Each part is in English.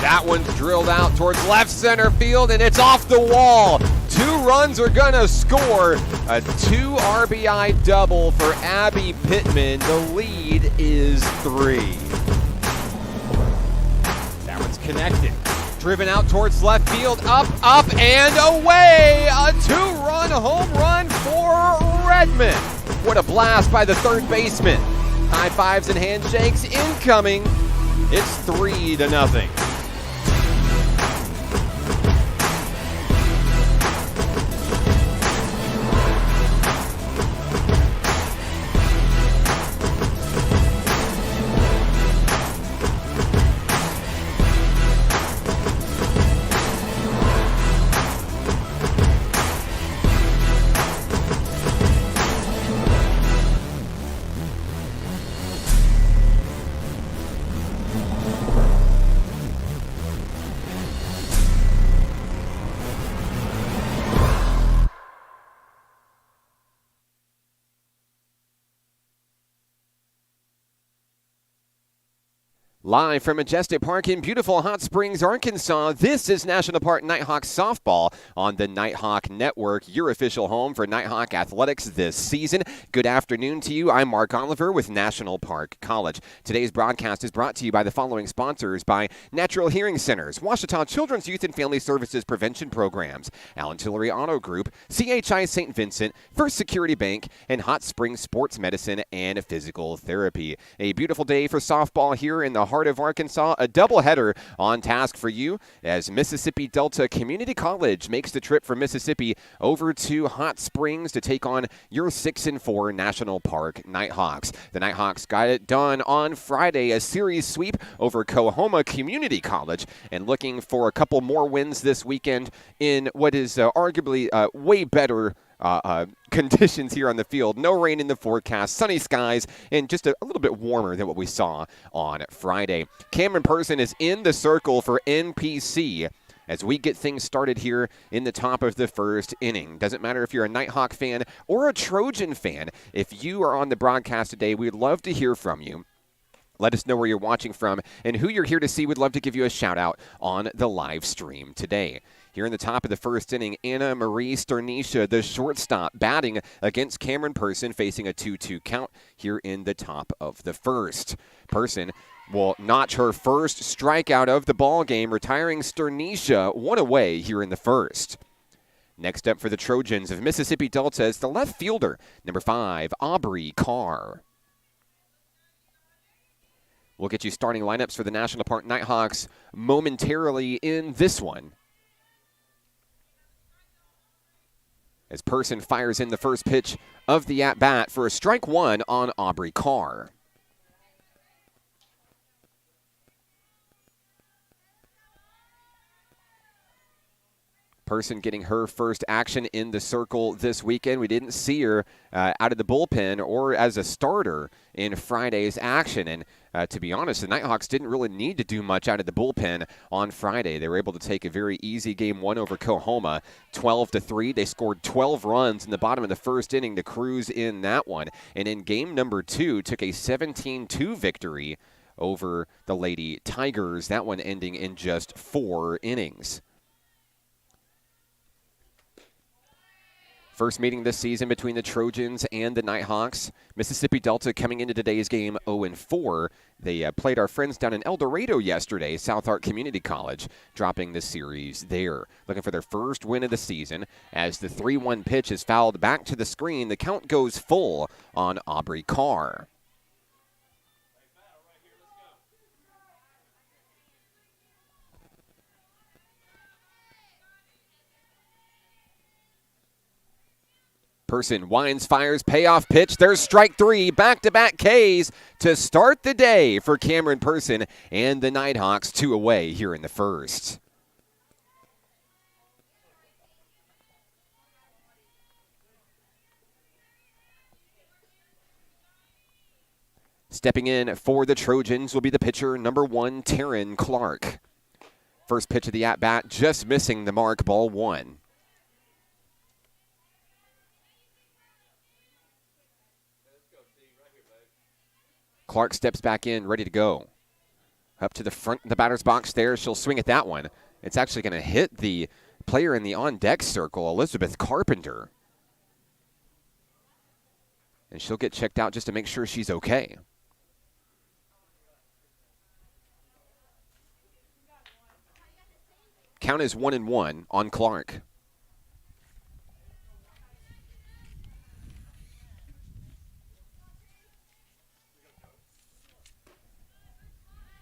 That one's drilled out towards left center field, and it's off the wall. 2 runs are going to score. A 2 RBI double for Abby Pittman. The lead is 3. That one's connected. Driven out towards left field, up, and away! A 2-run home run for Redmond. What a blast by the third baseman. High fives and handshakes incoming. It's 3-0. Live from Majestic Park in beautiful Hot Springs, Arkansas, this is National Park Nighthawk Softball on the Nighthawk Network, your official home for Nighthawk Athletics this season. Good afternoon to you. I'm Mark Oliver with National Park College. Today's broadcast is brought to you by the following sponsors: by Natural Hearing Centers, Ouachita Children's Youth and Family Services Prevention Programs, Allen Tillery Auto Group, CHI St. Vincent, First Security Bank, and Hot Springs Sports Medicine and Physical Therapy. A beautiful day for softball here in the heart of Arkansas. A doubleheader on task for you as Mississippi Delta Community College makes the trip from Mississippi over to Hot Springs to take on your 6-4 National Park Nighthawks. The Nighthawks got it done on Friday, a series sweep over Coahoma Community College, and looking for a couple more wins this weekend in what is arguably way better conditions here on the field. No rain in the forecast, sunny skies, and just a little bit warmer than what we saw on Friday. Cameron Person is in the circle for NPC as we get things started here in the top of the first inning. Doesn't matter if you're a Nighthawk fan or a Trojan fan. If you are on the broadcast today, we'd love to hear from you. Let us know where you're watching from and who you're here to see. We'd love to give you a shout out on the live stream today. Here in the top of the first inning, Anna Marie Sternisha, the shortstop, batting against Cameron Person, facing a 2-2 count here in the top of the first. Person will notch her first strikeout of the ball game, retiring Sternisha one away here in the first. Next up for the Trojans of Mississippi Delta is the left fielder, number 5, Aubrey Carr. We'll get you starting lineups for the National Park Nighthawks momentarily in this one, as Person fires in the first pitch of the at-bat for a strike 1 on Aubrey Carr. Person getting her first action in the circle this weekend. We didn't see her out of the bullpen or as a starter in Friday's action. And to be honest, the Nighthawks didn't really need to do much out of the bullpen on Friday. They were able to take a very easy game 1 over Coahoma, 12-3. They scored 12 runs in the bottom of the first inning to cruise in that one. And in game number 2, took a 17-2 victory over the Lady Tigers, that one ending in just 4 innings. First meeting this season between the Trojans and the Nighthawks. Mississippi Delta coming into today's game 0-4. They played our friends down in El Dorado yesterday, South Ark Community College, dropping the series there. Looking for their first win of the season as the 3-1 pitch is fouled back to the screen. The count goes full on Aubrey Carr. Person winds, fires, payoff pitch. There's strike 3, back-to-back Ks to start the day for Cameron Person and the Nighthawks, 2 away here in the first. Stepping in for the Trojans will be the pitcher, number 1, Taryn Clark. First pitch of the at-bat, just missing the mark, ball 1. Clark steps back in, ready to go. Up to the front of the batter's box there. She'll swing at that one. It's actually going to hit the player in the on-deck circle, Elizabeth Carpenter. And she'll get checked out just to make sure she's okay. Count is 1-1 on Clark.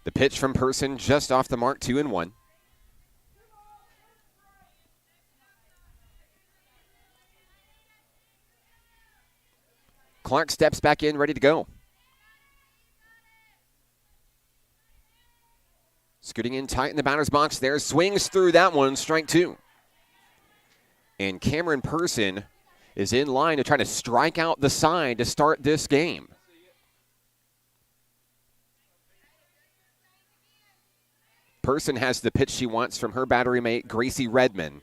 The pitch from Person just off the mark, 2-1. Clark steps back in, ready to go. Scooting in tight in the batter's box there. Swings through that one, strike 2. And Cameron Person is in line to try to strike out the side to start this game. Person has the pitch she wants from her battery mate, Gracie Redmond.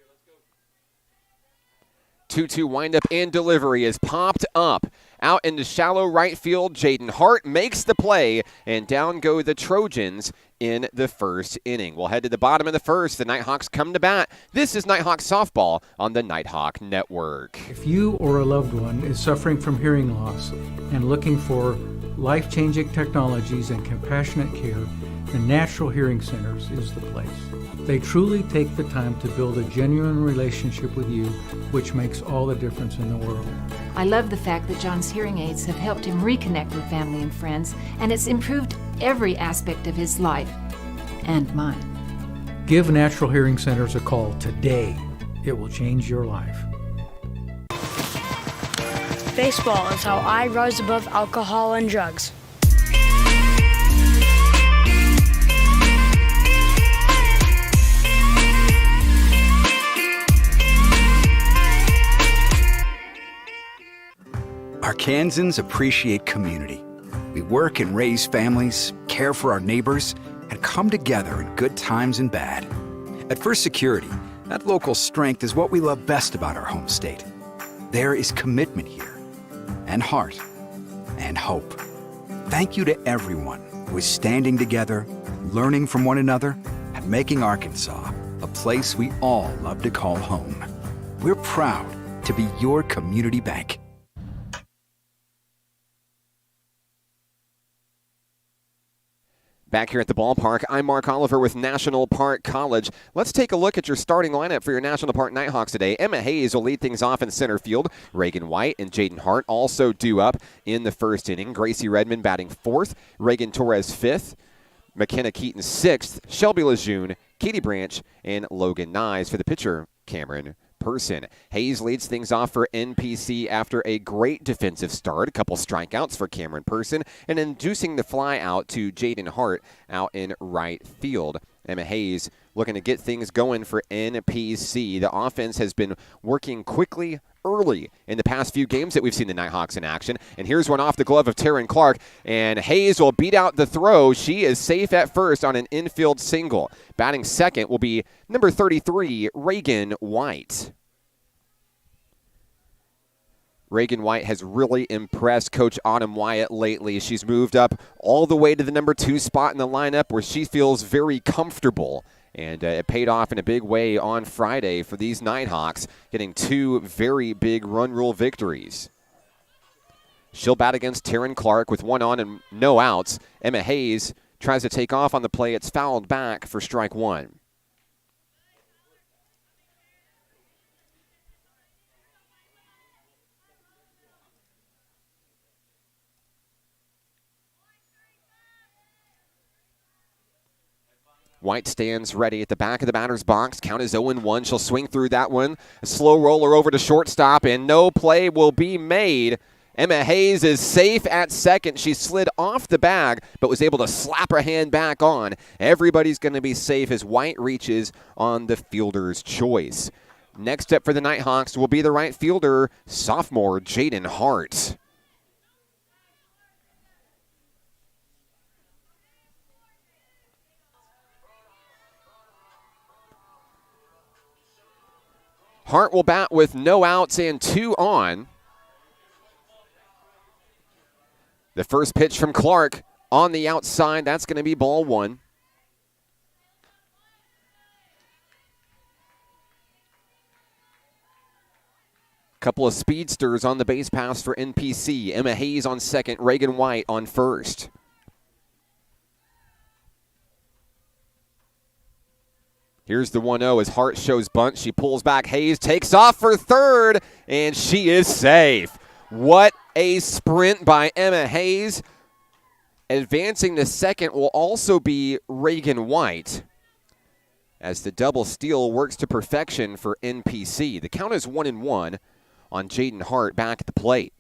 2-2 windup and delivery is popped up. Out into shallow right field, Jaden Hart makes the play, and down go the Trojans in the first inning. We'll head to the bottom of the first. The Nighthawks come to bat. This is Nighthawk Softball on the Nighthawk Network. If you or a loved one is suffering from hearing loss and looking for life-changing technologies and compassionate care, the Natural Hearing Centers is the place. They truly take the time to build a genuine relationship with you, which makes all the difference in the world. I love the fact that John's hearing aids have helped him reconnect with family and friends, and it's improved every aspect of his life and mine. Give Natural Hearing Centers a call today. It will change your life. Baseball is how I rise above alcohol and drugs. Arkansans appreciate community. We work and raise families, care for our neighbors, and come together in good times and bad. At First Security, that local strength is what we love best about our home state. There is commitment here, and heart, and hope. Thank you to everyone who is standing together, learning from one another, and making Arkansas a place we all love to call home. We're proud to be your community bank. Back here at the ballpark, I'm Mark Oliver with National Park College. Let's take a look at your starting lineup for your National Park Nighthawks today. Emma Hayes will lead things off in center field. Reagan White and Jaden Hart also due up in the first inning. Gracie Redmond batting fourth. Reagan Torres fifth. McKenna Keaton sixth. Shelby Lejeune, Katie Branch, and Logan Nyes for the pitcher, Cameron Person. Hayes leads things off for NPC after a great defensive start. A couple strikeouts for Cameron Person and inducing the fly out to Jaden Hart out in right field. Emma Hayes looking to get things going for NPC. The offense has been working quickly early in the past few games that we've seen the Nighthawks in action. And here's one off the glove of Taryn Clark, and Hayes will beat out the throw. She is safe at first on an infield single. Batting second will be number 33, Reagan White. Reagan White has really impressed Coach Autumn Wyatt lately. She's moved up all the way to the number 2 spot in the lineup where she feels very comfortable. And it paid off in a big way on Friday for these Nighthawks, getting 2 very big run rule victories. She'll bat against Taryn Clark with 1 on and no outs. Emma Hayes tries to take off on the play. It's fouled back for strike 1. White stands ready at the back of the batter's box. Count is 0-1. She'll swing through that one. A slow roller over to shortstop, and no play will be made. Emma Hayes is safe at second. She slid off the bag, but was able to slap her hand back on. Everybody's going to be safe as White reaches on the fielder's choice. Next up for the Nighthawks will be the right fielder, sophomore Jaden Hart. Hart will bat with no outs and 2 on. The first pitch from Clark on the outside. That's going to be ball 1. Couple of speedsters on the base pass for NPC. Emma Hayes on second, Reagan White on first. Here's the 1-0 as Hart shows bunt. She pulls back. Hayes takes off for third, and she is safe. What a sprint by Emma Hayes. Advancing to second will also be Reagan White as the double steal works to perfection for NPC. The count is 1-1 on Jaden Hart back at the plate.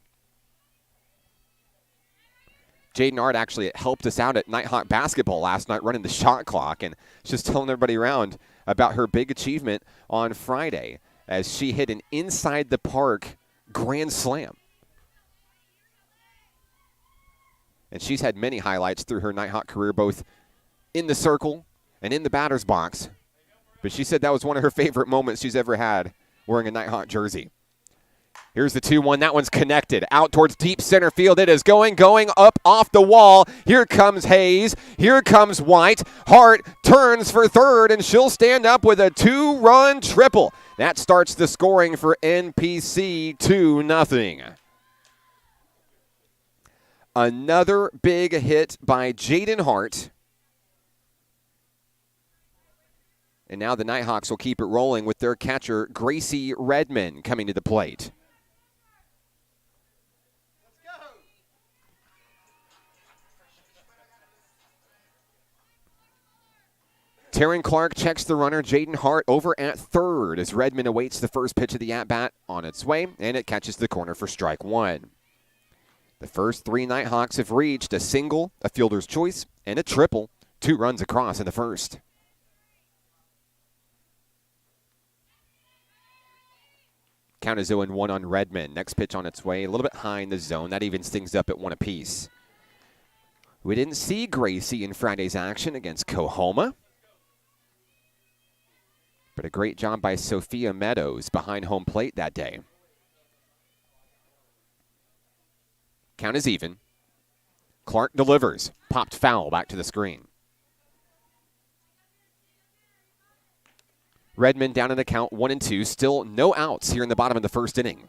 Jaden Hart actually helped us out at Nighthawk basketball last night running the shot clock, and just telling everybody around about her big achievement on Friday as she hit an inside the park grand slam. And she's had many highlights through her Nighthawk career, both in the circle and in the batter's box. But she said that was one of her favorite moments she's ever had wearing a Nighthawk jersey. Here's the 2-1. That one's connected. Out towards deep center field. It is going up off the wall. Here comes Hayes. Here comes White. Hart turns for third, and she'll stand up with a 2-run triple. That starts the scoring for NPC 2-0. Another big hit by Jaden Hart. And now the Nighthawks will keep it rolling with their catcher, Gracie Redmond, coming to the plate. Taryn Clark checks the runner, Jaden Hart, over at third as Redmond awaits the first pitch of the at-bat on its way, and it catches the corner for strike one. The first three Nighthawks have reached a single, a fielder's choice, and a triple. 2 runs across in the first. Count is 0-1 on Redmond. Next pitch on its way, a little bit high in the zone. That evens things up at 1 apiece. We didn't see Gracie in Friday's action against Coahoma, but a great job by Sophia Meadows behind home plate that day. Count is even. Clark delivers. Popped foul back to the screen. Redmond down in the count 1-2. Still no outs here in the bottom of the first inning.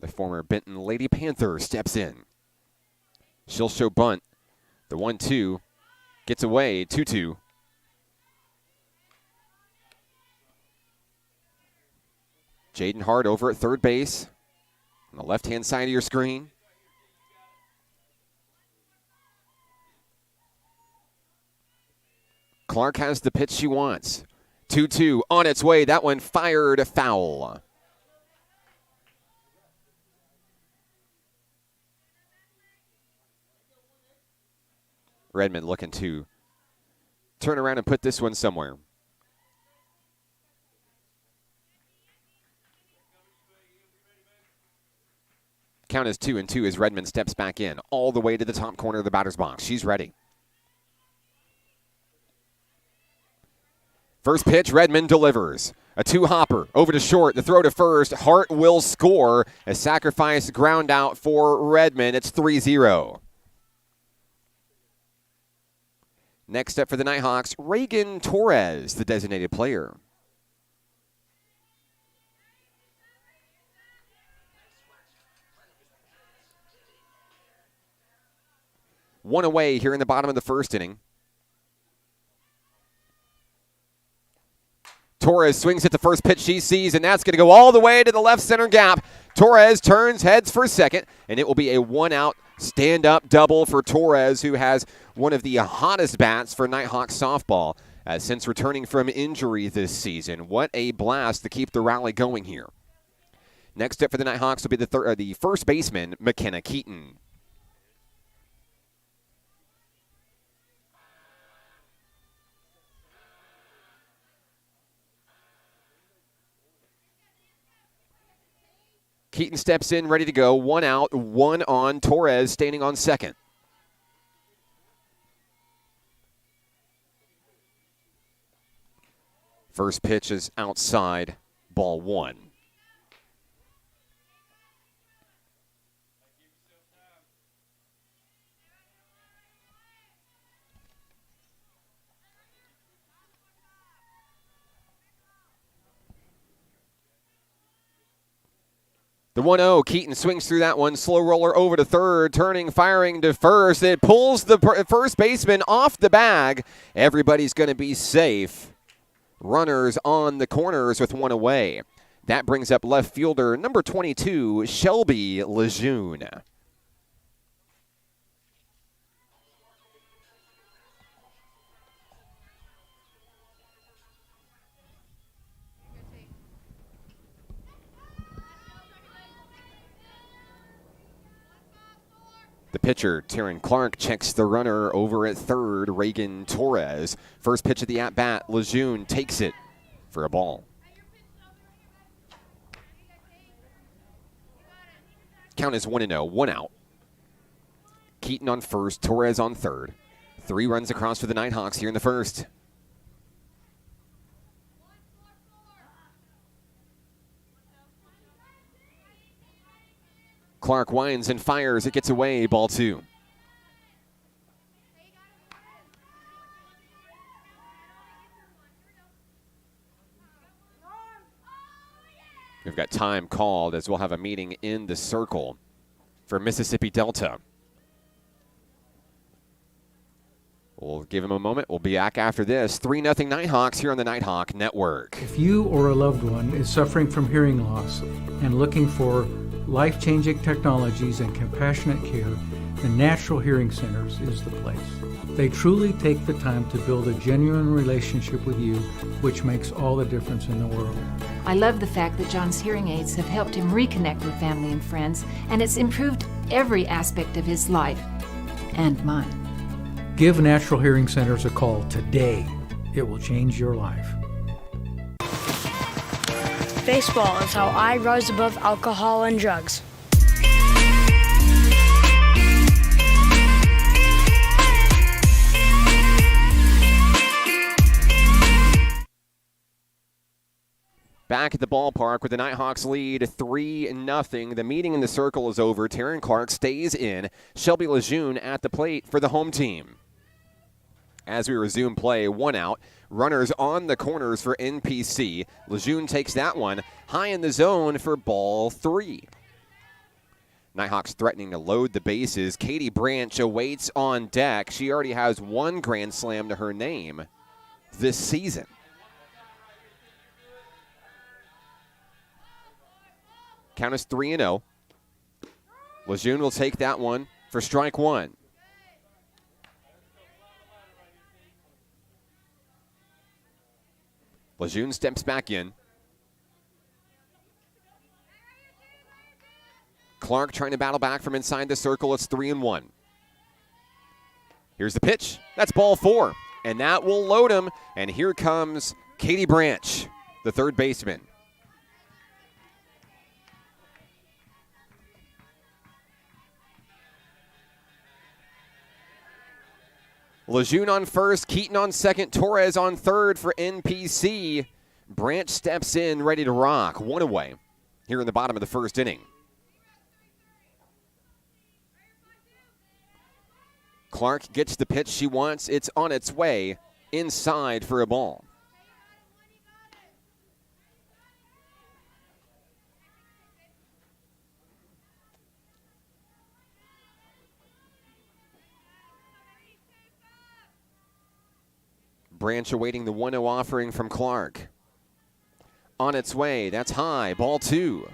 The former Benton Lady Panther steps in. She'll show bunt. The 1-2 gets away. 2-2. Jaden Hart over at third base on the left-hand side of your screen. Clark has the pitch she wants. 2-2 on its way. That one fired foul. Redmond looking to turn around and put this one somewhere. Count is 2-2 as Redmond steps back in all the way to the top corner of the batter's box. She's ready. First pitch, Redmond delivers. A 2-hopper over to short. The throw to first. Hart will score. A sacrifice ground out for Redmond. It's 3-0. Next up for the Nighthawks, Reagan Torres, the designated player. One away here in the bottom of the first inning. Torres swings at the first pitch she sees, and that's going to go all the way to the left center gap. Torres turns, heads for second, and it will be a one-out stand-up double for Torres, who has one of the hottest bats for Nighthawk softball since returning from injury this season. What a blast to keep the rally going here. Next up for the Nighthawks will be the first baseman, McKenna Keaton. Keaton steps in, ready to go. 1 out, 1 on. Torres standing on second. First pitch is outside, ball 1. The 1-0, Keaton swings through that one. Slow roller over to third, turning, firing to first. It pulls the first baseman off the bag. Everybody's going to be safe. Runners on the corners with one away. That brings up left fielder number 22, Shelby Lejeune. The pitcher, Taryn Clark, checks the runner over at third, Reagan Torres. First pitch of the at-bat, Lejeune takes it for a ball. Count is 1-0, 1 out. Keaton on first, Torres on third. 3 runs across for the Nighthawks here in the first. Clark winds and fires. It gets away. Ball 2. We've got time called as we'll have a meeting in the circle for Mississippi Delta. We'll give him a moment. We'll be back after this. 3-0 Nighthawks here on the Nighthawk Network. If you or a loved one is suffering from hearing loss and looking for life-changing technologies and compassionate care, the Natural Hearing Centers is the place. They truly take the time to build a genuine relationship with you, which makes all the difference in the world. I love the fact that John's hearing aids have helped him reconnect with family and friends, and it's improved every aspect of his life and mine. Give Natural Hearing Centers a call today. It will change your life. Baseball is how I rise above alcohol and drugs. Back at the ballpark with the Nighthawks lead 3-0. The meeting in the circle is over. Taryn Clark stays in. Shelby Lejeune at the plate for the home team. As we resume play, 1 out. Runners on the corners for NPC. Lejeune takes that one high in the zone for ball 3. Nighthawks threatening to load the bases. Katie Branch awaits on deck. She already has 1 grand slam to her name this season. Count is 3-0. Lejeune will take that one for strike 1. Lejeune steps back in. Clark trying to battle back from inside the circle. It's 3-1. Here's the pitch. That's ball 4. And that will load him. And here comes Katie Branch, the third baseman. Lejeune on first, Keaton on second, Torres on third for NPC. Branch steps in, ready to rock. 1 away here in the bottom of the first inning. Clark gets the pitch she wants. It's on its way inside for a ball. Branch awaiting the 1-0 offering from Clark. On its way, that's high, ball 2.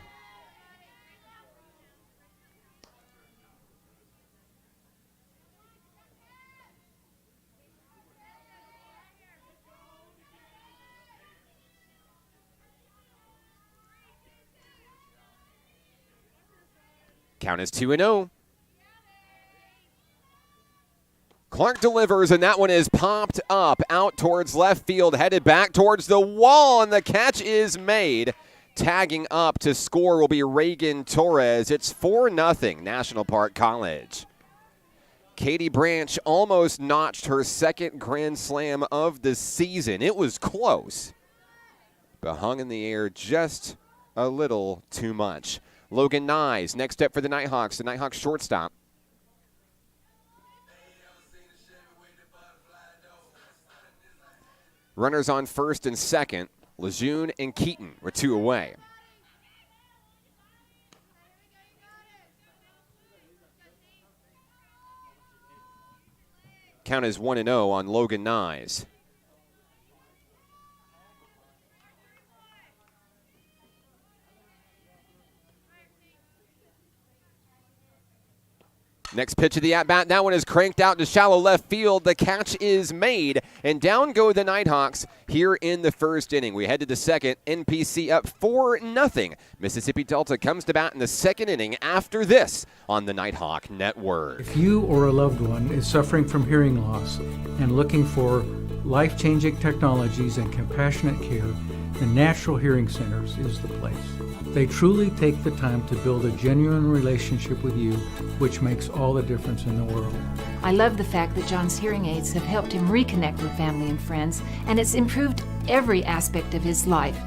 Count is 2-0. Clark delivers, and that one is popped up out towards left field, headed back towards the wall, and the catch is made. Tagging up to score will be Reagan Torres. It's 4-0 National Park College. Katie Branch almost notched her second grand slam of the season. It was close, but hung in the air just a little too much. Logan Nyes, next up for the Nighthawks, the Nighthawks shortstop. Runners on first and second. Lejeune and Keaton were 2 away. Count is 1-0 on Logan Nyes. Next pitch of the at-bat, that one is cranked out to shallow left field. The catch is made, and down go the Nighthawks here in the first inning. We head to the second, NPC up 4-0. Mississippi Delta comes to bat in the second inning after this on the Nighthawk Network. If you or a loved one is suffering from hearing loss and looking for life-changing technologies and compassionate care, the Natural Hearing Centers is the place. They truly take the time to build a genuine relationship with you, which makes all the difference in the world. I love the fact that John's hearing aids have helped him reconnect with family and friends, and it's improved every aspect of his life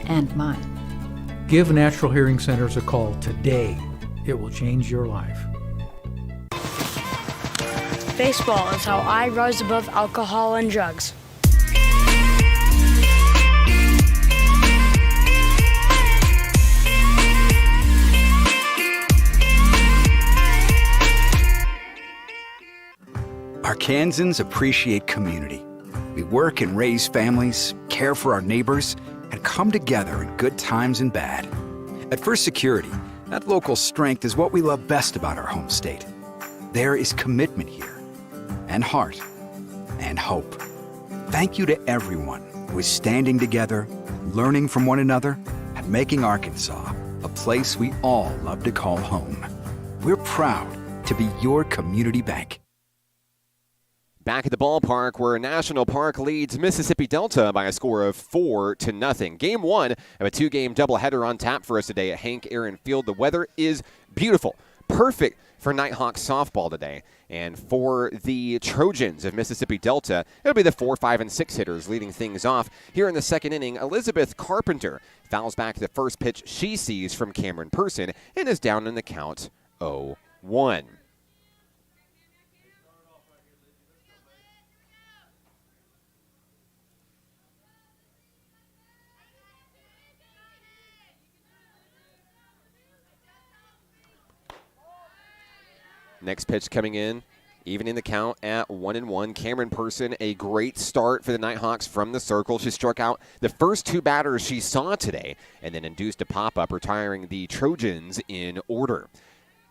and mine. Give Natural Hearing Centers a call today. It will change your life. Baseball is how I rise above alcohol and drugs. Arkansans appreciate community. We work and raise families, care for our neighbors, and come together in good times and bad. At First Security, that local strength is what we love best about our home state. There is commitment here, and heart, and hope. Thank you to everyone who is standing together, learning from one another, and making Arkansas a place we all love to call home. We're proud to be your community bank. Back at the ballpark where National Park leads Mississippi Delta by a score of 4-0. Game one of a two-game doubleheader on tap for us today at Hank Aaron Field. The weather is beautiful, perfect for Nighthawk softball today. And for the Trojans of Mississippi Delta, it'll be the 4, 5, and 6 hitters leading things off. Here in the second inning, Elizabeth Carpenter fouls back the first pitch she sees from Cameron Person and is down in the count 0-1. Next pitch coming in, evening the count at 1-1. Cameron Person, a great start for the Nighthawks from the circle. She struck out the first two batters she saw today and then induced a pop-up, retiring the Trojans in order.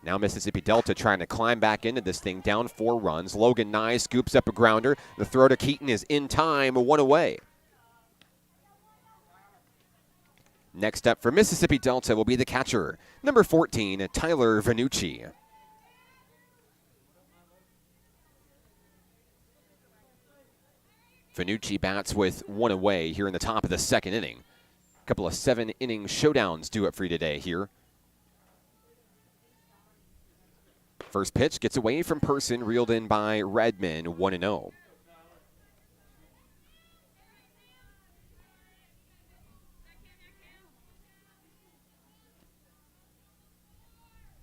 Now Mississippi Delta trying to climb back into this thing, down 4 runs. Logan Nye scoops up a grounder. The throw to Keaton is in time, 1 away. Next up for Mississippi Delta will be the catcher, number 14, Tyler Vanucci. Vanucci bats with 1 away here in the top of the second inning. A couple of 7-inning showdowns do it for you today here. First pitch gets away from Person, reeled in by Redmond, 1-0.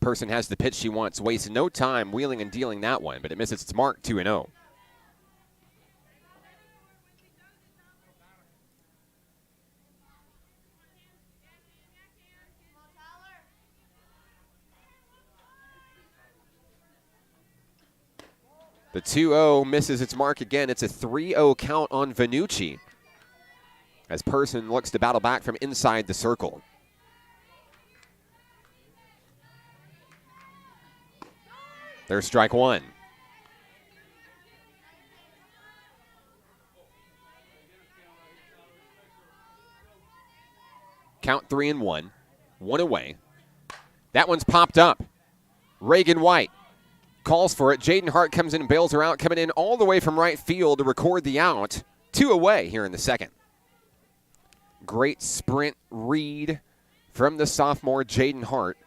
Person has the pitch she wants, wasted no time wheeling and dealing that one, but it misses its mark, 2-0. The 2-0 misses its mark again. It's a 3-0 count on Vanucci as Person looks to battle back from inside the circle. There's strike one. Count 3-1. 1 away. That one's popped up. Reagan White calls for it. Jaden Hart comes in and bails her out, coming in all the way from right field to record the out. 2 away here in the second. Great sprint read from the sophomore Jaden Hart.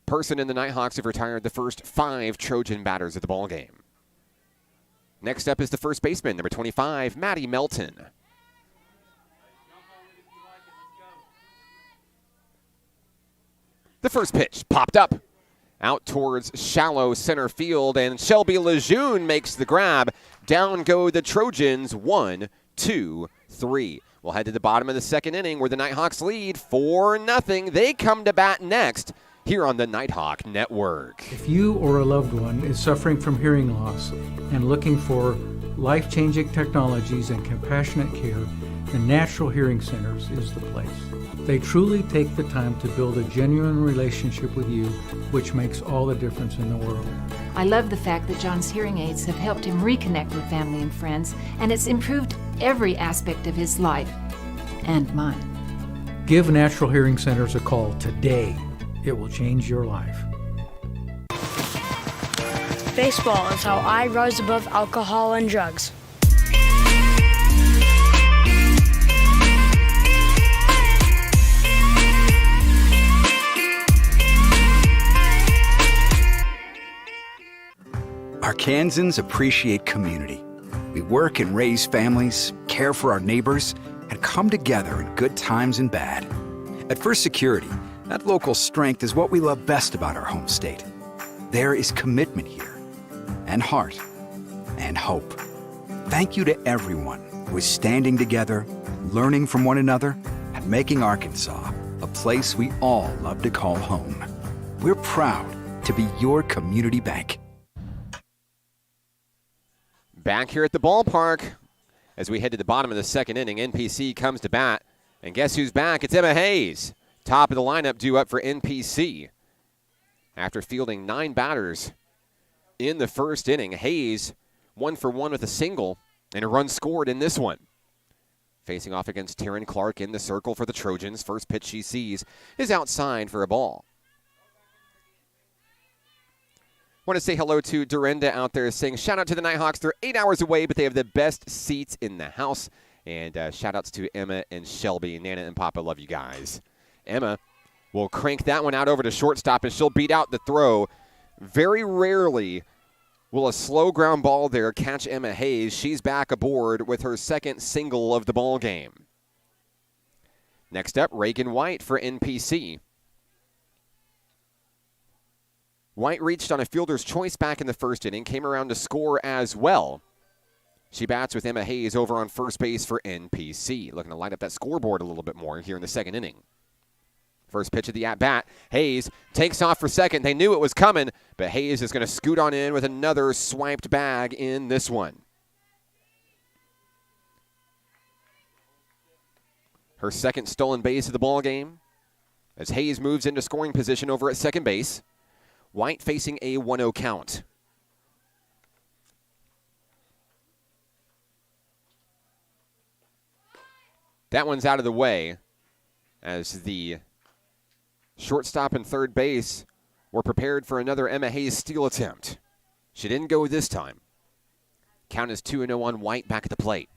Person and the Nighthawks have retired the first 5 Trojan batters of the ballgame. Next up is the first baseman, number 25, Maddie Melton. The first pitch popped up out towards shallow center field, and Shelby Lejeune makes the grab. Down go the Trojans, 1, 2, 3. We'll head to the bottom of the second inning where the Nighthawks lead 4-0. They come to bat next here on the Nighthawk Network. If you or a loved one is suffering from hearing loss and looking for life-changing technologies and compassionate care, the Natural Hearing Centers is the place. They truly take the time to build a genuine relationship with you, which makes all the difference in the world. I love the fact that John's hearing aids have helped him reconnect with family and friends, and it's improved every aspect of his life and mine. Give Natural Hearing Centers a call today. It will change your life. Baseball is how I rose above alcohol and drugs. Arkansans appreciate community. We work and raise families, care for our neighbors, and come together in good times and bad. At First Security, that local strength is what we love best about our home state. There is commitment here, and heart, and hope. Thank you to everyone who is standing together, learning from one another, and making Arkansas a place we all love to call home. We're proud to be your community bank. Back here at the ballpark as we head to the bottom of the second inning. NPC comes to bat, and guess who's back? It's Emma Hayes. Top of the lineup due up for NPC. After fielding 9 batters in the first inning, Hayes 1 for 1 with a single and a run scored in this one. Facing off against Taryn Clark in the circle for the Trojans. First pitch she sees is outside for a ball. Want to say hello to Dorinda out there saying, shout out to the Nighthawks. They're 8 hours away, but they have the best seats in the house. And shout outs to Emma and Shelby. Nana and Papa love you guys. Emma will crank that one out over to shortstop, and she'll beat out the throw. Very rarely will a slow ground ball there catch Emma Hayes. She's back aboard with her second single of the ball game. Next up, Reagan White for NPC. White reached on a fielder's choice back in the first inning, came around to score as well. She bats with Emma Hayes over on first base for NPC, looking to light up that scoreboard a little bit more here in the second inning. First pitch of the at-bat, Hayes takes off for second. They knew it was coming, but Hayes is going to scoot on in with another swiped bag in this one. Her second stolen base of the ball game as Hayes moves into scoring position over at second base. White facing a 1-0 count. That one's out of the way as the shortstop and third base were prepared for another Emma Hayes steal attempt. She didn't go this time. Count is 2-0 on White back at the plate.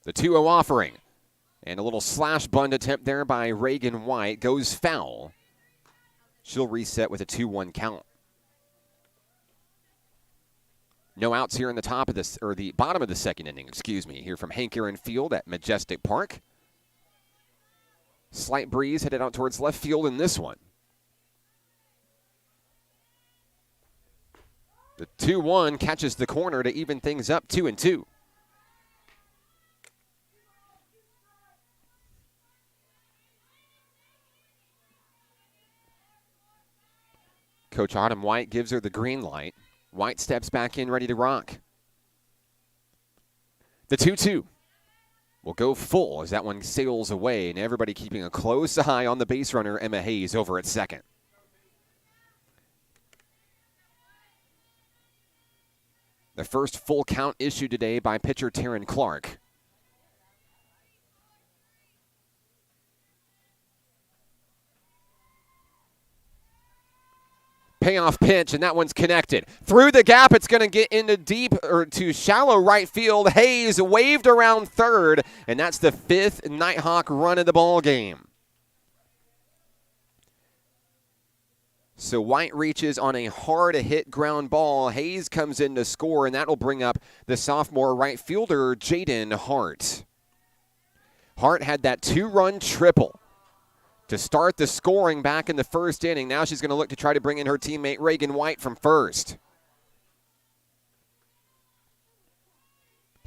The 2-0 offering. And a little slash bunt attempt there by Reagan White goes foul. She'll reset with a 2-1 count. No outs here in the top of this, or the bottom of the second inning, here from Hank Aaron Field at Majestic Park. Slight breeze headed out towards left field in this one. The 2-1 catches the corner to even things up 2-2. Coach Autumn White gives her the green light. White steps back in, ready to rock. The 2-2 will go full as that one sails away, and everybody keeping a close eye on the base runner, Emma Hayes, over at second. The first full count issued today by pitcher Taryn Clark. Payoff pitch, and that one's connected. Through the gap, it's going to get into deep or to shallow right field. Hayes waved around third, and that's the 5th Nighthawk run of the ball game. So White reaches on a hard-hit ground ball. Hayes comes in to score, and that'll bring up the sophomore right fielder, Jaden Hart. Hart had that 2-run triple to start the scoring back in the first inning. Now she's going to look to try to bring in her teammate Reagan White from first.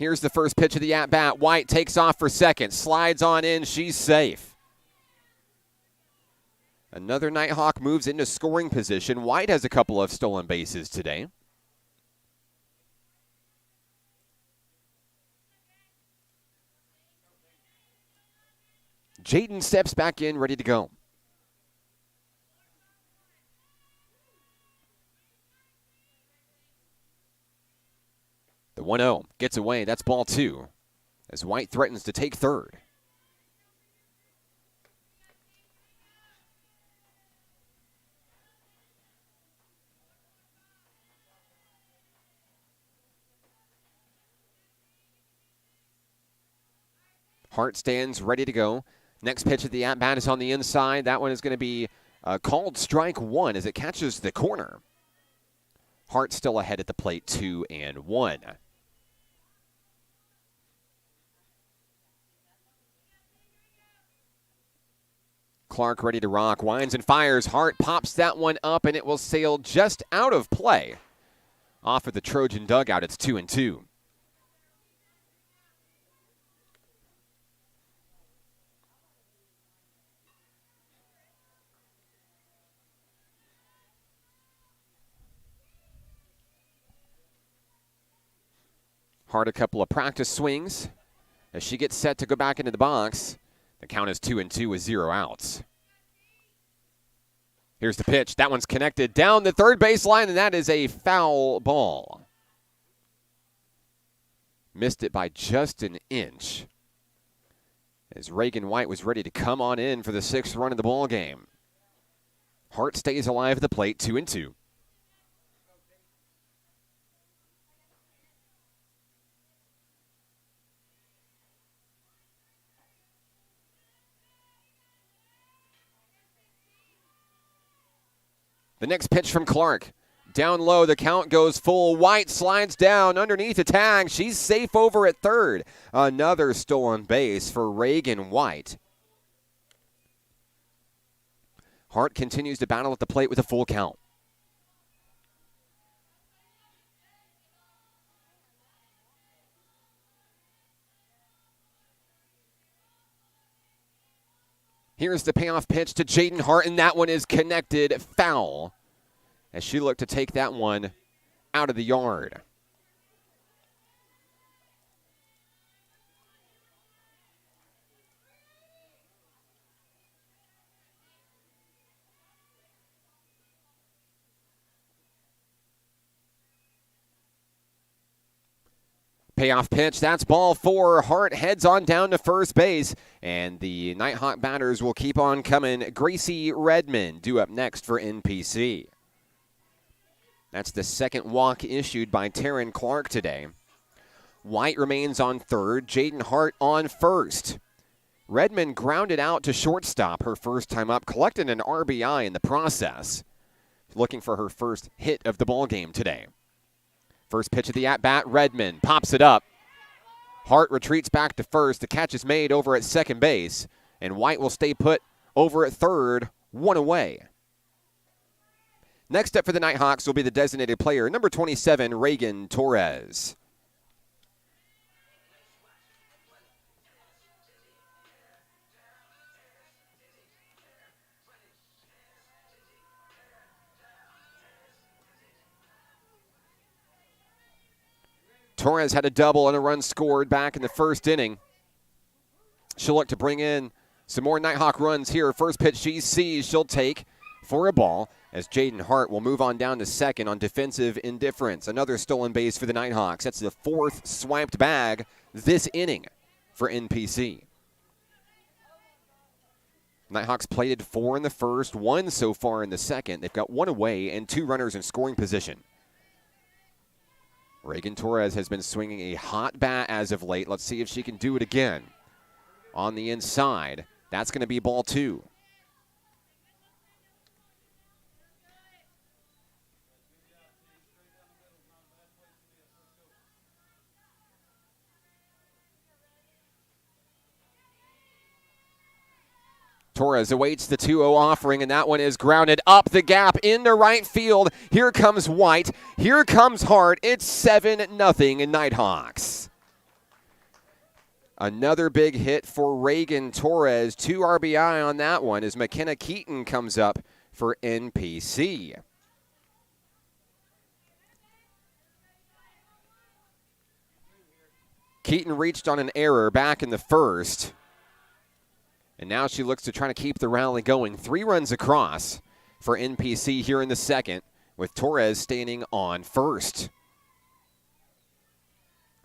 Here's the first pitch of the at-bat. White takes off for second, slides on in, she's safe. Another Nighthawk moves into scoring position. White has a couple of stolen bases today. Jaden steps back in, ready to go. The 1-0 gets away. That's ball 2 as White threatens to take third. Hart stands ready to go. Next pitch of the at-bat is on the inside. That one is going to be called strike 1 as it catches the corner. Hart still ahead at the plate, 2-1. Clark ready to rock, winds and fires. Hart pops that one up, and it will sail just out of play. Off of the Trojan dugout, it's 2-2. Hart a couple of practice swings as she gets set to go back into the box. The count is 2-2 with 0 outs. Here's the pitch. That one's connected down the third baseline, and that is a foul ball. Missed it by just an inch as Reagan White was ready to come on in for the 6th run of the ball game. Hart stays alive at the plate, 2-2. The next pitch from Clark. Down low, the count goes full. White slides down underneath the tag. She's safe over at third. Another stolen base for Reagan White. Hart continues to battle at the plate with a full count. Here's the payoff pitch to Jaden Hart, and that one is connected foul as she looked to take that one out of the yard. Payoff pitch, that's ball 4. Hart heads on down to first base, and the Nighthawk batters will keep on coming. Gracie Redmond due up next for NPC. That's the second walk issued by Taryn Clark today. White remains on third, Jaden Hart on first. Redmond grounded out to shortstop her first time up, collected an RBI in the process. Looking for her first hit of the ballgame today. First pitch of the at-bat, Redmond pops it up. Hart retreats back to first. The catch is made over at second base, and White will stay put over at third, 1 away. Next up for the Nighthawks will be the designated player, number 27, Reagan Torres. Torres had a double and a run scored back in the first inning. She'll look to bring in some more Nighthawk runs here. First pitch she sees, she'll take for a ball as Jaden Hart will move on down to second on defensive indifference. Another stolen base for the Nighthawks. That's the 4th swiped bag this inning for NPC. Nighthawks plated 4 in the first, 1 so far in the second. They've got 1 away and 2 runners in scoring position. Reagan Torres has been swinging a hot bat as of late. Let's see if she can do it again. On the inside, that's going to be ball 2. Torres awaits the 2-0 offering, and that one is grounded up the gap into right field. Here comes White. Here comes Hart. It's 7-0 Nighthawks. Another big hit for Reagan Torres. 2 RBI on that one as McKenna Keaton comes up for NPC. Keaton reached on an error back in the first. And now she looks to try to keep the rally going. 3 runs across for NPC here in the second, with Torres standing on first.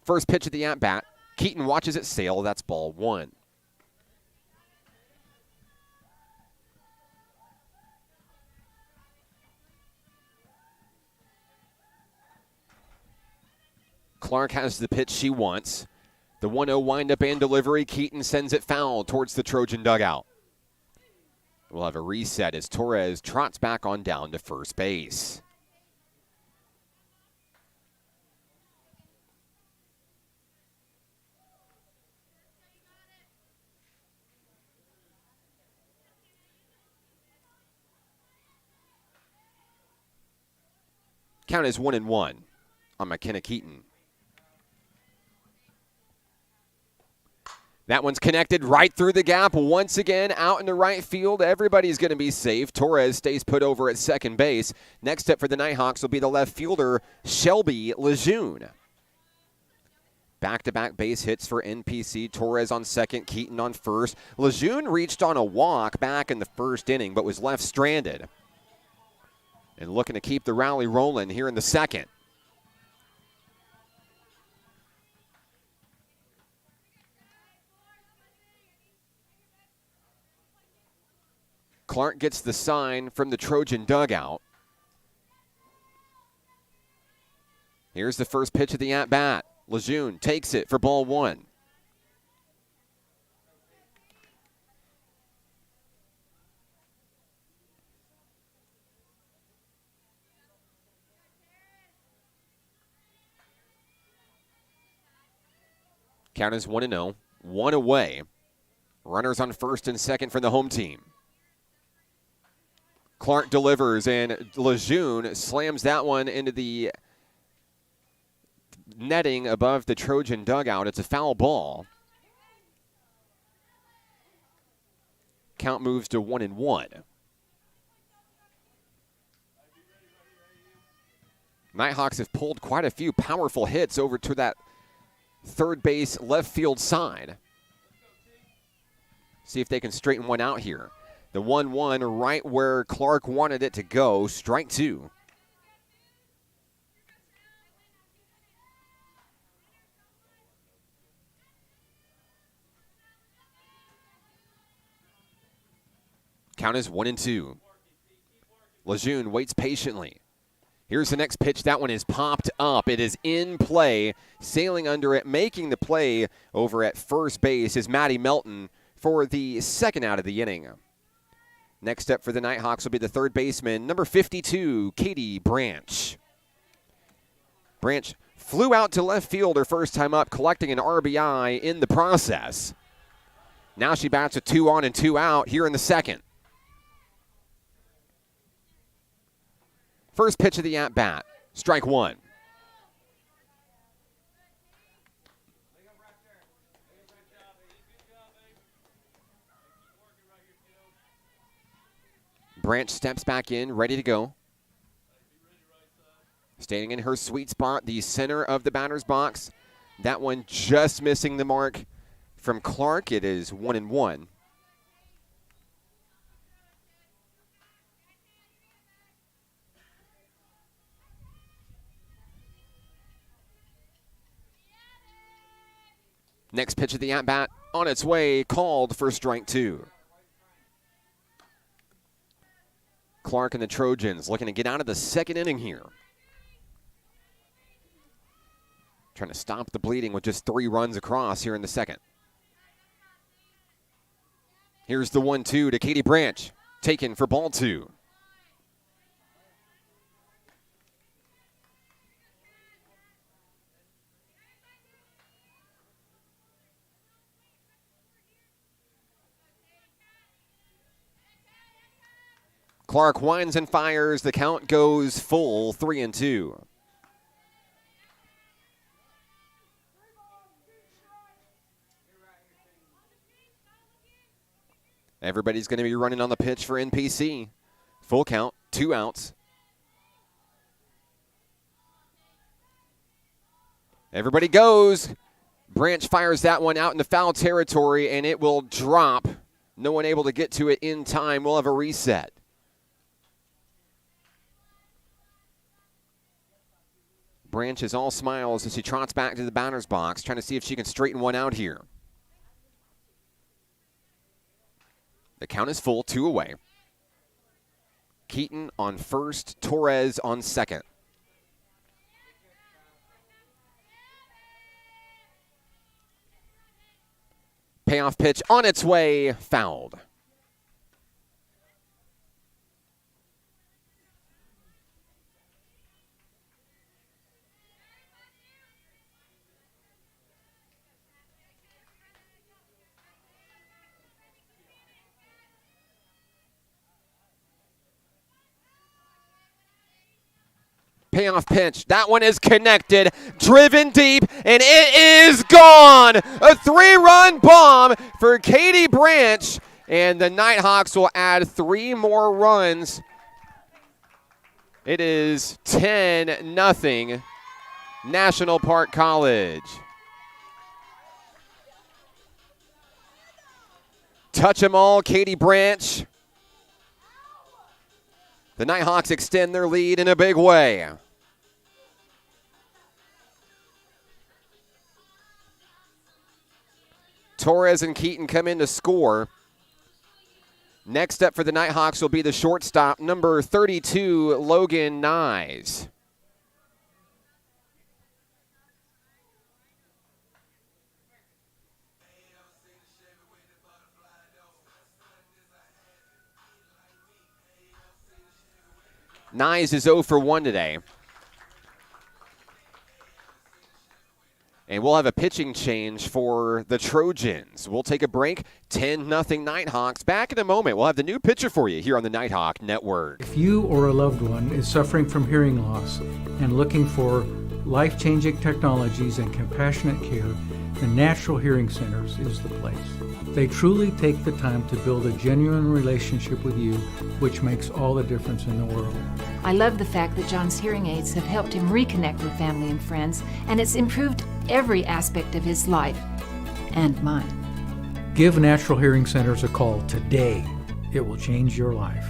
First pitch of the at-bat. Keaton watches it sail. That's ball 1. Clark has the pitch she wants. The 1-0 windup and delivery. Keaton sends it foul towards the Trojan dugout. We'll have a reset as Torres trots back on down to first base. Count is 1-1 on McKenna Keaton. That one's connected right through the gap. Once again, out in the right field. Everybody's going to be safe. Torres stays put over at second base. Next up for the Nighthawks will be the left fielder, Shelby Lejeune. Back-to-back base hits for NPC. Torres on second, Keaton on first. Lejeune reached on a walk back in the first inning, but was left stranded. And looking to keep the rally rolling here in the second. Clark gets the sign from the Trojan dugout. Here's the first pitch of the at-bat. Lejeune takes it for ball 1. Count is 1-0. 1 away. Runners on first and second for the home team. Clark delivers, and Lejeune slams that one into the netting above the Trojan dugout. It's a foul ball. Count moves to 1-1. Nighthawks have pulled quite a few powerful hits over to that third base left field side. See if they can straighten one out here. The 1-1 right where Clark wanted it to go. Strike 2. Count is 1-2. Lejeune waits patiently. Here's the next pitch. That one is popped up. It is in play. Sailing under it, making the play over at first base is Maddie Melton for the second out of the inning. Next up for the Nighthawks will be the third baseman, number 52, Katie Branch. Branch flew out to left field her first time up, collecting an RBI in the process. Now she bats a 2 on and 2 out here in the second. First pitch of the at-bat, strike 1. Branch steps back in, ready to go. Standing in her sweet spot, the center of the batter's box. That one just missing the mark from Clark. It is 1-1. Next pitch of the at-bat on its way, called for strike 2. Clark and the Trojans looking to get out of the second inning here. Trying to stop the bleeding with just 3 runs across here in the second. Here's the 1-2 to Katie Branch, taken for ball 2. Clark winds and fires. The count goes full, 3-2. Everybody's going to be running on the pitch for NPC. Full count, 2 outs. Everybody goes. Branch fires that one out into foul territory, and it will drop. No one able to get to it in time. We'll have a reset. Branch is all smiles as she trots back to the batter's box, trying to see if she can straighten one out here. The count is full, 2 away. Keaton on first, Torres on second. Payoff pitch on its way, fouled. Payoff pitch. That one is connected, driven deep, and it is gone. A 3-run bomb for Katie Branch, and the Nighthawks will add 3 more runs. It is 10-0 National Park College. Touch 'em all, Katie Branch. The Nighthawks extend their lead in a big way. Torres and Keaton come in to score. Next up for the Nighthawks will be the shortstop, number 32, Logan Nyes. Nyes is 0 for 1 today. And we'll have a pitching change for the Trojans. We'll take a break. 10-0 Nighthawks. Back in a moment. We'll have the new pitcher for you here on the Nighthawk Network. If you or a loved one is suffering from hearing loss and looking for life-changing technologies and compassionate care, the Natural Hearing Centers is the place. They truly take the time to build a genuine relationship with you, which makes all the difference in the world. I love the fact that John's hearing aids have helped him reconnect with family and friends, and it's improved every aspect of his life and mine. Give Natural Hearing Centers a call today. It will change your life.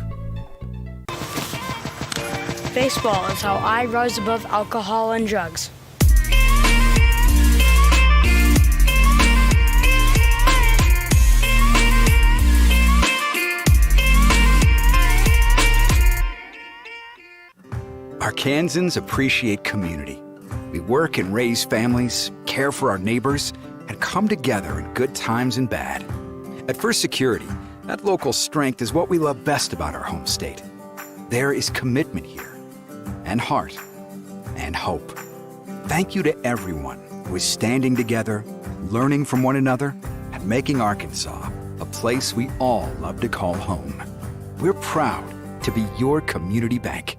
Baseball is how I rise above alcohol and drugs. Arkansans appreciate community. We work and raise families, care for our neighbors, and come together in good times and bad. At First Security, that local strength is what we love best about our home state. There is commitment here, and heart, and hope. Thank you to everyone who is standing together, learning from one another, and making Arkansas a place we all love to call home. We're proud to be your community bank.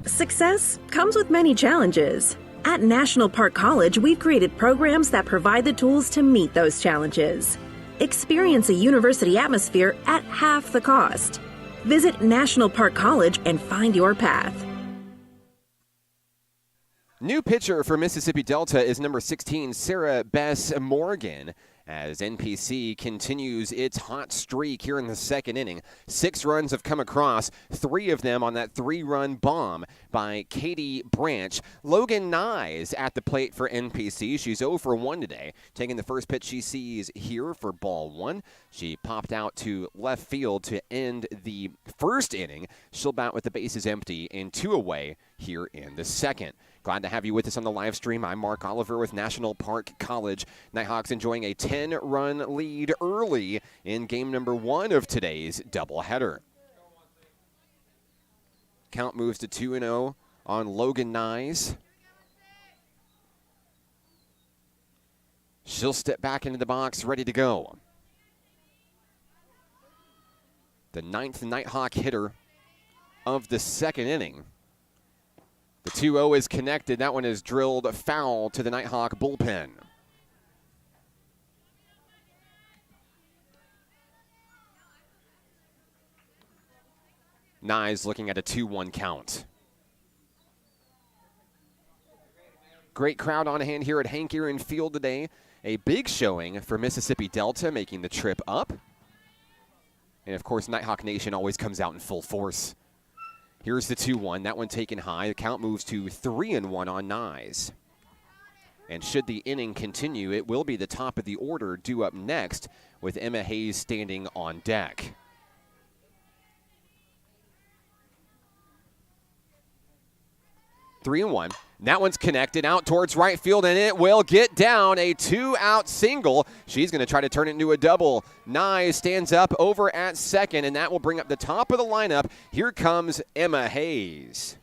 Success comes with many challenges. At National Park College, we've created programs that provide the tools to meet those challenges. Experience a university atmosphere at half the cost. Visit National Park College and find your path. New pitcher for Mississippi Delta is number 16, Sarah Bess Morgan, as NPC continues its hot streak here in the second inning. 6 runs have come across, 3 of them on that 3-run bomb by Katie Branch. Logan Nyes at the plate for NPC. She's 0 for 1 today, taking the first pitch she sees here for ball 1. She popped out to left field to end the first inning. She'll bat with the bases empty and 2 away here in the second. Glad to have you with us on the live stream. I'm Mark Oliver with National Park College. Nighthawks enjoying a 10 10-run lead early in game number 1 of today's doubleheader. Count moves to 2-0 on Logan Nyes. She'll step back into the box, ready to go. The 9th Nighthawk hitter of the 2nd inning. The 2-0 is connected. That one is drilled foul to the Nighthawk bullpen. Nyes looking at a 2-1 count. Great crowd on hand here at Hank Aaron Field today. A big showing for Mississippi Delta making the trip up. And of course, Nighthawk Nation always comes out in full force. Here's the 2-1. That one taken high. The count moves to 3-1 on Nyes. And should the inning continue, it will be the top of the order due up next with Emma Hayes standing on deck. Three and one. That one's connected out towards right field, and it will get down. A 2-out single. She's going to try to turn it into a double. Nyes stands up over at second, and that will bring up the top of the lineup. Here comes Emma Hayes.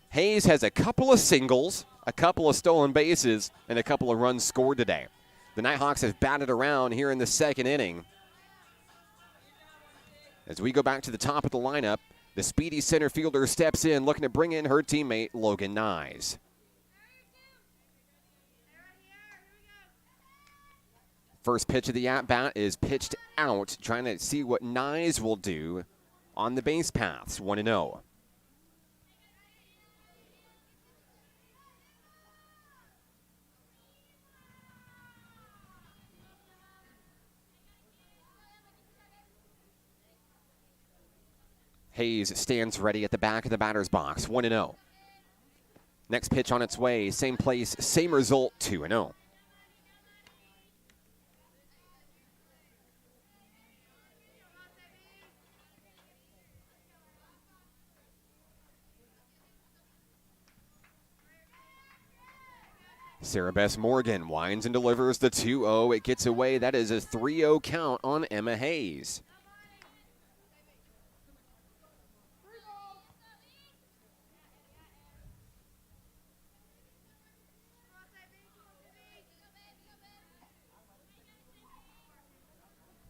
Hayes has a couple of singles, a couple of stolen bases, and a couple of runs scored today. The Nighthawks have batted around here in the 2nd inning. As we go back to the top of the lineup, the speedy center fielder steps in, looking to bring in her teammate, Logan Nyes. First pitch of the at-bat is pitched out, trying to see what Nyes will do on the base paths, 1-0. Hayes stands ready at the back of the batter's box, 1-0. Next pitch on its way, same place, same result, 2-0. Sarah Bess Morgan winds and delivers the 2-0. It gets away. That is a 3-0 count on Emma Hayes.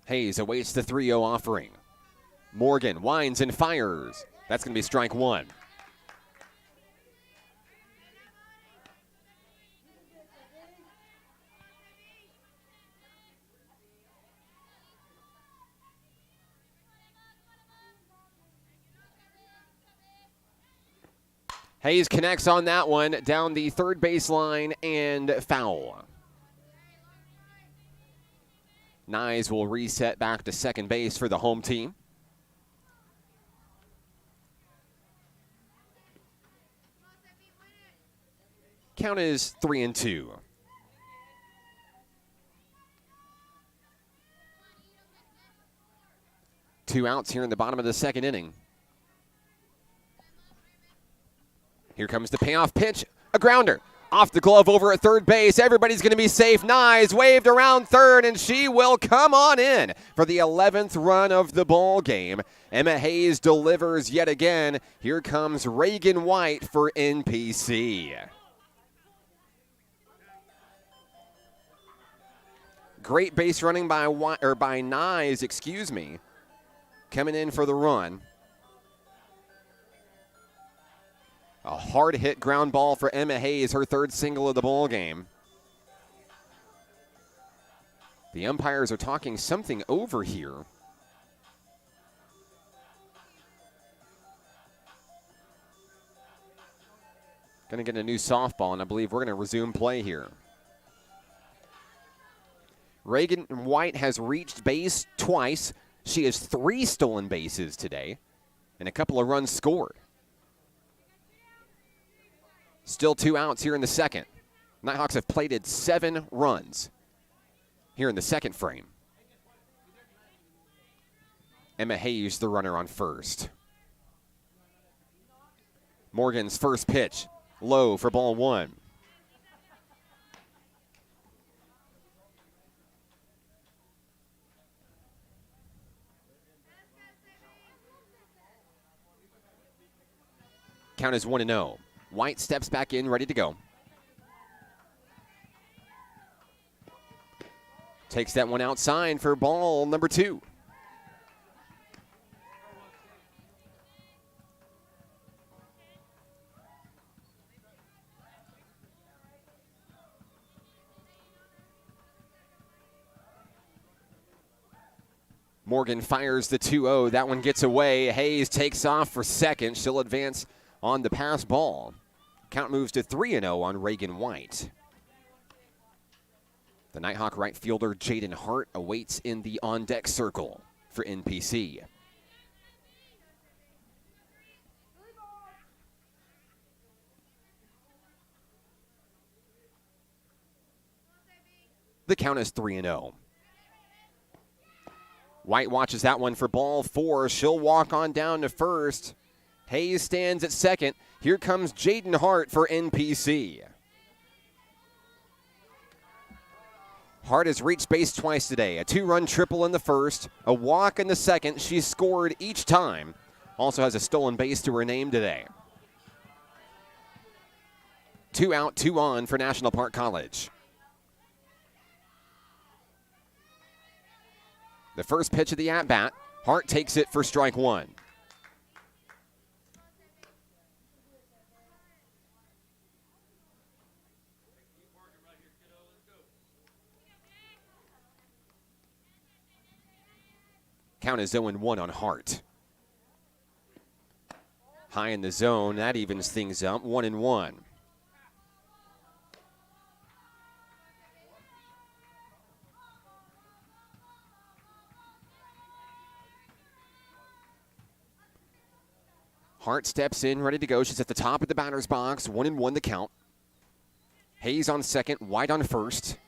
Hayes awaits the 3-0 offering. Morgan winds and fires. That's going to be strike one. Hayes connects on that one down the third baseline and foul. Nyes will reset back to second base for the home team. Count is 3-2. Two outs here in the bottom of the 2nd inning. Here comes the payoff pitch, a grounder. Off the glove over at third base. Everybody's going to be safe. Nyes waved around third, and she will come on in for the 11th run of the ball game. Emma Hayes delivers yet again. Here comes Reagan White for NPC. Great base running by Nyes, coming in for the run. A hard-hit ground ball for Emma Hayes, her 3rd single of the ball game. The umpires are talking something over here. Going to get a new softball, and I believe we're going to resume play here. Reagan White has reached base twice. She has 3 stolen bases today and a couple of runs scored. Still 2 outs here in the 2nd. Nighthawks have plated 7 runs here in the 2nd frame. Emma Hayes, the runner on first. Morgan's first pitch, low for ball 1. Count is 1-0. White steps back in, ready to go. Takes that one outside for ball number 2. Morgan fires the 2-0. That one gets away. Hayes takes off for second. She'll advance on the pass ball. Count moves to 3-0 on Reagan White. The Nighthawk right fielder Jaden Hart awaits in the on-deck circle for NPC. The count is 3-0. White watches that one for ball 4. She'll walk on down to first. Hayes stands at second. Here comes Jaden Hart for NPC. Hart has reached base twice today. A 2-run triple in the first, a walk in the second. She's scored each time. Also has a stolen base to her name today. 2 out, 2 on for National Park College. The first pitch of the at-bat, Hart takes it for strike 1. Count is 0-1 on Hart. High in the zone, that evens things up, 1-1. Hart steps in, ready to go. She's at the top of the batter's box. 1-1 the count. Hayes on second, White on first.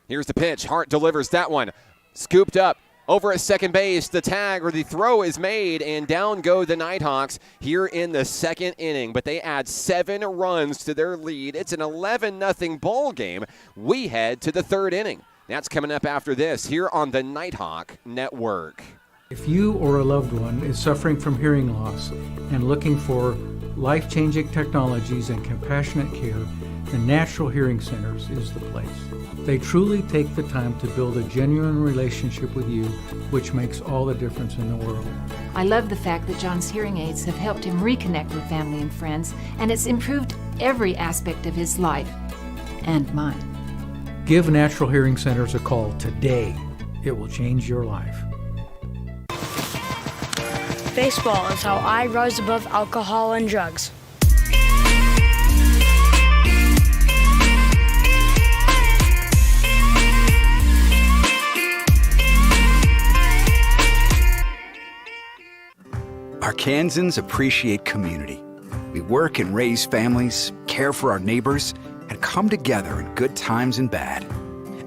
Here's the pitch. Hart delivers that one. Scooped up over at second base. The tag or the throw is made, and down go the Nighthawks here in the second inning. But they add 7 runs to their lead. It's an 11-0 ball game. We head to the third inning. That's coming up after this here on the Nighthawk Network. If you or a loved one is suffering from hearing loss and looking for life-changing technologies and compassionate care, the Natural Hearing Centers is the place. They truly take the time to build a genuine relationship with you, which makes all the difference in the world. I love the fact that John's hearing aids have helped him reconnect with family and friends, and it's improved every aspect of his life and mine. Give Natural Hearing Centers a call today. It will change your life. Baseball is how I rise above alcohol and drugs. Arkansans appreciate community. We work and raise families, care for our neighbors, and come together in good times and bad.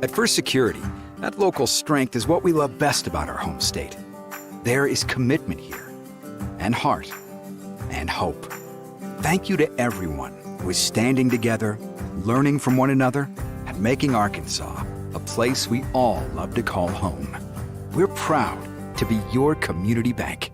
At First Security, that local strength is what we love best about our home state. There is commitment here, and heart, and hope. Thank you to everyone who is standing together, learning from one another, and making Arkansas a place we all love to call home. We're proud to be your community bank.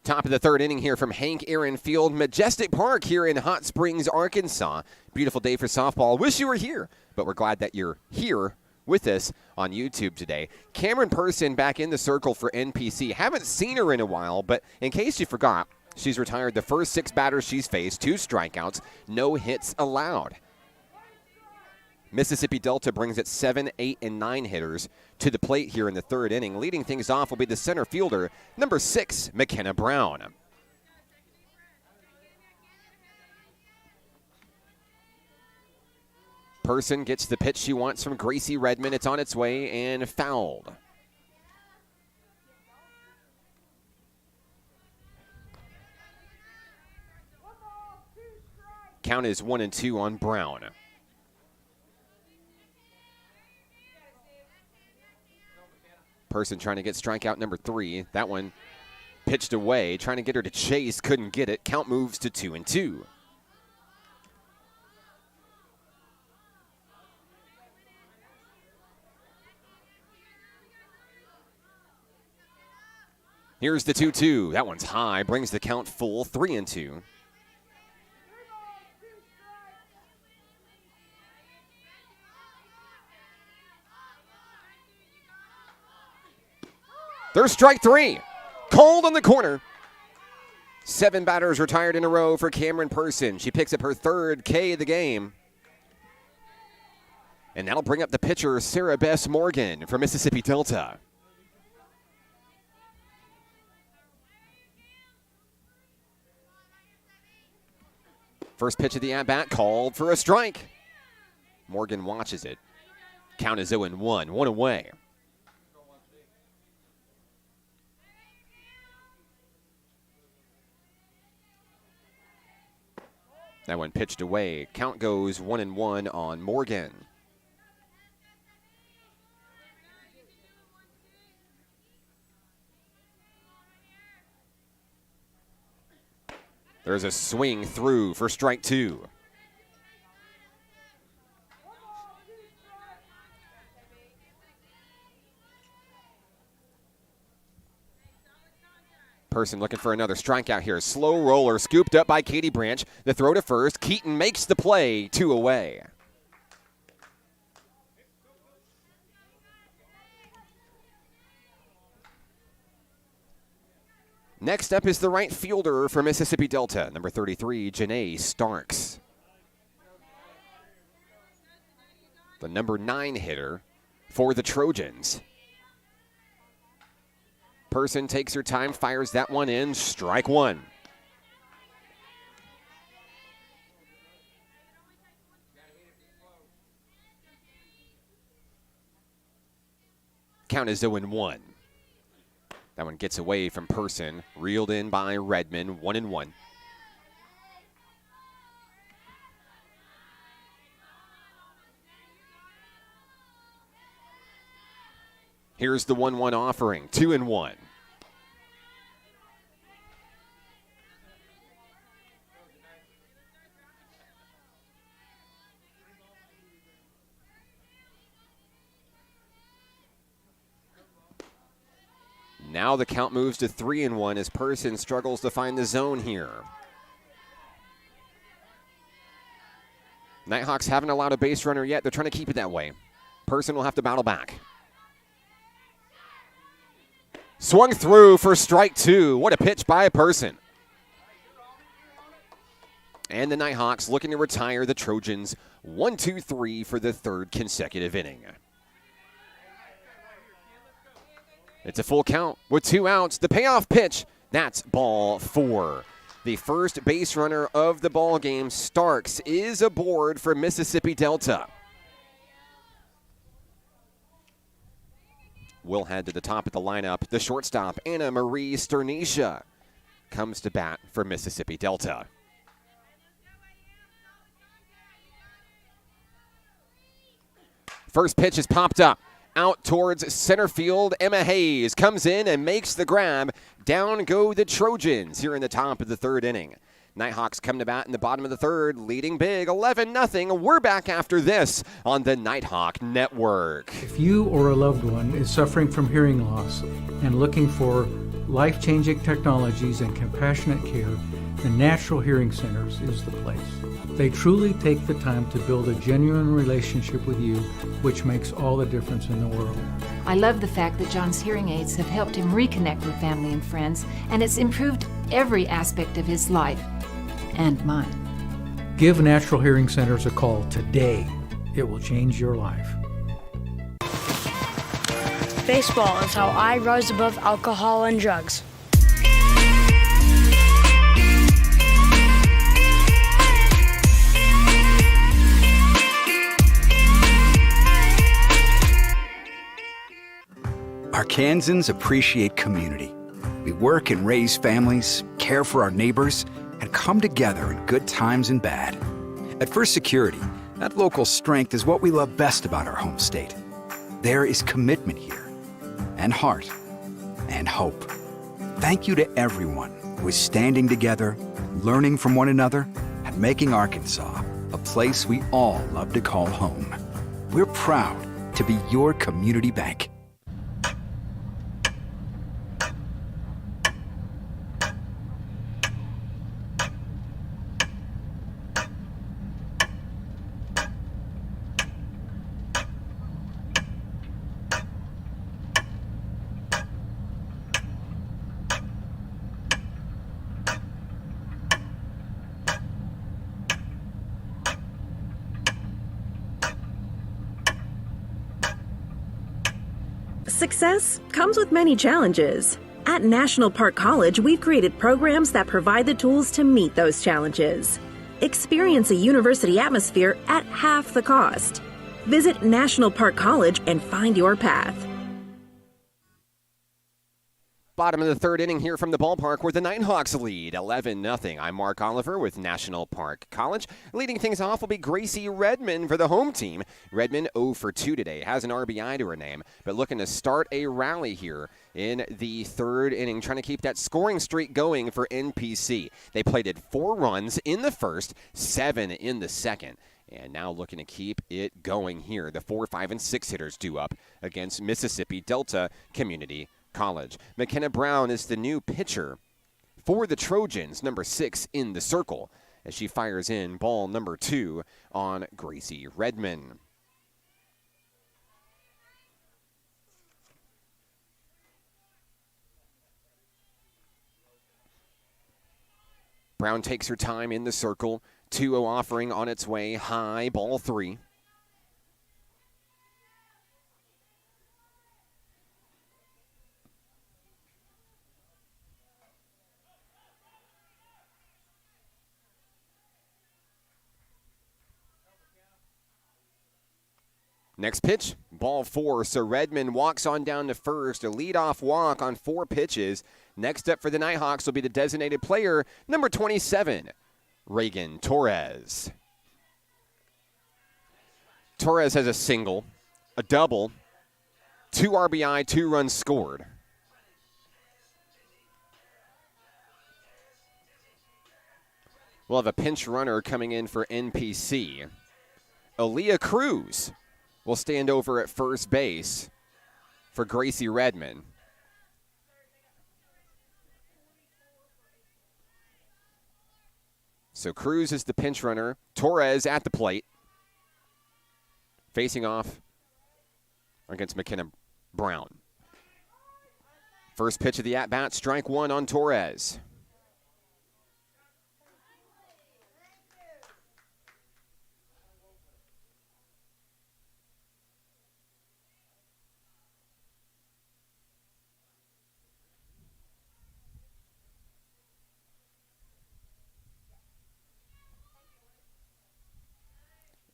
Top of the third inning here from Hank Aaron Field, Majestic Park here in Hot Springs, Arkansas. Beautiful day for softball. Wish you were here, but we're glad that you're here with us on YouTube today. Cameron Person back in the circle for NPC. Haven't seen her in a while, but in case you forgot, she's retired the first 6 batters she's faced, 2 strikeouts, no hits allowed. Mississippi Delta brings its 7, 8, and 9 hitters to the plate here in the third inning. Leading things off will be the center fielder, number 6, McKenna Brown. Person gets the pitch she wants from Gracie Redmond. It's on its way and fouled. Count is 1-2 on Brown. Person trying to get strikeout number 3. That one pitched away, trying to get her to chase, couldn't get it. Count moves to 2-2. Here's the 2-2. That one's high, brings the count full, 3-2. There's strike 3. Cold on the corner. 7 batters retired in a row for Cameron Person. She picks up her 3rd K of the game. And that'll bring up the pitcher, Sarah Bess Morgan from Mississippi Delta. First pitch of the at-bat called for a strike. Morgan watches it. Count is 0-1, 1 away. That one pitched away. Count goes 1-1 on Morgan. There's a swing through for strike 2. Person looking for another strikeout here. Slow roller scooped up by Katie Branch. The throw to first. Keaton makes the play, 2 away. Next up is the right fielder for Mississippi Delta, number 33, Janae Starks. The number 9 hitter for the Trojans. Person takes her time, fires that one in, strike 1. Count is 0-1. That one gets away from Person, reeled in by Redmond, 1-1. Here's the 1-1 offering, 2-1. Now the count moves to 3-1 as Person struggles to find the zone here. Nighthawks haven't allowed a base runner yet. They're trying to keep it that way. Person will have to battle back. Swung through for strike 2. What a pitch by Person. And the Nighthawks looking to retire the Trojans 1-2-3 for the 3rd consecutive inning. It's a full count with 2 outs. The payoff pitch, that's ball 4. The first base runner of the ball game, Starks, is aboard for Mississippi Delta. We'll head to the top of the lineup. The shortstop, Anna Marie Sternisha, comes to bat for Mississippi Delta. First pitch is popped up. Out towards center field, Emma Hayes comes in and makes the grab. Down go the Trojans here in the top of the 3rd inning. Nighthawks come to bat in the bottom of the 3rd, leading big 11-0. We're back after this on the Nighthawk Network. If you or a loved one is suffering from hearing loss and looking for life-changing technologies and compassionate care, the Natural Hearing Centers is the place. They truly take the time to build a genuine relationship with you, which makes all the difference in the world. I love the fact that John's hearing aids have helped him reconnect with family and friends, and it's improved every aspect of his life and mine. Give Natural Hearing Centers a call today. It will change your life. Baseball is how I rise above alcohol and drugs. Arkansans appreciate community. We work and raise families, care for our neighbors, and come together in good times and bad. At First Security, that local strength is what we love best about our home state. There is commitment here, and heart, and hope. Thank you to everyone who is standing together, learning from one another, and making Arkansas a place we all love to call home. We're proud to be your community bank. Success comes with many challenges. At National Park College, we've created programs that provide the tools to meet those challenges. Experience a university atmosphere at half the cost. Visit National Park College and find your path. Bottom of the third inning here from the ballpark where the Nighthawks lead 11-0. I'm Mark Oliver with National Park College. Leading things off will be Gracie Redmond for the home team. Redmond 0 for 2 today. Has an RBI to her name, but looking to start a rally here in the third inning, trying to keep that scoring streak going for NPC. They plated 4 runs in the first, 7 in the second. And now looking to keep it going here. The 4, 5, and 6 hitters due up against Mississippi Delta Community College. McKenna Brown is the new pitcher for the Trojans, number 6 in the circle, as she fires in ball number 2 on Gracie Redmond. Brown takes her time in the circle. 2-0 offering on its way high, ball 3. Next pitch, ball 4. So Redmond walks on down to first. A leadoff walk on 4 pitches. Next up for the Nighthawks will be the designated player, number 27, Reagan Torres. Torres has a single, a double, 2 RBI, 2 runs scored. We'll have a pinch runner coming in for NPC. Aaliyah Cruz will stand over at first base for Gracie Redmond. So Cruz is the pinch runner. Torres at the plate, facing off against McKenna Brown. First pitch of the at-bat, strike 1 on Torres.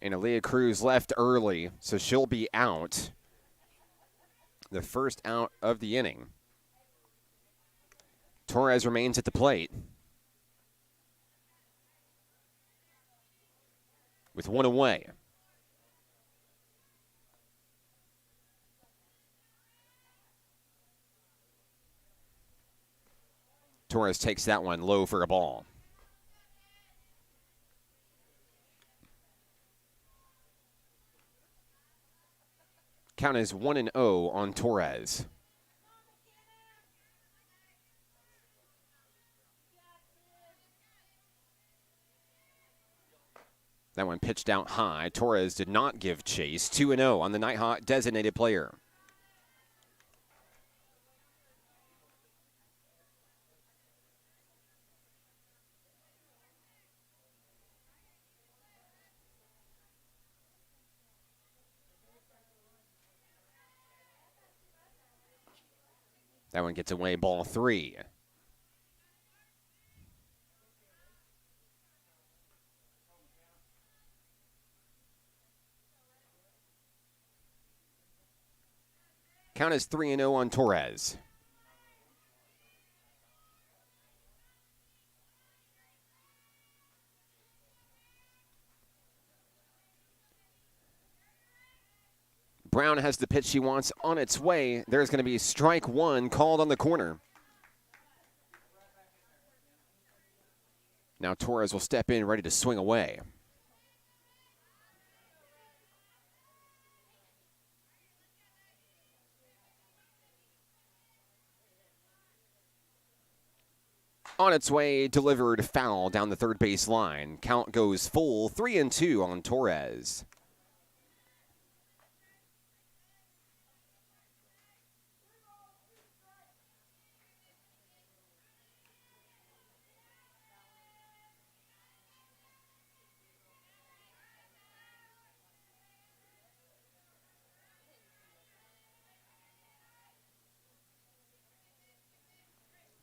And Aaliyah Cruz left early, so she'll be out. The first out of the inning. Torres remains at the plate with 1 away. Torres takes that one low for a ball. Count is 1-0 on Torres. That one pitched out high. Torres did not give chase. 2-0 on the Nighthawk designated player. That one gets away, ball 3. Count is 3-0 on Torres. Brown has the pitch she wants on its way. There's going to be strike 1 called on the corner. Now Torres will step in ready to swing away. On its way, delivered foul down the third base line. Count goes full, 3-2 on Torres.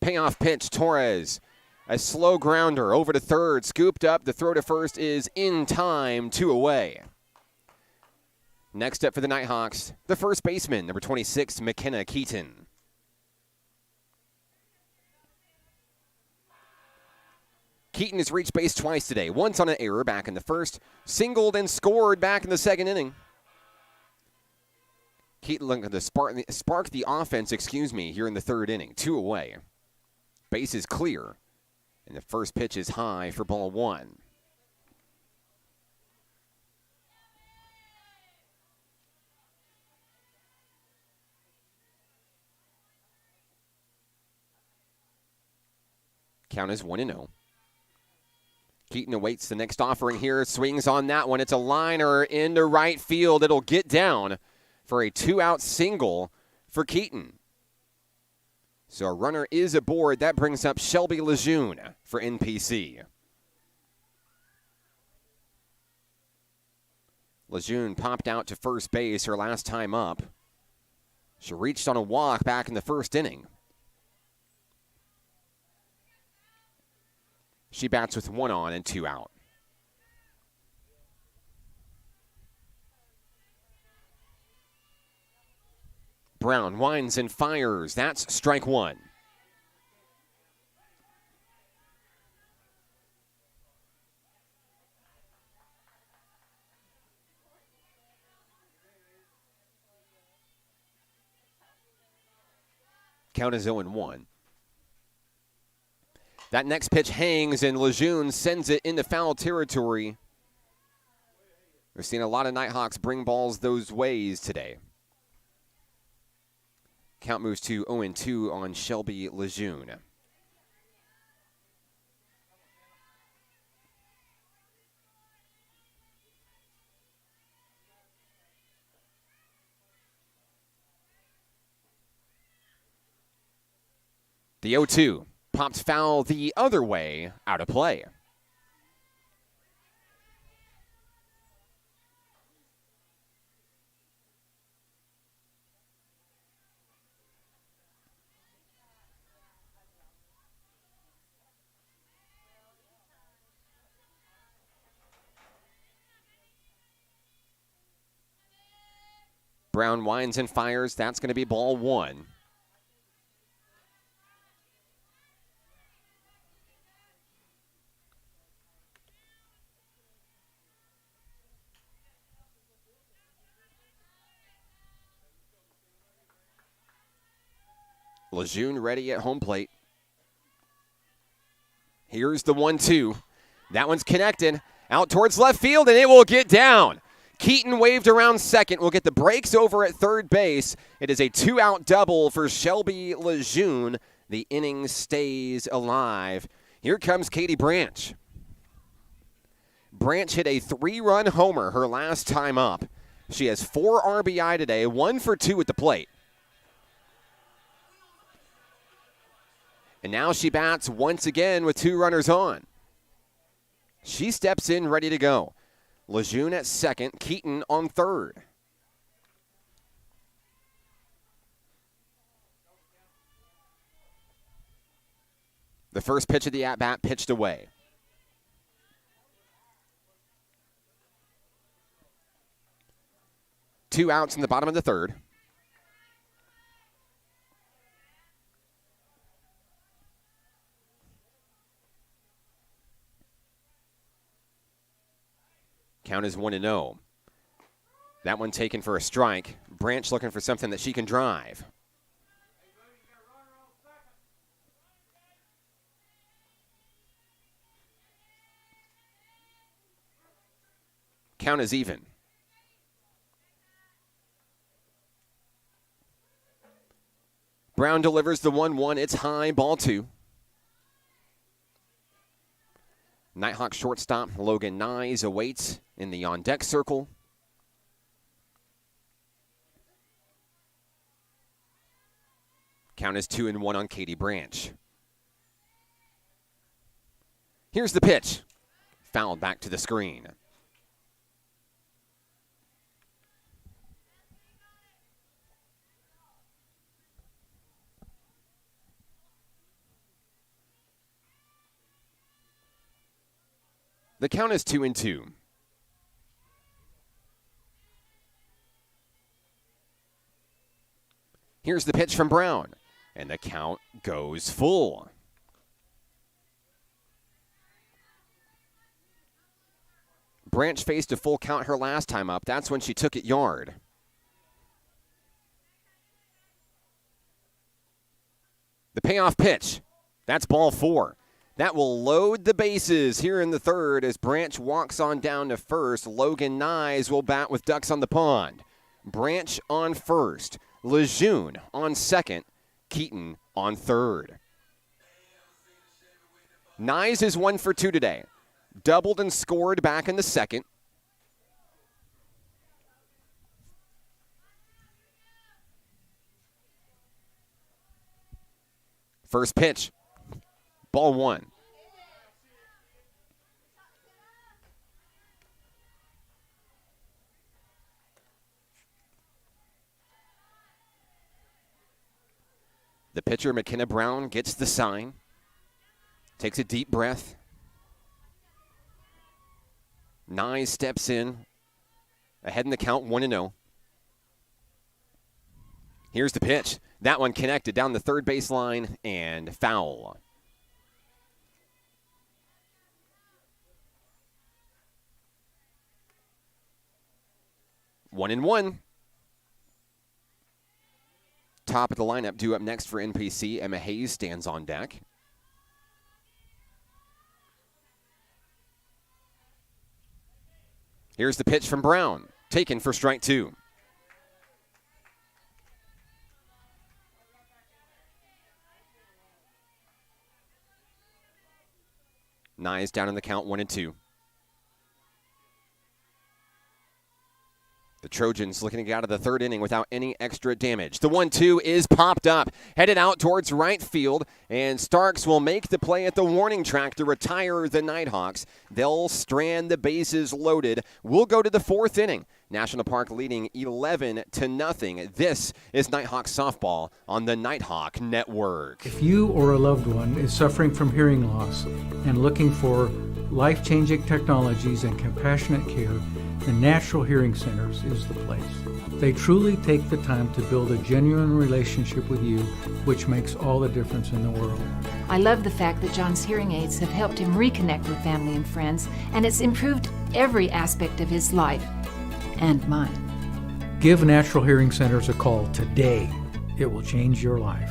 payoff pitch, Torres. A slow grounder over to third, scooped up. The throw to first is in time, 2 away. Next up for the Nighthawks, the first baseman, number 26, McKenna Keaton. Keaton has reached base twice today, once on an error back in the first, singled and scored back in the second inning. Keaton looking to spark the offense, here in the third inning, 2 away. Base is clear, and the first pitch is high for ball 1. Count is 1-0. Keaton awaits the next offering here, swings on that one. It's a liner into right field. It'll get down for a 2-out single for Keaton. So a runner is aboard. That brings up Shelby Lejeune for NPC. Lejeune popped out to first base her last time up. She reached on a walk back in the first inning. She bats with 1 on and 2 out. Brown winds and fires. That's strike 1. Count is 0-1. That next pitch hangs, and Lejeune sends it into foul territory. We're seeing a lot of Nighthawks bring balls those ways today. Count moves to 0-2 on Shelby Lejeune. The 0-2 pops foul the other way, out of play. Brown winds and fires. That's going to be ball 1. Lejeune ready at home plate. Here's the 1-2. That one's connected. Out towards left field, and it will get down. Keaton waved around second. Will get the breaks over at third base. It is a 2-out double for Shelby Lejeune. The inning stays alive. Here comes Katie Branch. Branch hit a 3-run homer her last time up. She has 4 RBI today, 1 for 2 at the plate. And now she bats once again with 2 runners on. She steps in ready to go. Lejeune at second, Keaton on third. The first pitch of the at-bat pitched away. Two outs in the bottom of the third. Count is 1-0. That one taken for a strike. Branch looking for something that she can drive. Count is even. Brown delivers the 1-1. It's high, ball 2. Nighthawk shortstop Logan Nyes awaits in the on-deck circle. Count is 2-1 on Katie Branch. Here's the pitch. Fouled back to the screen. The count is 2-2. Here's the pitch from Brown, and the count goes full. Branch faced a full count her last time up. That's when she took it yard. The payoff pitch. That's ball 4. That will load the bases here in the third as Branch walks on down to first. Logan Nyes will bat with ducks on the pond. Branch on first. Lejeune on second. Keaton on third. Nyes is 1 for 2 today. Doubled and scored back in the second. First pitch. Ball 1. The pitcher, McKenna Brown, gets the sign. Takes a deep breath. Nyes steps in. Ahead in the count, 1-0. Here's the pitch. That one connected down the third baseline and foul. One and one. Top of the lineup due up next for NPC. Emma Hayes stands on deck. Here's the pitch from Brown. Taken for strike 2. Nyes down in the count, 1-2. The Trojans looking to get out of the third inning without any extra damage. The 1-2 is popped up, headed out towards right field, and Starks will make the play at the warning track to retire the Nighthawks. They'll strand the bases loaded. We'll go to the fourth inning. National Park leading 11-0. This is Nighthawk softball on the Nighthawk Network. If you or a loved one is suffering from hearing loss and looking for life-changing technologies and compassionate care, the Natural Hearing Centers is the place. They truly take the time to build a genuine relationship with you, which makes all the difference in the world. I love the fact that John's hearing aids have helped him reconnect with family and friends, and it's improved every aspect of his life and mine. Give Natural Hearing Centers a call today. It will change your life.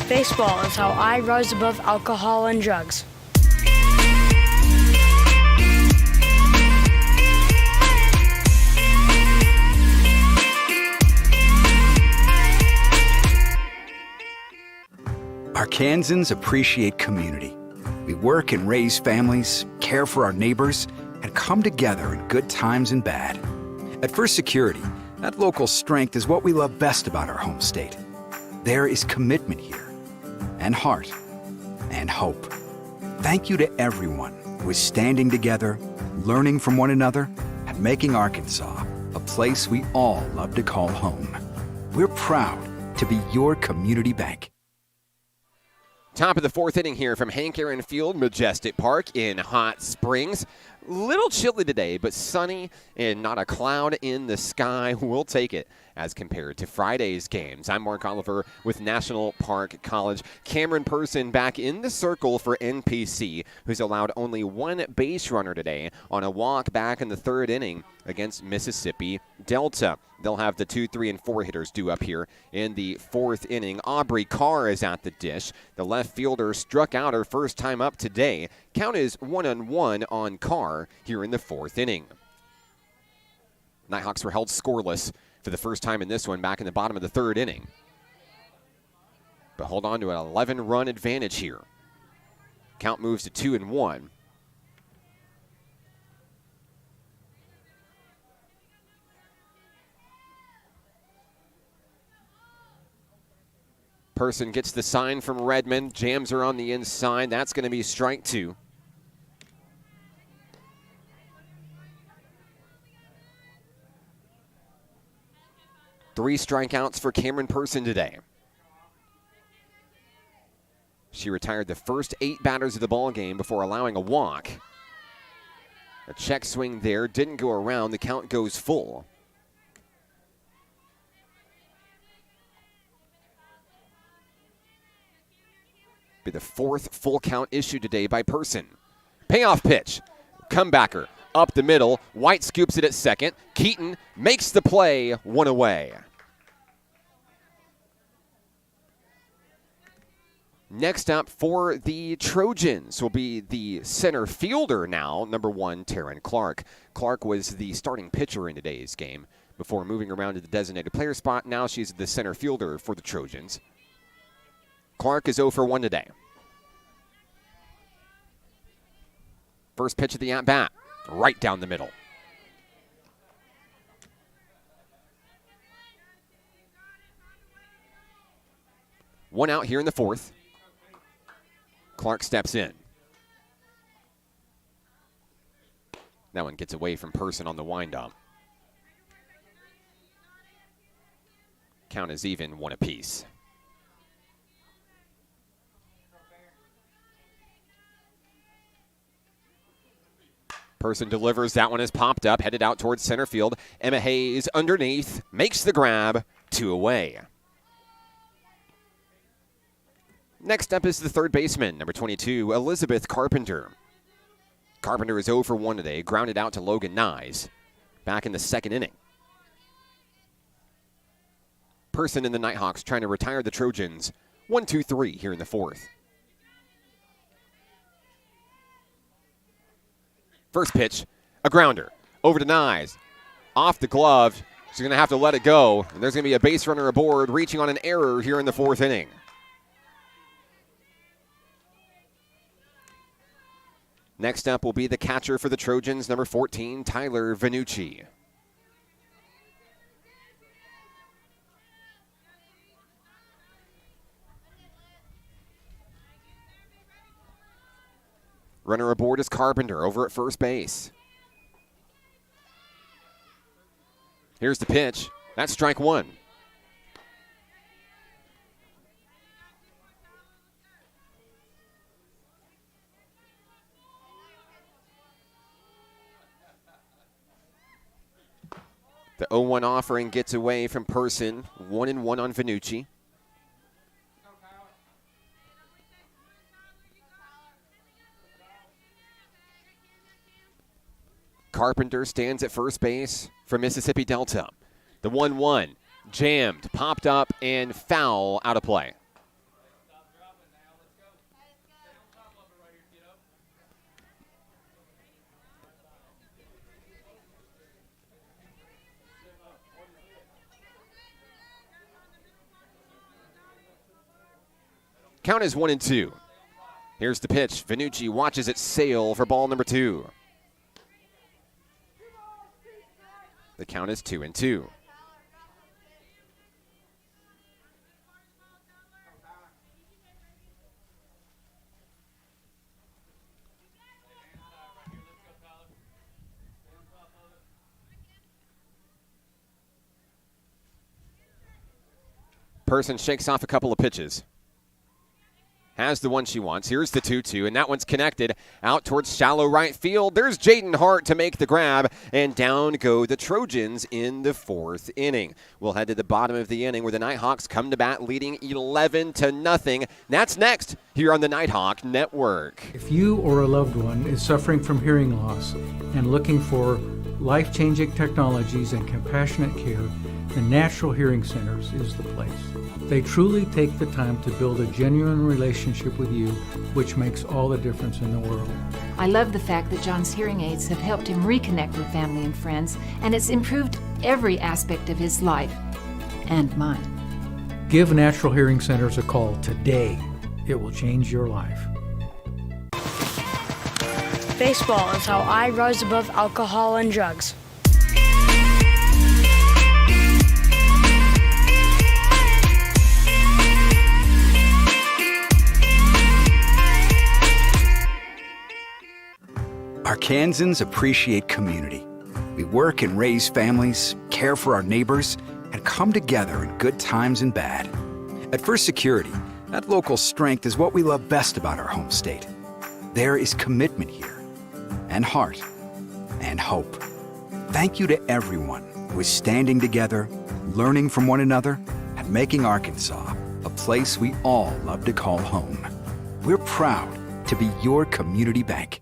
Baseball is how I rise above alcohol and drugs. Arkansans appreciate community. We work and raise families, care for our neighbors, and come together in good times and bad. At First Security, that local strength is what we love best about our home state. There is commitment here, and heart, and hope. Thank you to everyone who is standing together, learning from one another, and making Arkansas a place we all love to call home. We're proud to be your community bank. Top of the fourth inning here from Hank Aaron Field, Majestic Park in Hot Springs. Little chilly today, but sunny and not a cloud in the sky. We'll take it as compared to Friday's games. I'm Mark Oliver with National Park College. Cameron Person back in the circle for NPC, who's allowed only one base runner today on a walk back in the third inning against Mississippi Delta. They'll have the 2, 3, and 4 hitters due up here in the fourth inning. Aubrey Carr is at the dish. The left fielder struck out her first time up today. Count is 1-1 on Carr here in the fourth inning. Nighthawks were held scoreless for the first time in this one back in the bottom of the third inning. But hold on to an 11-run advantage here. Count moves to 2-1. Person gets the sign from Redmond, jams her on the inside. That's going to be strike 2. Three strikeouts for Cameron Person today. She retired the first 8 batters of the ball game before allowing a walk. A check swing there, didn't go around. The count goes full. Be the 4th full count issued today by Person. Payoff pitch. Comebacker. Up the middle. White scoops it at second. Keaton makes the play, 1 away. Next up for the Trojans will be the center fielder now, number 1, Taryn Clark. Clark was the starting pitcher in today's game before moving around to the designated player spot. Now she's the center fielder for the Trojans. Clark is 0 for 1 today. First pitch of the at-bat, right down the middle. One out here in the 4th. Clark steps in. That one gets away from Person on the windup. Count is even, 1 apiece. Person delivers. That one is popped up, headed out towards center field. Emma Hayes underneath, makes the grab, 2 away. Next up is the third baseman, number 22, Elizabeth Carpenter. Carpenter is 0 for 1 today, grounded out to Logan Nyes, back in the 2nd inning. Person in the Nighthawks trying to retire the Trojans, 1-2-3 here in the 4th. First pitch, a grounder, over to Nyes, off the glove. She's going to have to let it go, and there's going to be a base runner aboard, reaching on an error here in the 4th inning. Next up will be the catcher for the Trojans, number 14, Tyler Vanucci. Runner aboard is Carpenter over at first base. Here's the pitch. That's strike 1. The 0-1 offering gets away from Person. 1-1 on Vanucci. Carpenter stands at first base for Mississippi Delta. The 1-1 jammed, popped up, and foul out of play. Count is 1-2. Here's the pitch. Vanucci watches it sail for ball number 2. The count is 2-2. Person shakes off a couple of pitches. Has the one she wants. Here's the 2-2, and that one's connected out towards shallow right field. There's Jaden Hart to make the grab, and down go the Trojans in the 4th inning. We'll head to the bottom of the inning where the Nighthawks come to bat leading 11-0. That's next here on the Nighthawk Network. If you or a loved one is suffering from hearing loss and looking for life-changing technologies and compassionate care, the Natural Hearing Centers is the place. They truly take the time to build a genuine relationship with you, which makes all the difference in the world. I love the fact that John's hearing aids have helped him reconnect with family and friends, and it's improved every aspect of his life and mine. Give Natural Hearing Centers a call today. It will change your life. Baseball is how I rise above alcohol and drugs. Arkansans appreciate community. We work and raise families, care for our neighbors, and come together in good times and bad. At First Security, That local strength is what we love best about our home state. There is commitment here, and heart, and hope. Thank you to everyone who is standing together, learning from one another, and making Arkansas a place we all love to call home. We're proud to be your community bank.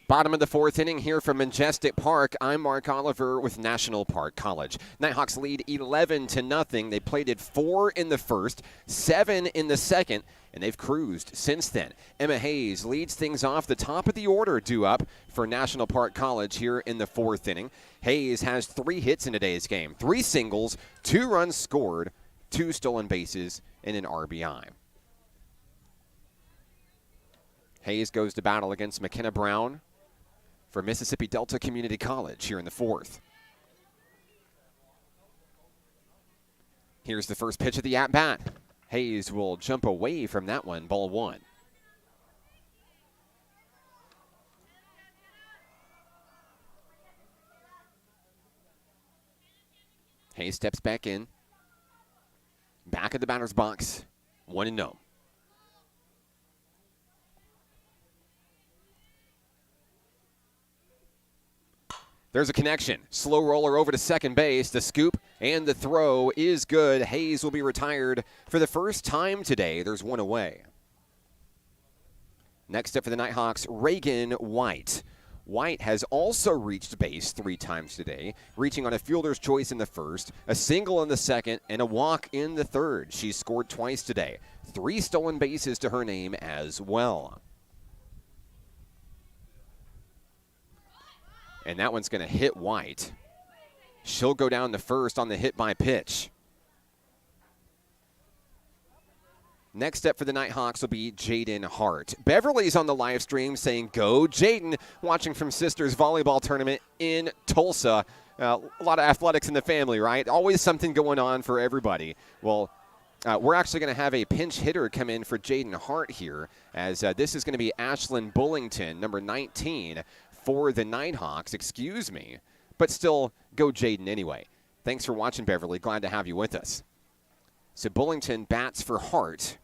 Bottom of the fourth inning here from Majestic Park. I'm Mark Oliver with National Park College. Nighthawks lead 11-0. They plated 4 in the first, 7 in the second, and they've cruised since then. Emma Hayes leads things off. The top of the order due up for National Park College here in the fourth inning. Hayes has 3 hits in today's game, 3 singles, 2 runs scored, 2 stolen bases, and an RBI. Hayes goes to battle against McKenna Brown for Mississippi Delta Community College here in the fourth. Here's the first pitch of the at-bat. Hayes will jump away from that one, ball 1. Hayes steps back in. Back of the batter's box, 1-0. There's a connection. Slow roller over to second base. The scoop and the throw is good. Hayes will be retired for the first time today. There's one away. Next up for the Nighthawks, Reagan White. White has also reached base 3 times today, reaching on a fielder's choice in the first, a single in the second, and a walk in the third. She's scored twice today. 3 stolen bases to her name as well. And that one's going to hit White. She'll go down the first on the hit by pitch. Next up for the Nighthawks will be Jaden Hart. Beverly's on the live stream saying, "Go Jaden," watching from Sisters Volleyball Tournament in Tulsa. A lot of athletics in the family, right? Always something going on for everybody. Well, we're actually going to have a pinch hitter come in for Jaden Hart here, as this is going to be Ashlyn Bullington, number 19, for the Nighthawks. Excuse me, but still, go Jaden anyway. Thanks for watching, Beverly. Glad to have you with us. So Bullington bats for Hart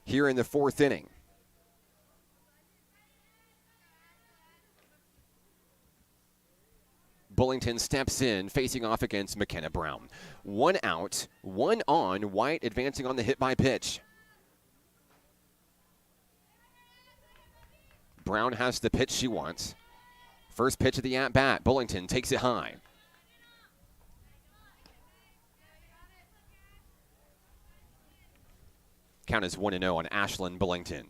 here in the fourth inning. Bullington steps in, facing off against McKenna Brown. 1 out, 1 on. White advancing on the hit by pitch. Brown has the pitch she wants. First pitch of the at-bat. Bullington takes it high. Count is 1-0 on Ashlyn Bullington.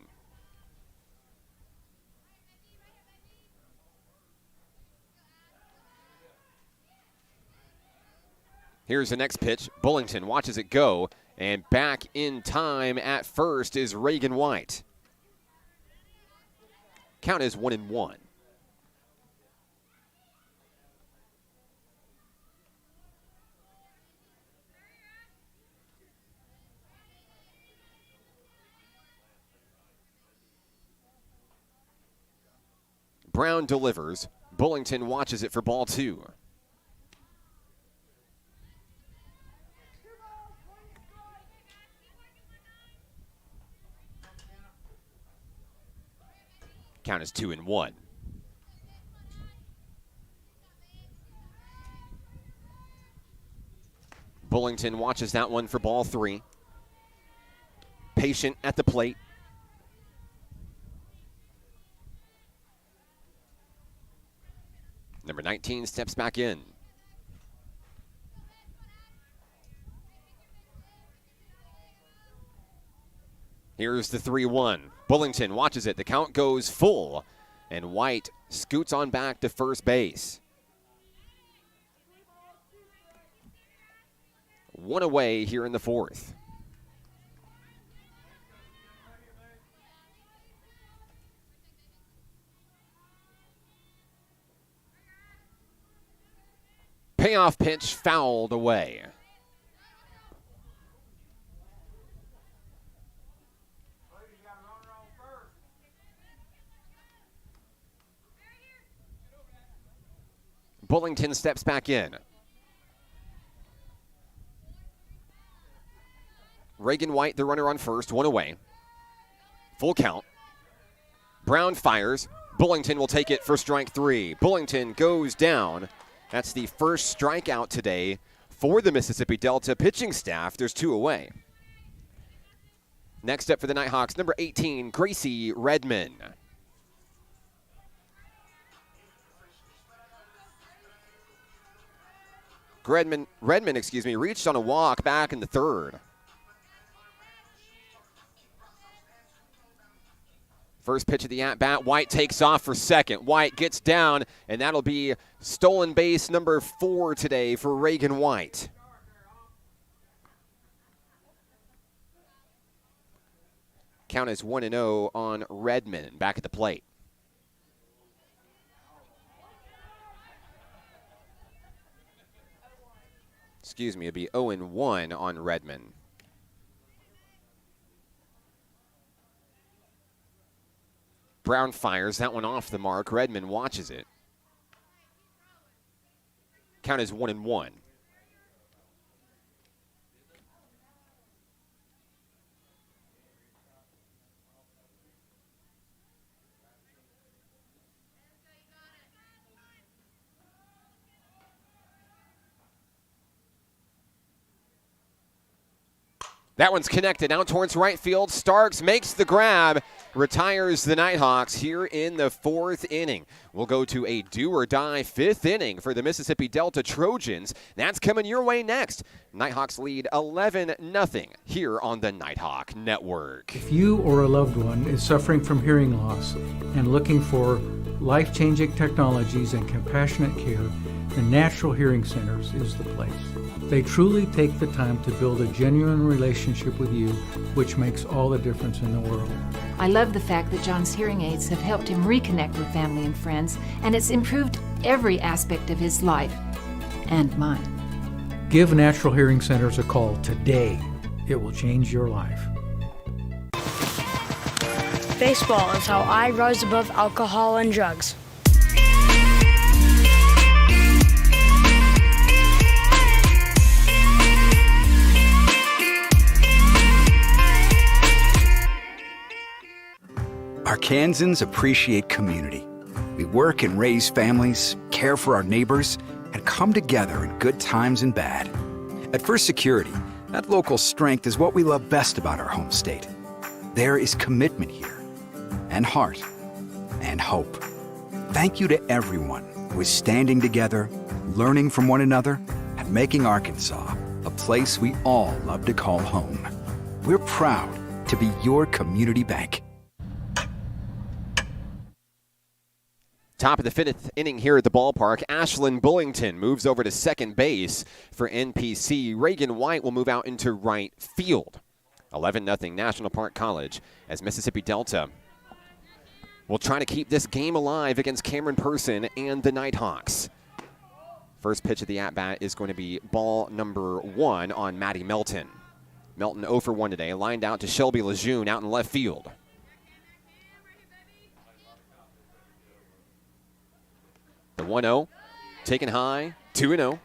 Here's the next pitch. Bullington watches it go, and back in time at first is Reagan White. Count is 1-1. Brown delivers. Bullington watches it for ball 2. Count is 2-1. Bullington watches that one for ball 3. Patient at the plate. Number 19 steps back in. Here's the 3-1. Bullington watches it. The count goes full, and White scoots on back to first base. 1 away here in the fourth. Payoff pitch fouled away. Bullington steps back in. Reagan White, the runner on first, one away. Full count. Brown fires. Bullington will take it for strike 3. Bullington goes down. That's the first strikeout today for the Mississippi Delta pitching staff. There's 2 away. Next up for the Nighthawks, number 18, Gracie Redmond. Redmond, reached on a walk back in the 3rd. First pitch of the at-bat, White takes off for second. White gets down, and that'll be stolen base number 4 today for Reagan White. Count is 1-0 on Redmond back at the plate. Excuse me, it'd be 0-1 on Redmond. Brown fires that one off the mark. Redmond watches it. Count is 1-1. That one's connected out towards right field. Starks makes the grab, retires the Nighthawks here in the 4th inning. We'll go to a do-or-die 5th inning for the Mississippi Delta Trojans. That's coming your way next. Nighthawks lead 11-0 here on the Nighthawk Network. If you or a loved one is suffering from hearing loss and looking for life-changing technologies and compassionate care, the Natural Hearing Centers is the place. They truly take the time to build a genuine relationship with you, which makes all the difference in the world. I love the fact that John's hearing aids have helped him reconnect with family and friends, and it's improved every aspect of his life and mine. Give Natural Hearing Centers a call today. It will change your life. Baseball is how I rise above alcohol and drugs. Arkansans appreciate community. We work and raise families, care for our neighbors, and come together in good times and bad. At First Security, that local strength is what we love best about our home state. There is commitment here, and heart, and hope. Thank you to everyone who is standing together, learning from one another, and making Arkansas a place we all love to call home. We're proud to be your community bank. Top of the 5th inning here at the ballpark. Ashlyn Bullington moves over to second base for NPC. Reagan White will move out into right field. 11-0 National Park College as Mississippi Delta will try to keep this game alive against Cameron Person and the Nighthawks. First pitch of the at-bat is going to be ball number 1 on Maddie Melton. Melton 0 for 1 today, lined out to Shelby Lejeune out in left field. The 1-0, taken high, 2-0.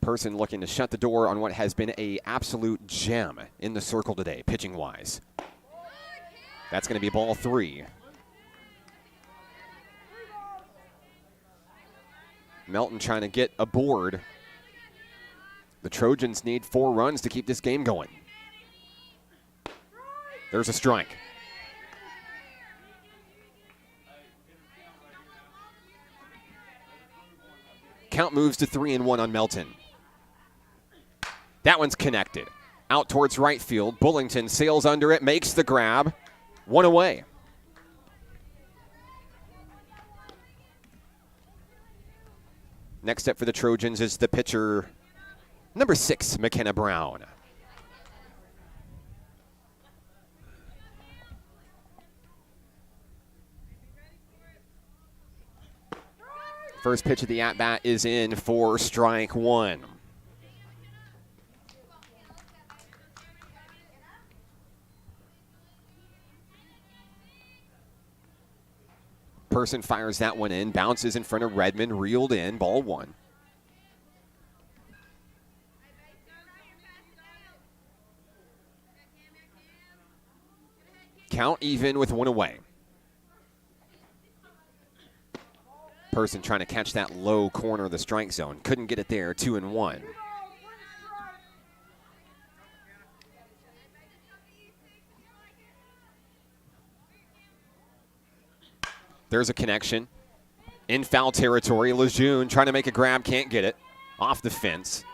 Person looking to shut the door on what has been an absolute gem in the circle today, pitching-wise. That's going to be ball 3. Melton trying to get aboard. The Trojans need 4 runs to keep this game going. There's a strike. Count moves to 3-1 on Melton. That one's connected. Out towards right field. Bullington sails under it, makes the grab. 1 away. Next up for the Trojans is the pitcher, number 6, McKenna Brown. First pitch of the at-bat is in for strike 1. Person fires that one in, bounces in front of Redmond, reeled in, ball one. Count even with one away. Person trying to catch that low corner of the strike zone. Couldn't get it there, 2-1. There's a connection. In foul territory, Lejeune trying to make a grab, can't get it. Off the fence.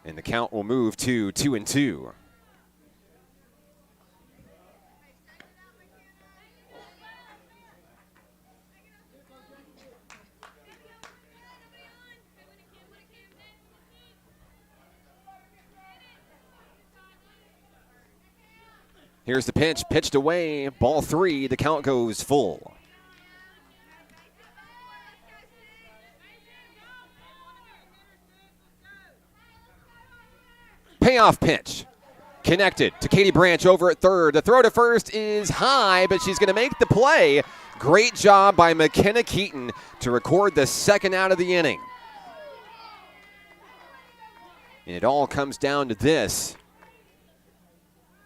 And the count will move to 2-2. Here's the pitch, pitched away, ball three, the count goes full. Payoff pitch, connected to Katie Branch over at third. The throw to first is high, but she's going to make the play. Great job by McKenna Keaton to record the second out of the inning. And it all comes down to this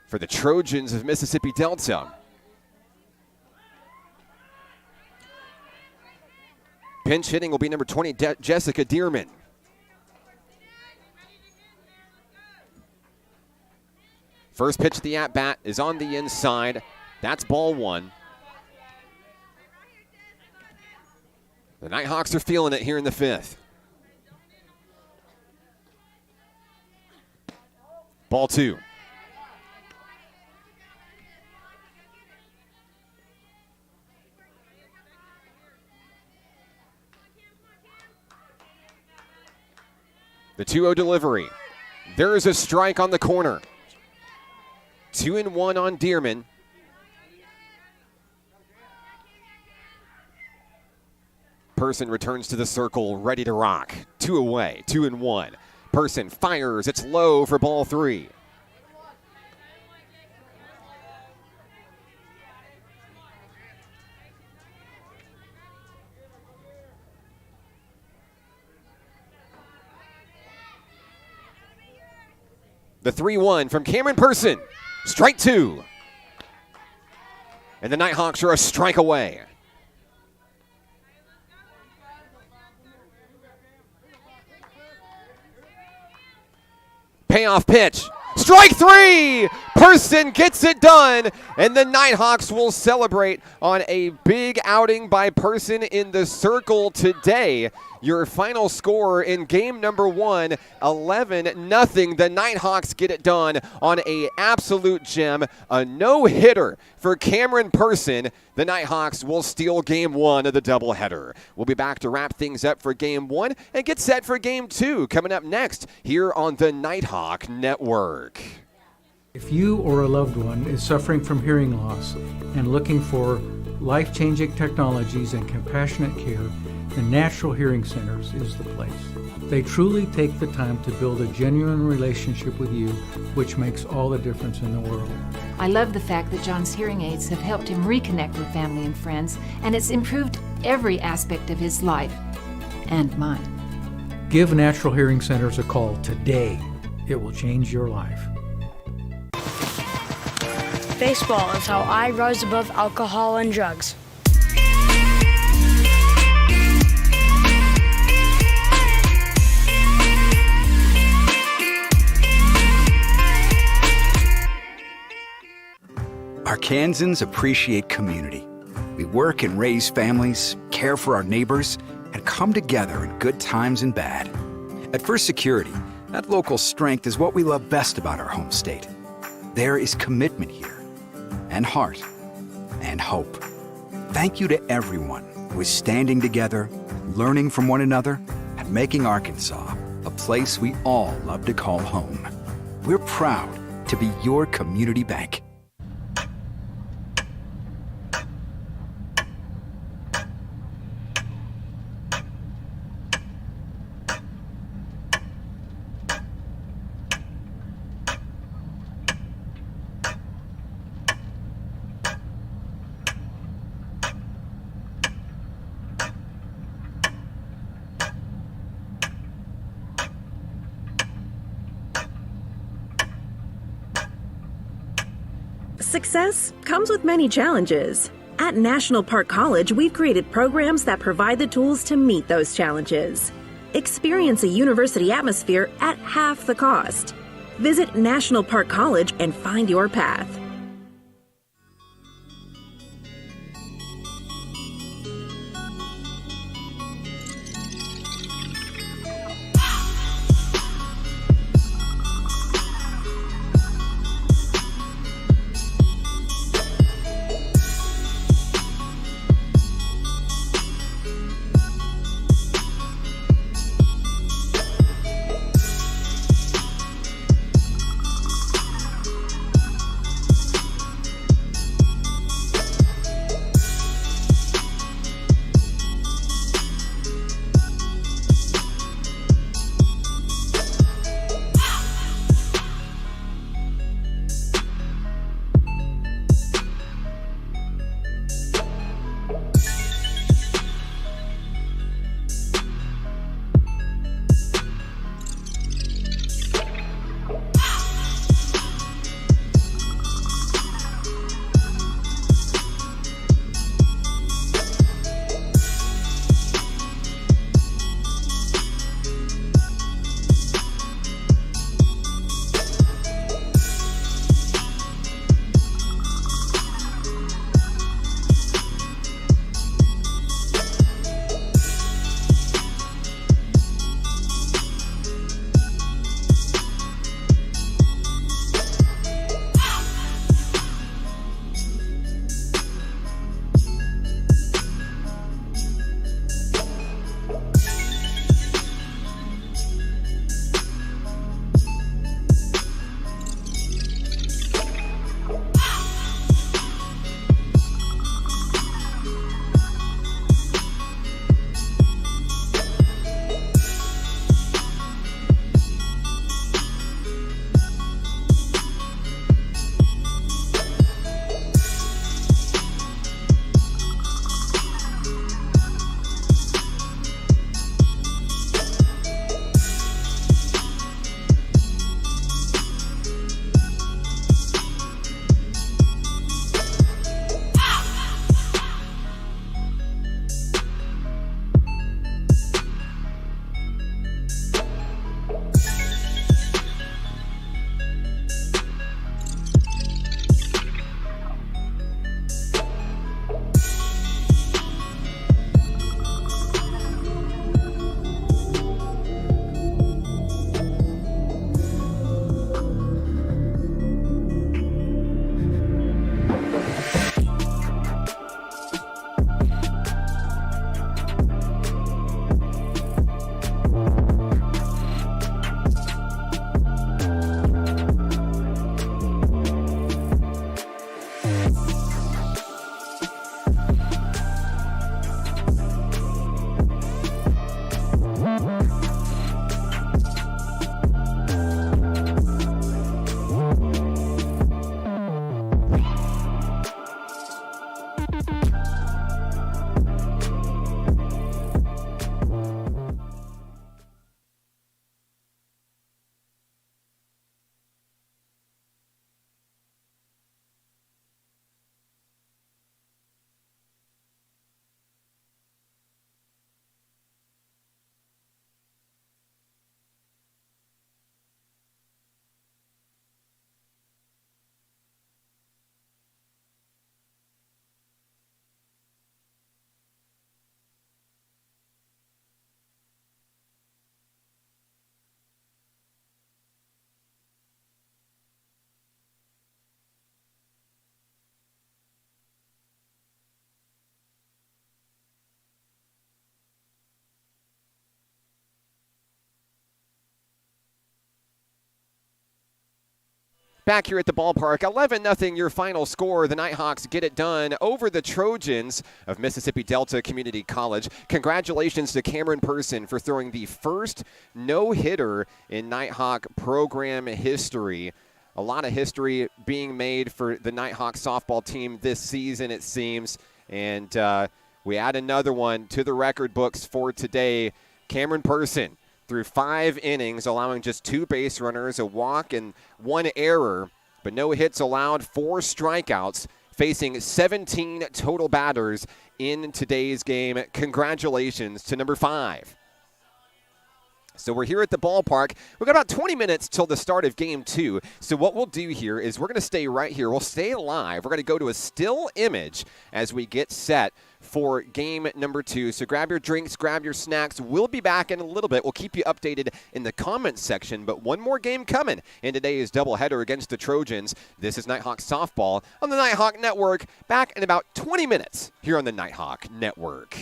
for the Trojans of Mississippi Delta. Pinch hitting will be number 20, Jessica Dearman. First pitch of the at-bat is on the inside. That's ball one. The Nighthawks are feeling it here in the fifth. Ball two. The 2-0 delivery. There is a strike on the corner. 2-1 on Dearman. Person returns to the circle, ready to rock. 2 away, 2-1. Person fires, it's low for ball three. The 3-1 from Cameron Person. Strike two. And the Nighthawks are a strike away. Payoff pitch. Strike three! Person gets it done, and the Nighthawks will celebrate on a big outing by Person in the circle today. Your final score in game number one, 11-0. The Nighthawks get it done on a absolute gem, a no-hitter for Cameron Person. The Nighthawks will steal game one of the doubleheader. We'll be back to wrap things up for game one and get set for game two coming up next here on the Nighthawk Network. If you or a loved one is suffering from hearing loss and looking for life-changing technologies and compassionate care, the Natural Hearing Centers is the place. They truly take the time to build a genuine relationship with you, which makes all the difference in the world. I love the fact that John's hearing aids have helped him reconnect with family and friends, and it's improved every aspect of his life and mine. Give Natural Hearing Centers a call today. It will change your life. Baseball is how I rise above alcohol and drugs. Arkansans appreciate community. We work and raise families, care for our neighbors, and come together in good times and bad. At First Security, that local strength is what we love best about our home state. There is commitment here, and heart, and hope. Thank you to everyone who is standing together, learning from one another, and making Arkansas a place we all love to call home. We're proud to be your community bank. Success comes with many challenges. At National Park College, we've created programs that provide the tools to meet those challenges. Experience a university atmosphere at half the cost. Visit National Park College and find your path. Back here at the ballpark, 11-0 your final score. The Nighthawks get it done over the Trojans of Mississippi Delta Community College. Congratulations to Cameron Person for throwing the first no-hitter in Nighthawk program history. A lot of history being made for the Nighthawk softball team this season, it seems. And we add another one to the record books for today. Cameron Person through 5 innings, allowing just 2 base runners, a walk, and 1 error, but no hits allowed, 4 strikeouts, facing 17 total batters in today's game. Congratulations to number 5. So we're here at the ballpark. We've got about 20 minutes till the start of game 2. So what we'll do here is we're going to stay right here. We'll stay live. We're going to go to a still image as we get set for game number 2. So grab your drinks, grab your snacks. We'll be back in a little bit. We'll keep you updated in the comments section. But one more game coming in today's doubleheader against the Trojans. This is Nighthawk Softball on the Nighthawk Network. Back in about 20 minutes here on the Nighthawk Network.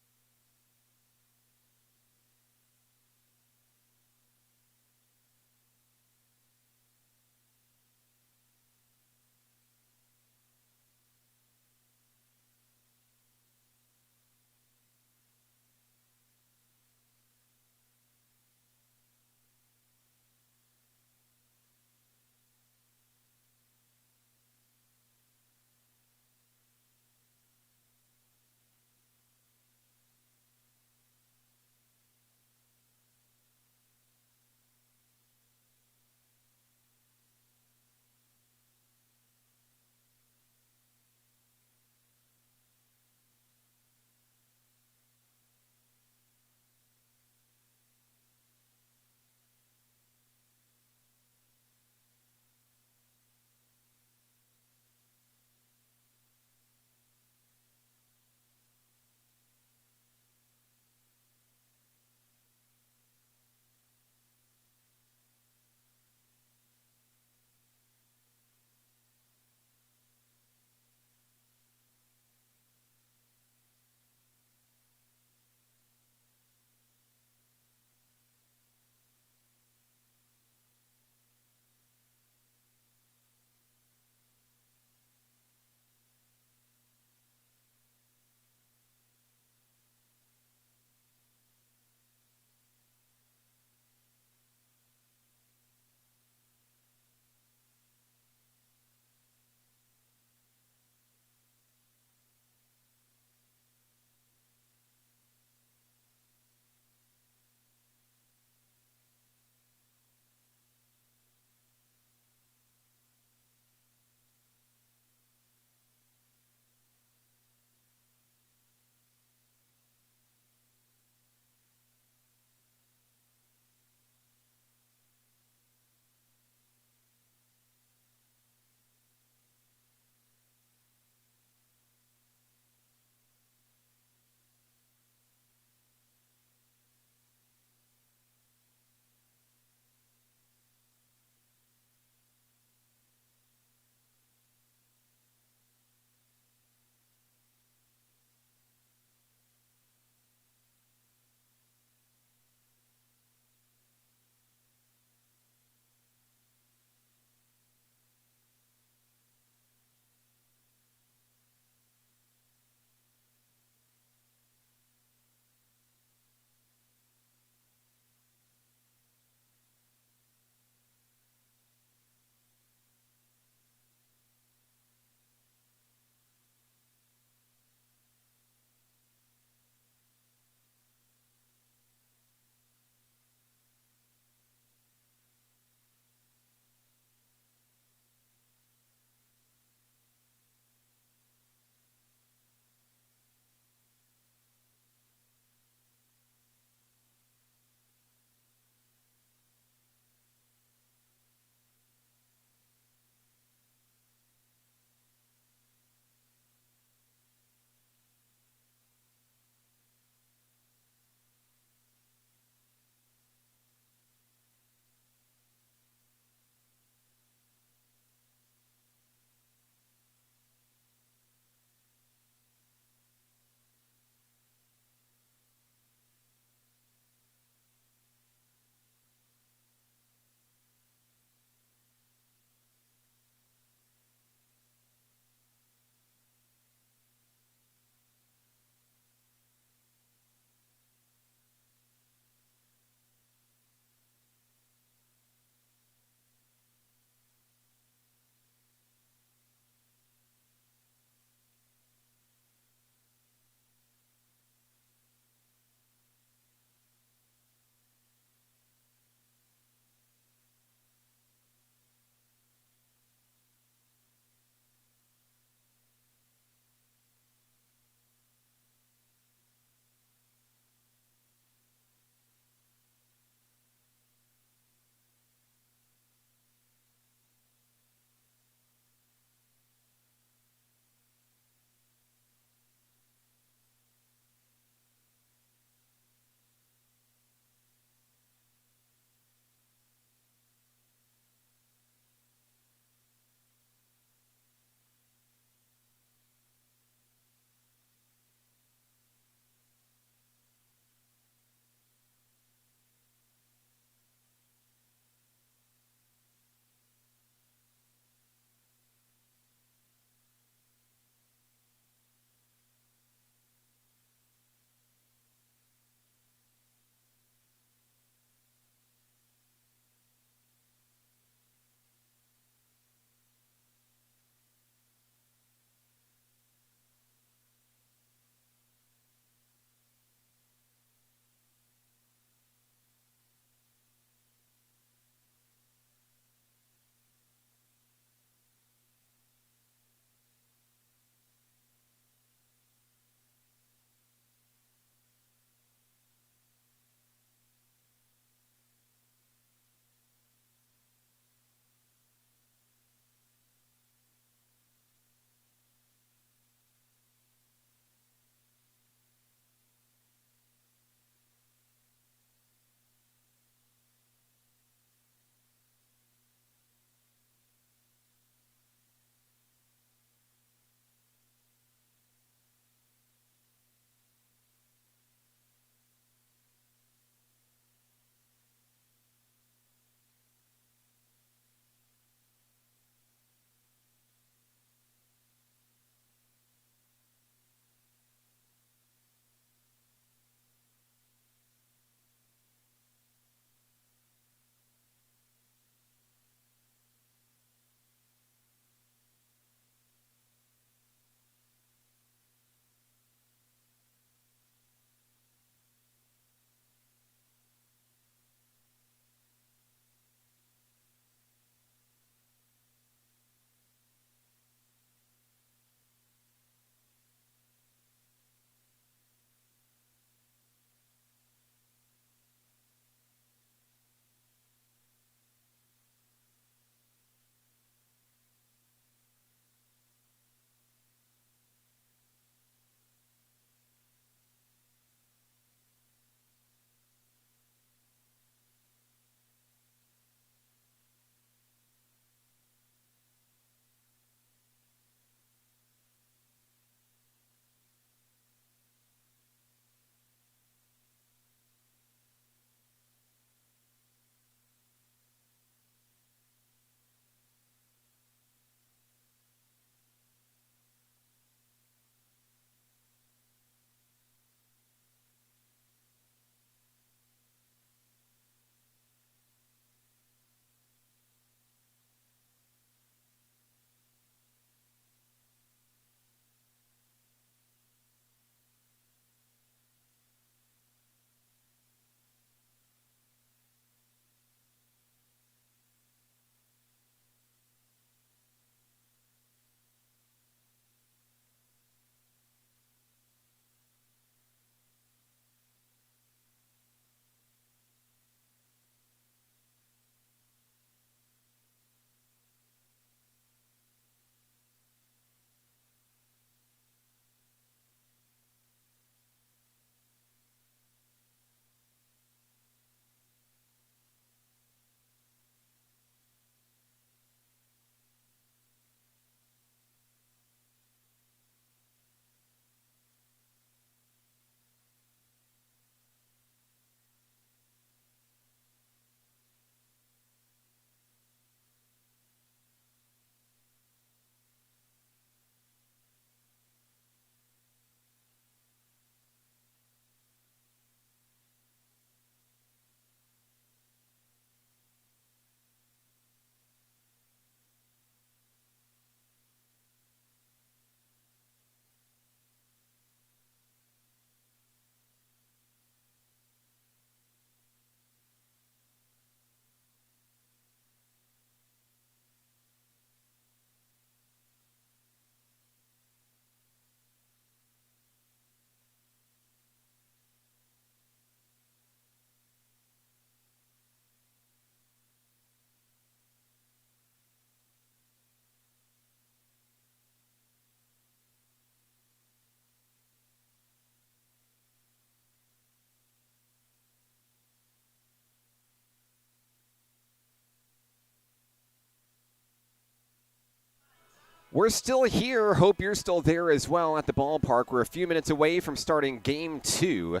We're still here. Hope you're still there as well at the ballpark. We're a few minutes away from starting Game 2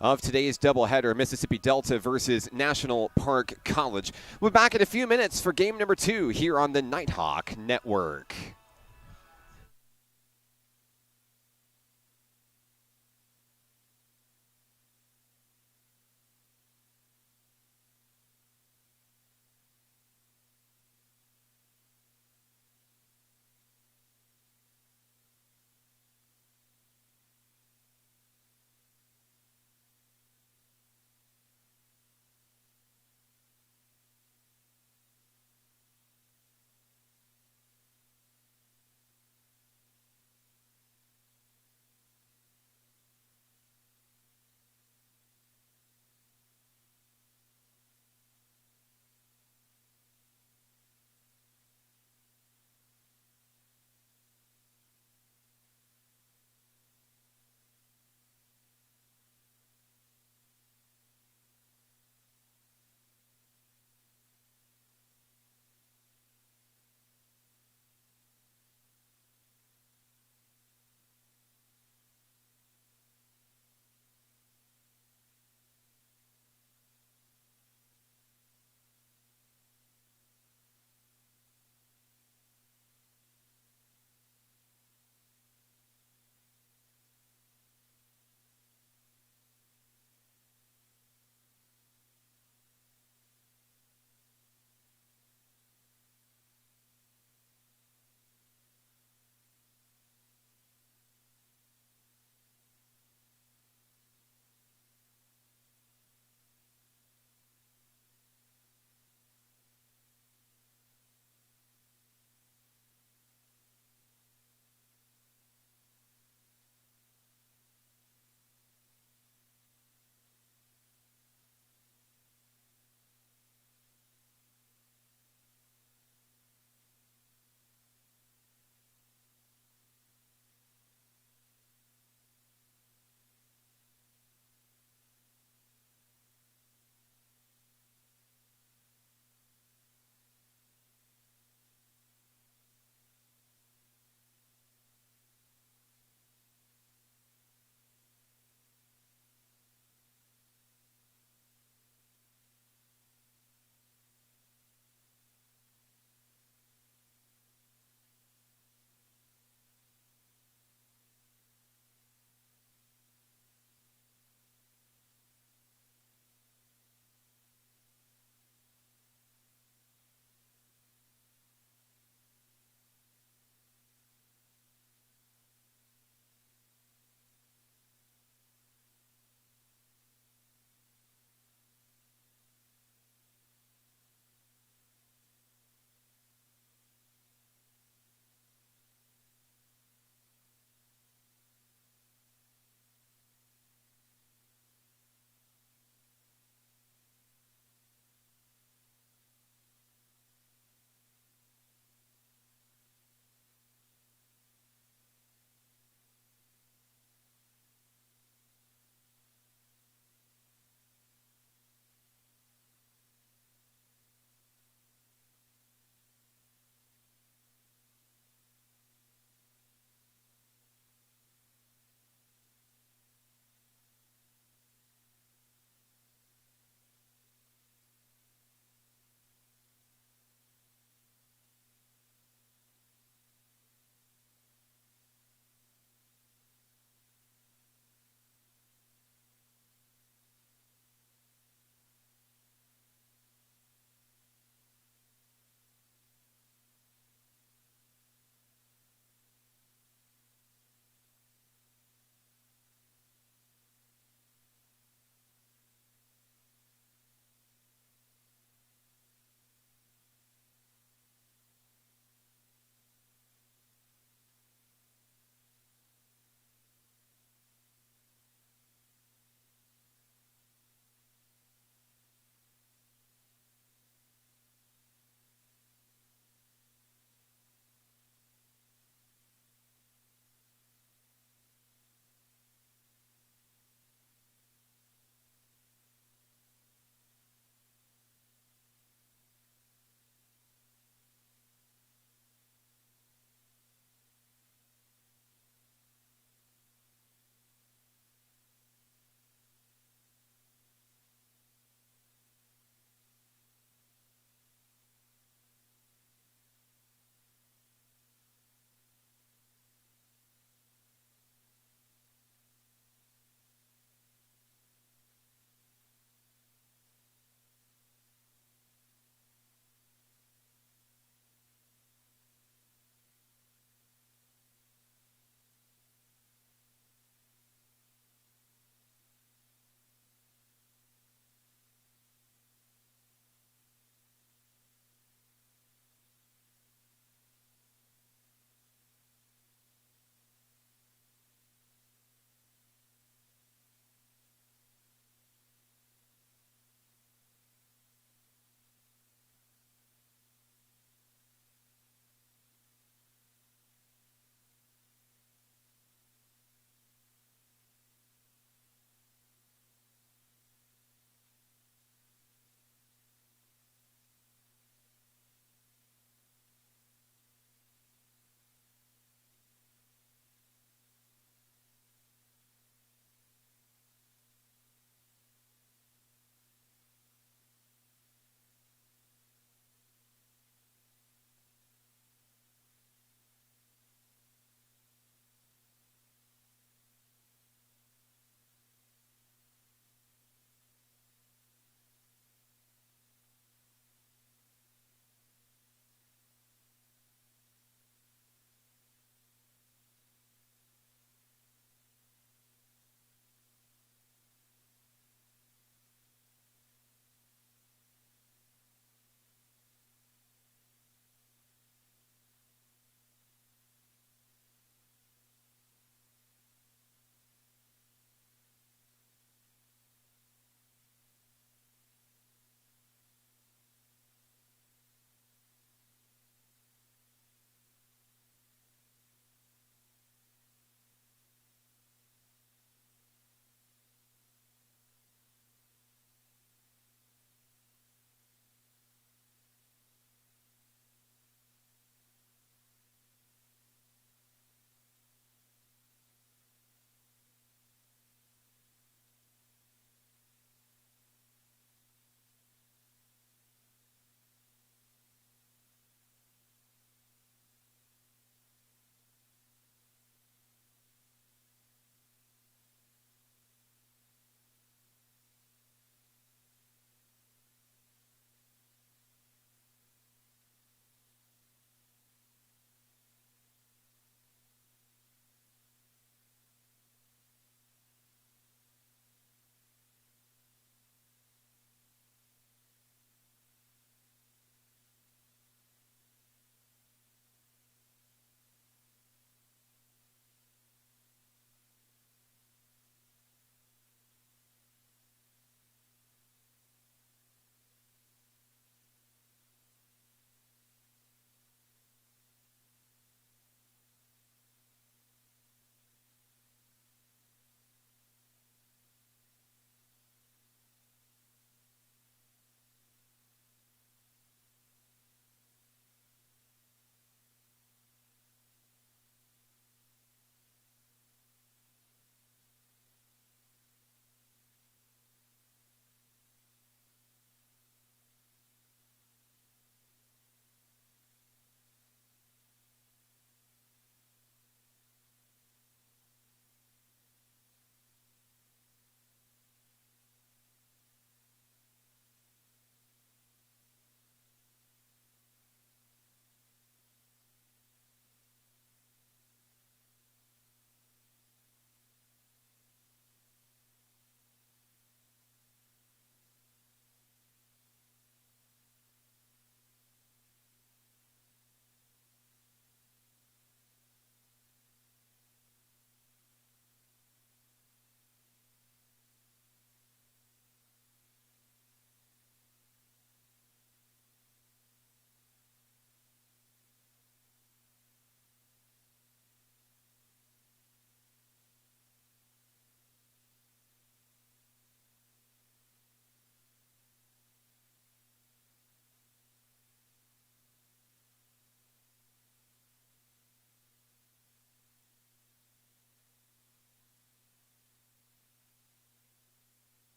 of today's doubleheader, Mississippi Delta versus National Park College. We'll be back in a few minutes for game number 2 here on the Nighthawk Network.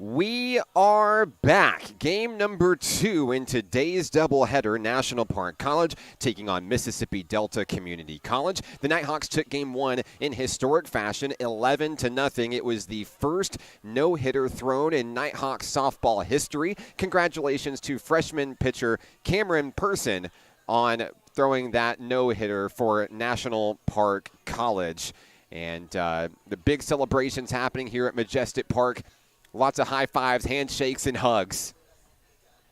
We are back. Game number 2 in today's doubleheader. National Park College taking on Mississippi Delta Community College. The Nighthawks took game 1 in historic fashion, 11-0. It was the first no-hitter thrown in Nighthawk softball history. Congratulations to freshman pitcher Cameron Person on throwing that no-hitter for National Park College. And the big celebrations happening here at Majestic Park. Lots of high fives, handshakes, and hugs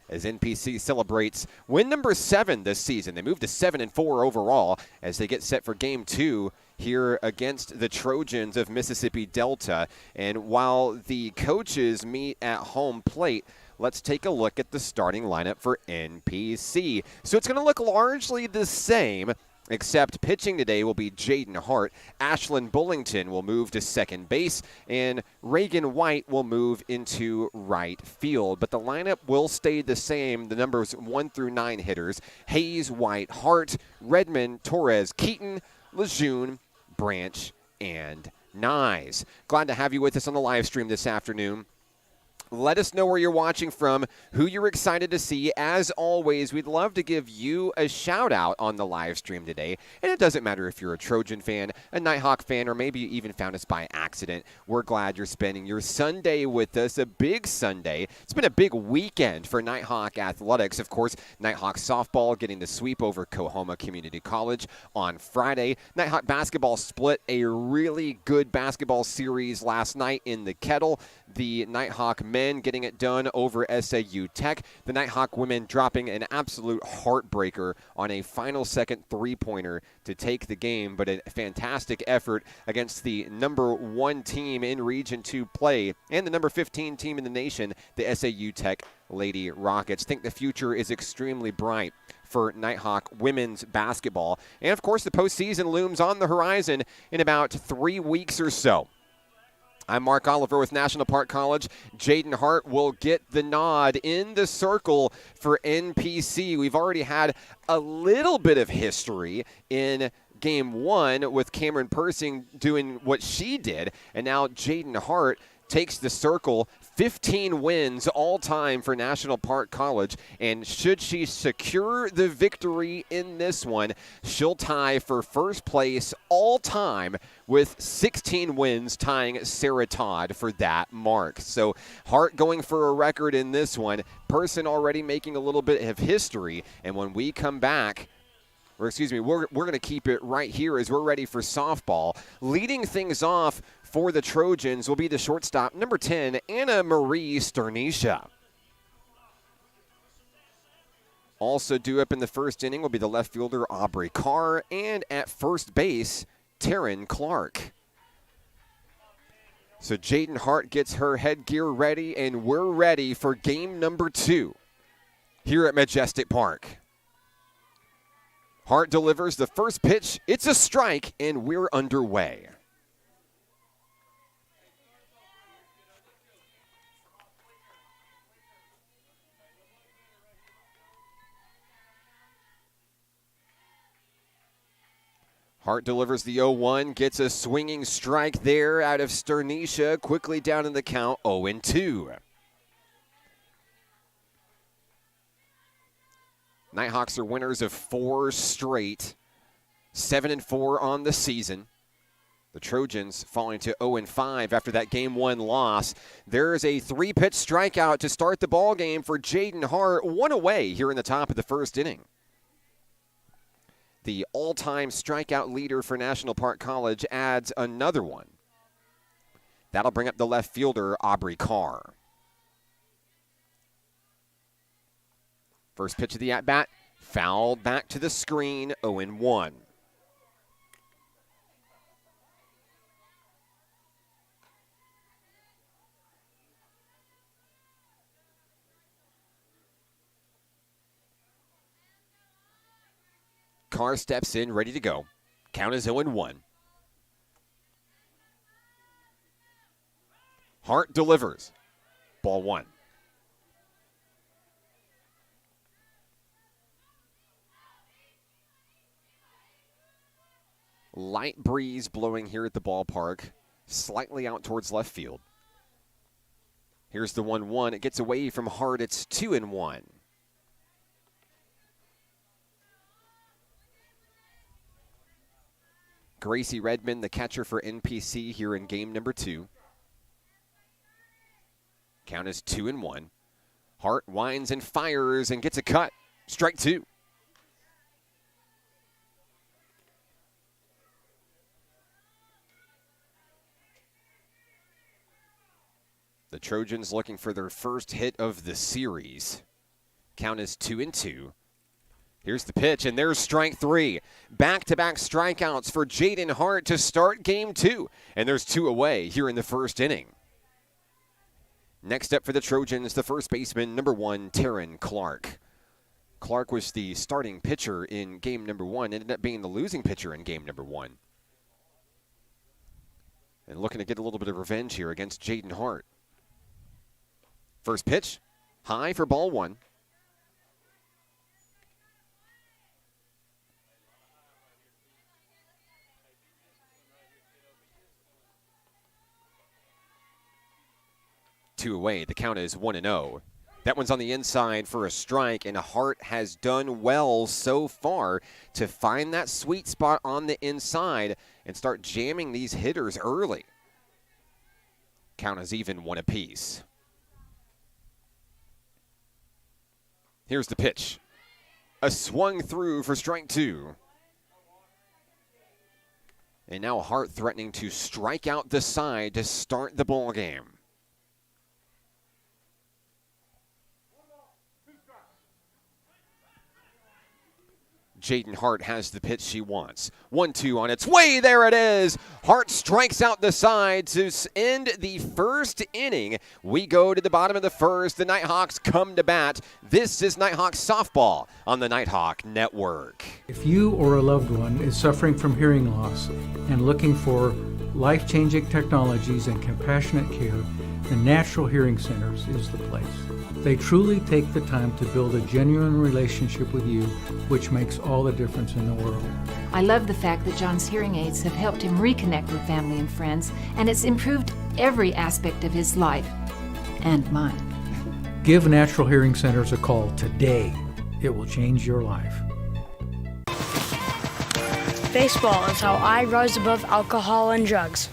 as NPC celebrates win number 7 this season. They moved to 7-4 overall as they get set for game 2 here against the Trojans of Mississippi Delta. And while the coaches meet at home plate, let's take a look at the starting lineup for NPC. So it's going to look largely the same, except pitching today will be Jaden Hart. Ashlyn Bullington will move to second base, and Reagan White will move into right field. But the lineup will stay the same. The numbers 1 through 9 hitters: Hayes, White, Hart, Redmond, Torres, Keaton, Lejeune, Branch, and Nyes. Glad to have you with us on the live stream this afternoon. Let us know where you're watching from, who you're excited to see. As always, we'd love to give you a shout out on the live stream today. And it doesn't matter if you're a Trojan fan, a Nighthawk fan, or maybe you even found us by accident. We're glad you're spending your Sunday with us, a big Sunday. It's been a big weekend for Nighthawk athletics. Of course, Nighthawk softball getting the sweep over Coahoma Community College on Friday. Nighthawk basketball split a really good basketball series last night in the Kettle. The Nighthawk men getting it done over SAU Tech. The Nighthawk women dropping an absolute heartbreaker on a final second three-pointer to take the game, but a fantastic effort against the number 1 team in Region 2 play and the number 15 team in the nation, the SAU Tech Lady Rockets. Think the future is extremely bright for Nighthawk women's basketball. And of course, the postseason looms on the horizon in about 3 weeks or so. I'm Mark Oliver with National Park College. Jaden Hart will get the nod in the circle for NPC. We've already had a little bit of history in game 1 with Cameron Persing doing what she did, and now Jaden Hart takes the circle. 15 wins all time for National Park College, and should she secure the victory in this one, she'll tie for first place all time with 16 wins, tying Sarah Todd for that mark. So Hart going for a record in this one, Person already making a little bit of history, and when we come back, we're going to keep it right here as we're ready for softball. Leading things off for the Trojans will be the shortstop, number 10, Anna Marie Sternisha. Also due up in the first inning will be the left fielder, Aubrey Carr, and at first base, Taryn Clark. So Jaden Hart gets her headgear ready, and we're ready for game number 2 here at Majestic Park. Hart delivers the first pitch. It's a strike, and we're underway. Hart delivers the 0-1, gets a swinging strike there out of Sternisha, quickly down in the count, 0-2. Nighthawks are winners of 4 straight, 7-4 on the season. The Trojans falling to 0-5 after that game 1 loss. There's a 3-pitch strikeout to start the ball game for Jaden Hart, 1 away here in the top of the first inning. The all-time strikeout leader for National Park College adds another one. That'll bring up the left fielder, Aubrey Carr. First pitch of the at-bat, fouled back to the screen, 0-1. Carr steps in, ready to go. Count is 0-1. Hart delivers. Ball 1. Light breeze blowing here at the ballpark, slightly out towards left field. Here's the 1-1. It gets away from Hart. It's 2-1. Gracie Redmond, the catcher for NPC here in game number 2. Count is 2-1. Hart winds and fires and gets a cut. Strike 2. The Trojans looking for their first hit of the series. Count is 2-2. Here's the pitch, and there's strike 3. Back-to-back strikeouts for Jaden Hart to start game 2. And there's 2 away here in the first inning. Next up for the Trojans, the first baseman, number 1, Taryn Clark. Clark was the starting pitcher in game number 1, ended up being the losing pitcher in game number 1. And looking to get a little bit of revenge here against Jaden Hart. First pitch, high for ball 1. Two away. The count is 1-0. That one's on the inside for a strike, and Hart has done well so far to find that sweet spot on the inside and start jamming these hitters early. Count is even 1 apiece. Here's the pitch. A swung through for strike 2. And now Hart threatening to strike out the side to start the ball game. Jaden Hart has the pitch she wants. 1-2 on its way. There it is. Hart strikes out the side to end the first inning. We go to the bottom of the first. The Nighthawks come to bat. This is Nighthawks softball on the Nighthawk Network. If you or a loved one is suffering from hearing loss and looking for life-changing technologies and compassionate care, the Natural Hearing Centers is the place. They truly take the time to build a genuine relationship with you, which makes all the difference in the world. I love the fact that John's hearing aids have helped him reconnect with family and friends, and it's improved every aspect of his life and mine. Give Natural Hearing Centers a call today. It will change your life. Baseball is how I rise above alcohol and drugs.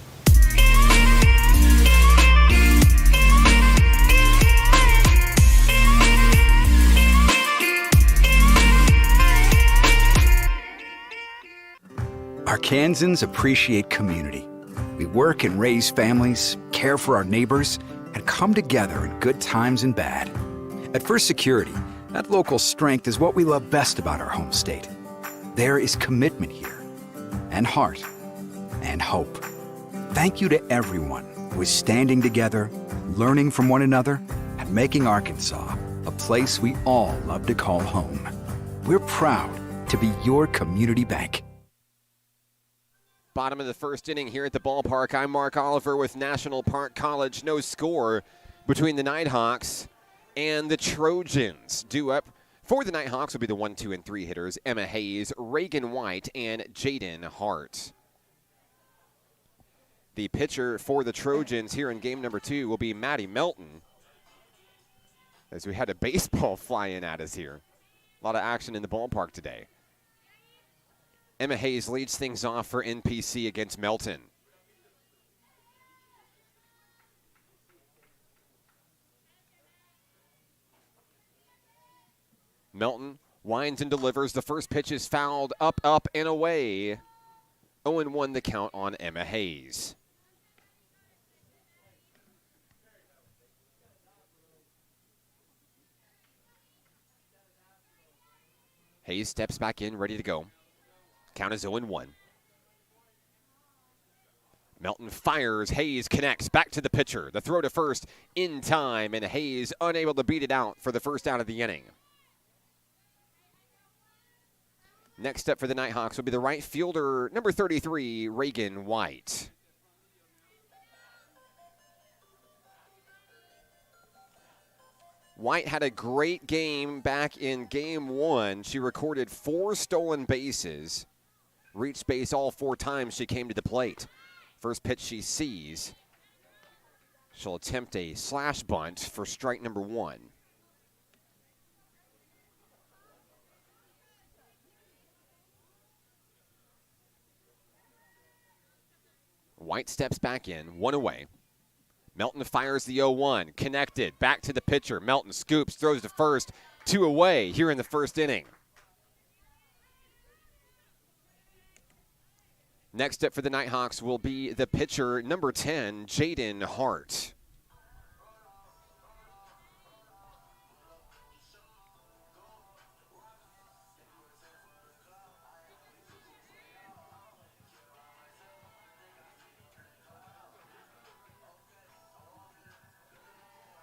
Arkansans appreciate community. We work and raise families, care for our neighbors, and come together in good times and bad. At First Security, that local strength is what we love best about our home state. There is commitment here, and heart, and hope. Thank you to everyone who is standing together, learning from one another, and making Arkansas a place we all love to call home. We're proud to be your community bank. Bottom of the first inning here at the ballpark. I'm Mark Oliver with National Park College. No score between the Nighthawks and the Trojans. Due up for the Nighthawks will be the 1, 2, and 3 hitters, Emma Hayes, Reagan White, and Jaden Hart. The pitcher for the Trojans here in game number 2 will be Maddie Melton, as we had a baseball fly in at us here. A lot of action in the ballpark today. Emma Hayes leads things off for NPC against Melton. Melton winds and delivers. The first pitch is fouled up, and away. 0-1 the count on Emma Hayes. Hayes steps back in, ready to go. Count is 0-1. Melton fires. Hayes connects. Back to the pitcher. The throw to first in time, and Hayes unable to beat it out for the first out of the inning. Next up for the Nighthawks will be the right fielder, number 33, Reagan White. White had a great game back in game 1. She recorded 4 stolen bases. Reached base all 4 times she came to the plate. First pitch she sees. She'll attempt a slash bunt for strike number 1. White steps back in, 1 away. Melton fires the 0-1, connected, back to the pitcher. Melton scoops, throws to first, 2 away here in the first inning. Next up for the Nighthawks will be the pitcher, number 10, Jaden Hart.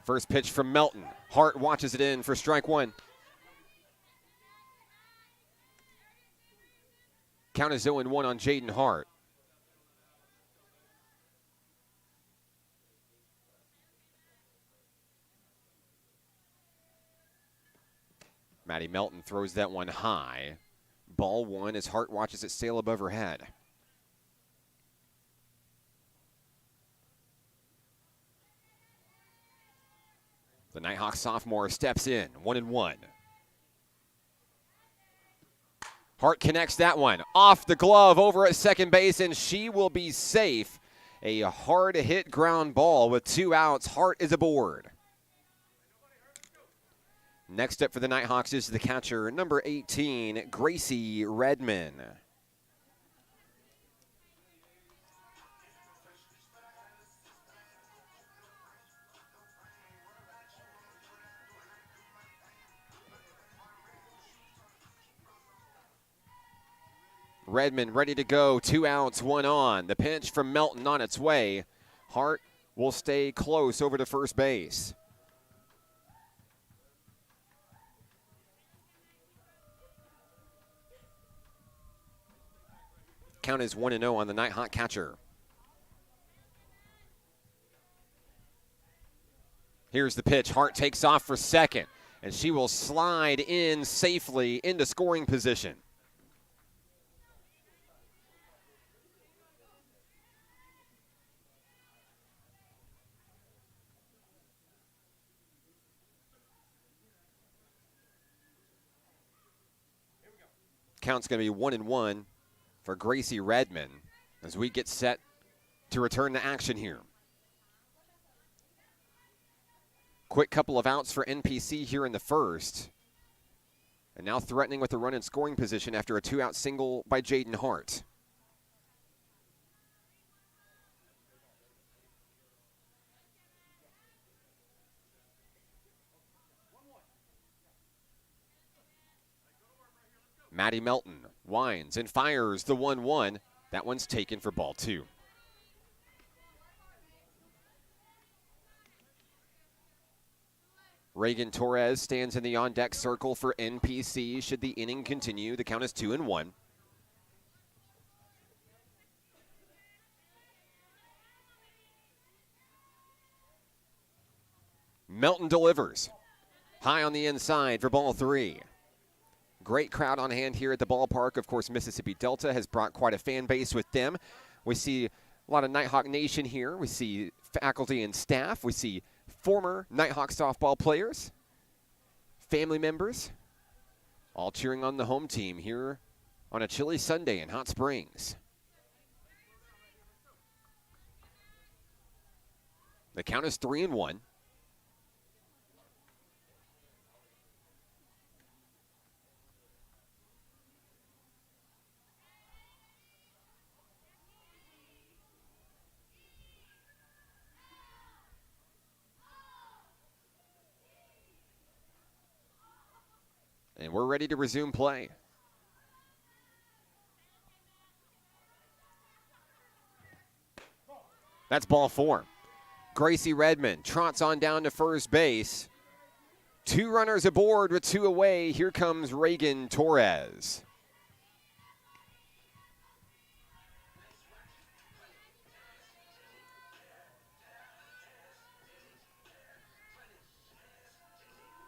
First pitch from Melton. Hart watches it in for strike 1. Count is 0-1 on Jaden Hart. Maddie Melton throws that one high. Ball 1 as Hart watches it sail above her head. The Nighthawk sophomore steps in, 1-1. Hart connects that one. Off the glove over at second base, and she will be safe. A hard hit ground ball with 2 outs. Hart is aboard. Next up for the Nighthawks is the catcher, number 18, Gracie Redman. Redman ready to go, 2 outs, 1 on. The pitch from Melton on its way. Hart will stay close over to first base. Count is 1-0 on the Nighthawk catcher. Here's the pitch. Hart takes off for second, and she will slide in safely into scoring position. Count's going to be 1-1 for Gracie Redman as we get set to return to action here. Quick couple of outs for NPC here in the first. And now threatening with a run in scoring position after a 2-out single by Jaden Hart. Maddie Melton winds and fires the 1-1. That one's taken for ball 2. Reagan Torres stands in the on-deck circle for NPC. Should the inning continue, the count is 2-1. Melton delivers. High on the inside for ball 3. Great crowd on hand here at the ballpark. Of course, Mississippi Delta has brought quite a fan base with them. We see a lot of Nighthawk Nation here. We see faculty and staff. We see former Nighthawk softball players, family members, all cheering on the home team here on a chilly Sunday in Hot Springs. The count is 3-1. And we're ready to resume play. That's ball 4. Gracie Redman trots on down to first base. 2 runners aboard with 2 away. Here comes Reagan Torres.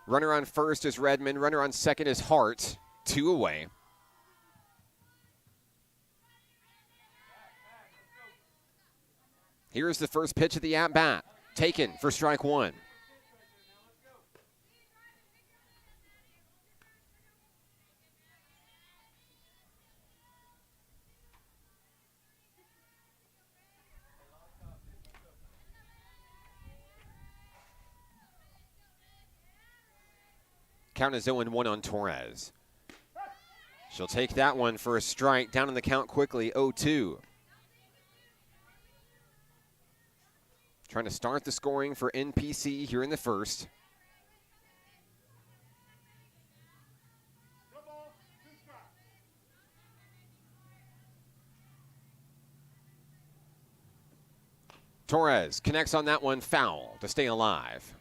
Runner on first is Redman. Runner on second is Hart. 2 away. Here's the first pitch of the at-bat. Taken for strike one. Count is 0-1 on Torres. She'll take that one for a strike. Down in the count quickly, 0-2. Trying to start the scoring for NPC here in the first. Torres connects on that one, foul to stay alive.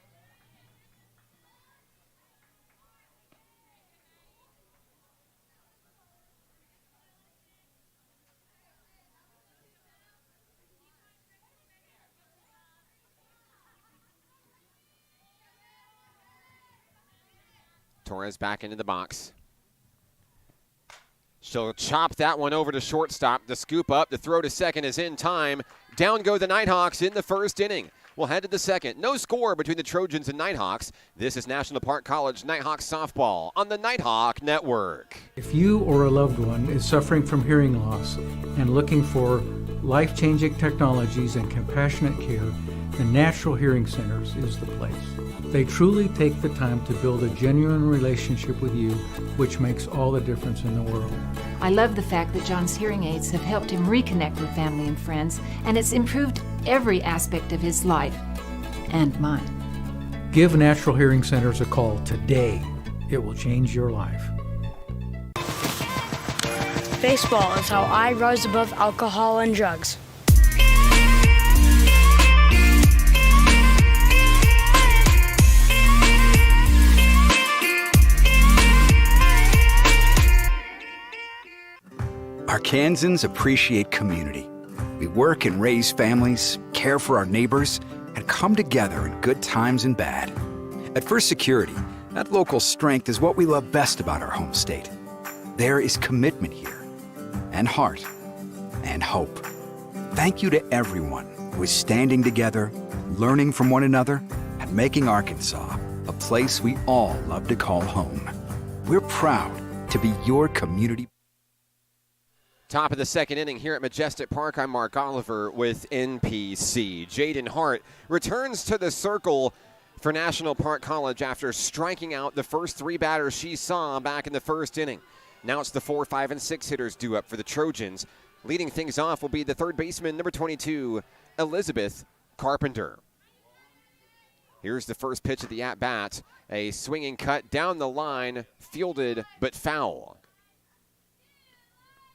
Torres back into the box. She'll chop that one over to shortstop. The scoop up, the throw to second is in time. Down go the Nighthawks in the first inning. We'll head to the second. No score between the Trojans and Nighthawks. This is National Park College Nighthawks softball on the Nighthawk Network. If you or a loved one is suffering from hearing loss and looking for life-changing technologies and compassionate care, the Natural Hearing Centers is the place. They truly take the time to build a genuine relationship with you, which makes all the difference in the world. I love the fact that John's hearing aids have helped him reconnect with family and friends, and it's improved every aspect of his life and mine. Give Natural Hearing Centers a call today. It will change your life. Baseball is how I rise above alcohol and drugs. Arkansans appreciate community. We work and raise families, care for our neighbors, and come together in good times and bad. At First Security, that local strength is what we love best about our home state. There is commitment here, and heart, and hope. Thank you to everyone who is standing together, learning from one another, and making Arkansas a place we all love to call home. We're proud to be your community. Top of the second inning here at Majestic Park. I'm Mark Oliver with NPC. Jaden Hart returns to the circle for National Park College after striking out the first three batters she saw back in the first inning. Now it's the 4, 5, and 6 hitters due up for the Trojans. Leading things off will be the third baseman, number 22, Elizabeth Carpenter. Here's the first pitch of the at-bat. A swinging cut down the line, fielded but foul.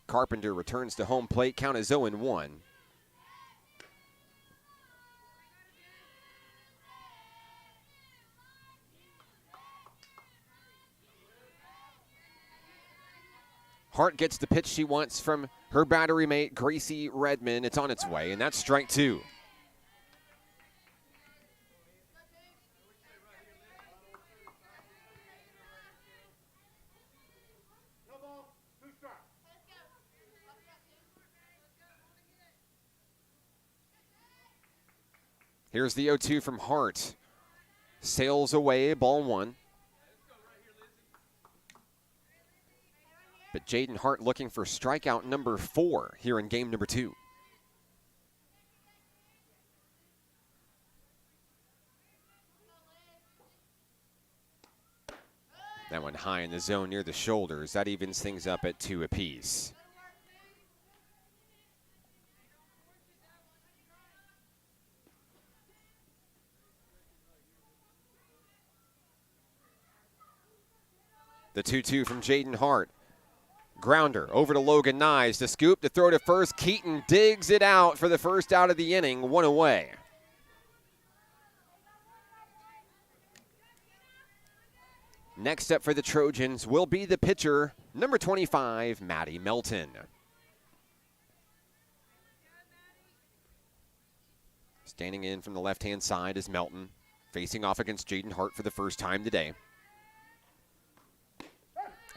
Carpenter returns to home plate. Count is 0-1. Hart gets the pitch she wants from her battery mate, Gracie Redmond. It's on its way, and that's strike two. Here's the 0-2 from Hart. Sails away, ball one. But Jaden Hart looking for strikeout number 4 here in game number 2. That one high in the zone near the shoulders. That evens things up at 2 apiece. The 2-2 from Jaden Hart. Grounder over to Logan Nyes. The scoop, the throw to first. Keaton digs it out for the first out of the inning. 1 away. Next up for the Trojans will be the pitcher, number 25, Maddie Melton. Standing in from the left-hand side is Melton, facing off against Jaden Hart for the first time today.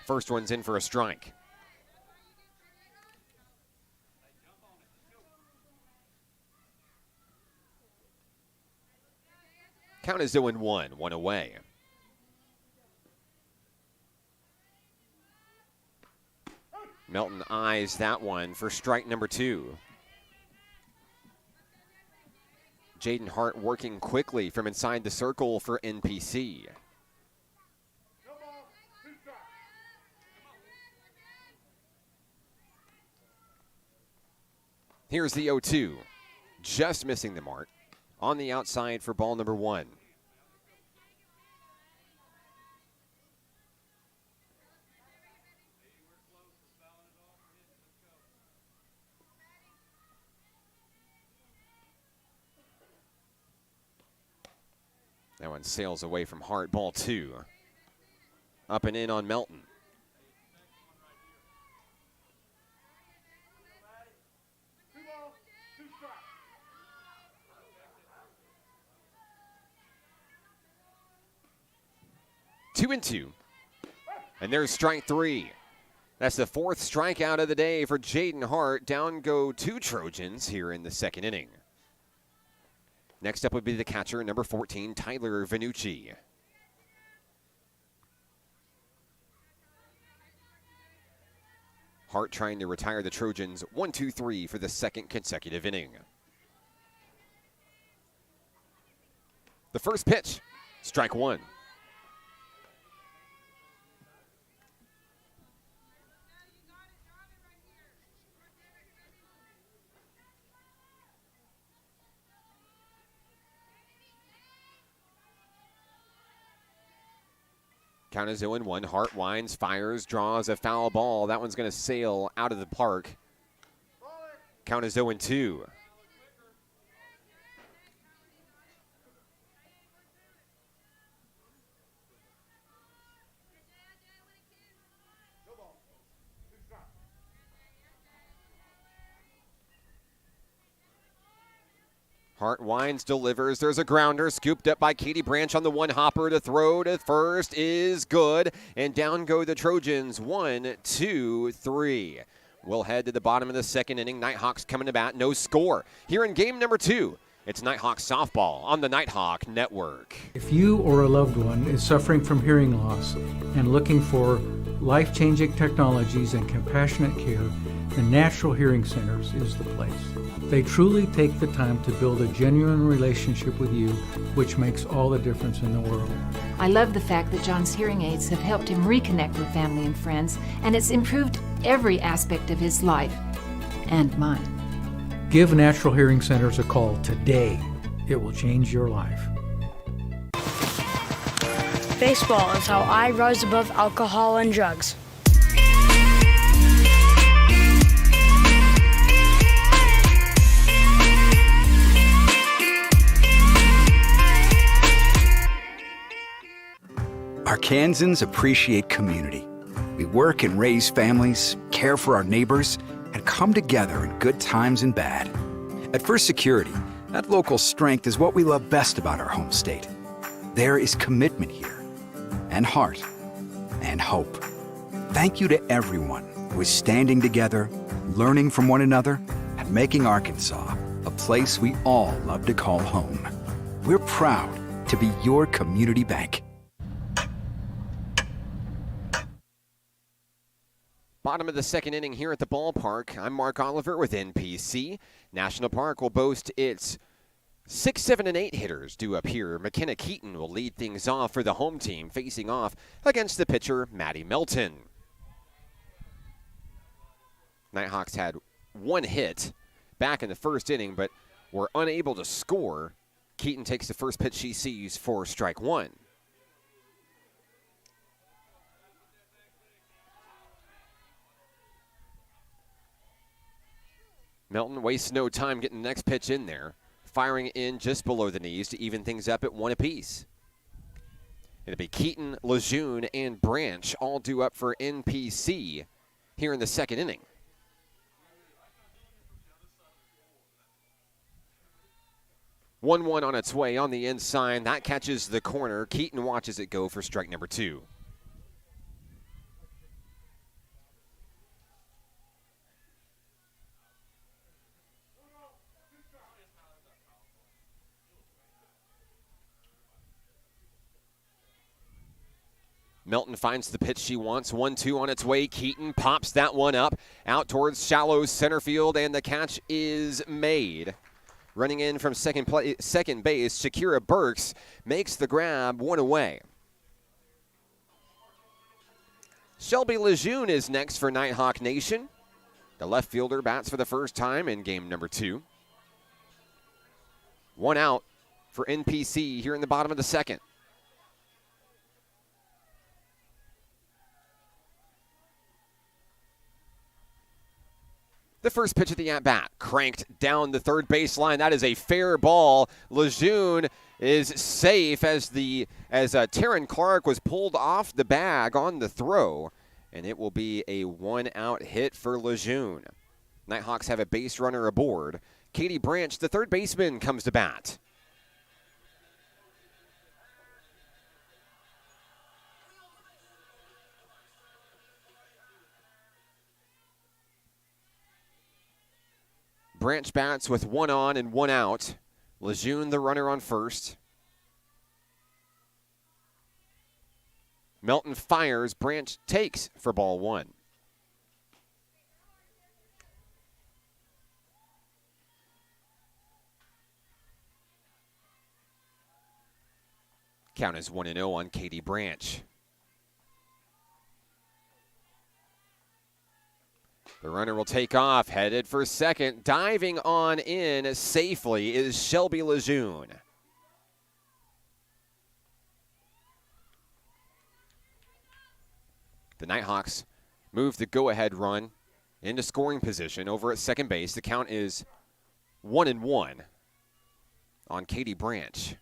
First one's in for a strike. Count is 0-1, one away. Melton eyes that one for strike number 2. Jaden Hart working quickly from inside the circle for NPC. Here's the 0-2, just missing the mark. On the outside for ball number 1. That one sails away from Hart. Ball 2. Up and in on Melton. Two and two. And there's strike 3. That's the 4th strikeout of the day for Jaden Hart. Down go 2 Trojans here in the 2nd inning. Next up would be the catcher, number 14, Tyler Vanucci. Hart trying to retire the Trojans 1-2-3 for the 2nd consecutive inning. The first pitch, strike 1. Count is 0-1. Hart winds, fires, draws a foul ball. That one's going to sail out of the park. Count is 0-2. Hart winds, delivers. There's a grounder scooped up by Katie Branch on the one hopper to throw to first is good. And down go the Trojans. 1, 2, 3. We'll head to the bottom of the 2nd inning. Nighthawks coming to bat. No score. Here in game number 2, it's Nighthawks softball on the Nighthawk Network. If you or a loved one is suffering from hearing loss and looking for life-changing technologies and compassionate care, the Natural Hearing Centers is the place. They truly take the time to build a genuine relationship with you, which makes all the difference in the world. I love the fact that John's hearing aids have helped him reconnect with family and friends, and it's improved every aspect of his life and mine. Give Natural Hearing Centers a call today. It will change your life. Baseball is how I rise above alcohol and drugs. Arkansans appreciate community. We work and raise families, care for our neighbors, and come together in good times and bad. At First Security, that local strength is what we love best about our home state. There is commitment here, and heart, and hope. Thank you to everyone who is standing together, learning from one another, and making Arkansas a place we all love to call home. We're proud to be your community bank. Bottom of the 2nd inning here at the ballpark. I'm Mark Oliver with NPC. National Park will boast its 6, 7, and 8 hitters due up here. McKenna Keaton will lead things off for the home team, facing off against the pitcher, Maddie Melton. Nighthawks had 1 hit back in the 1st inning, but were unable to score. Keaton takes the first pitch she sees for strike 1. Melton wastes no time getting the next pitch in there, firing in just below the knees to even things up at 1 apiece. It'll be Keaton, Lejeune, and Branch all due up for NPC here in the 2nd inning. One on its way on the inside. That catches the corner. Keaton watches it go for strike number 2. Melton finds the pitch she wants. 1-2 on its way. Keaton pops that one up out towards shallow center field, and the catch is made. Running in from second base, Shakira Burks makes the grab, one away. Shelby Lejeune is next for Nighthawk Nation. The left fielder bats for the first time in game number 2. One out for NPC here in the bottom of the second. The first pitch of the at-bat, cranked down the third baseline. That is a fair ball. Lejeune is safe as Taryn Clark was pulled off the bag on the throw, and it will be a one-out hit for Lejeune. Nighthawks have a base runner aboard. Katie Branch, the third baseman, comes to bat. Branch bats with one on and one out. Lejeune, the runner, on first. Melton fires. Branch takes for ball one. Count is 1-0 on Katie Branch. The runner will take off, headed for second. Diving on in safely is Shelby Lejeune. The Nighthawks move the go-ahead run into scoring position over at second base. The count is 1-1 on Katie Branch.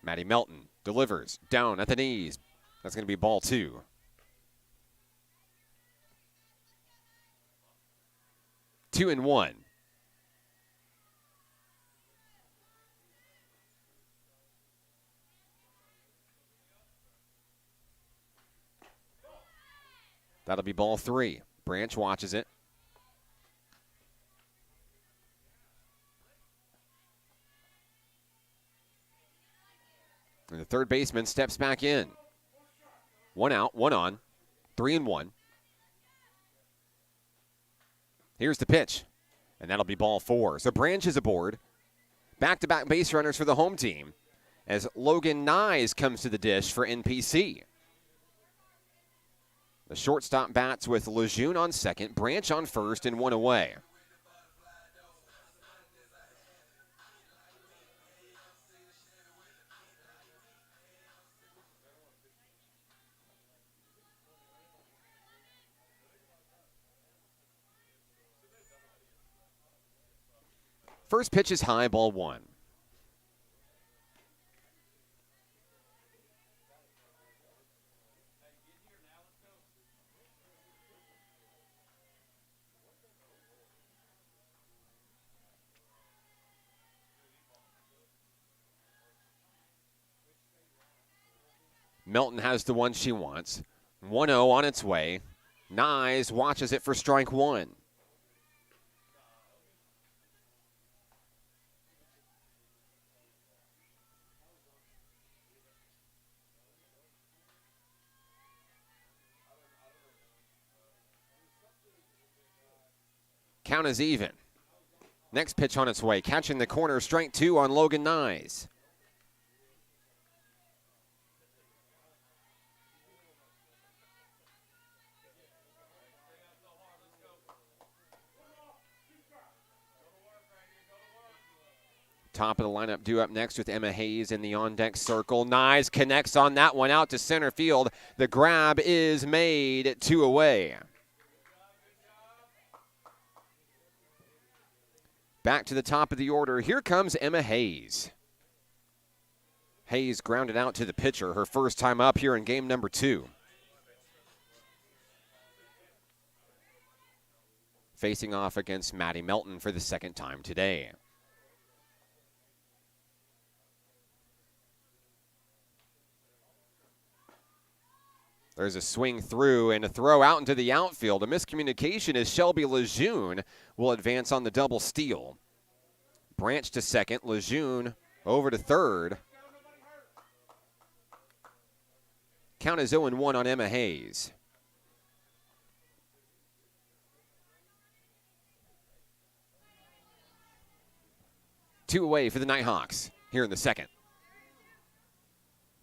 Maddie Melton delivers down at the knees. That's going to be ball two. 2-1. That'll be ball three. Branch watches it. And the third baseman steps back in. One out, one on, 3-1. Here's the pitch, and that'll be ball four. So Branch is aboard. Back-to-back base runners for the home team as Logan Nyes comes to the dish for NPC. The shortstop bats with Lejeune on second, Branch on first, and one away. First pitch is high, ball one. Melton has the one she wants. 1-0 on its way. Nyes watches it for strike one. Count is even. Next pitch on its way. Catching the corner, strike two on Logan Nyes. Top of the lineup due up next with Emma Hayes in the on-deck circle. Nyes connects on that one out to center field. The grab is made, two away. Back to the top of the order. Here comes Emma Hayes. Hayes grounded out to the pitcher, her first time up here in game number 2. Facing off against Maddie Melton for the second time today. There's a swing through and a throw out into the outfield. A miscommunication as Shelby Lejeune will advance on the double steal. Branch to second. Lejeune over to third. Count is 0-1 on Emma Hayes. Two away for the Nighthawks here in the second.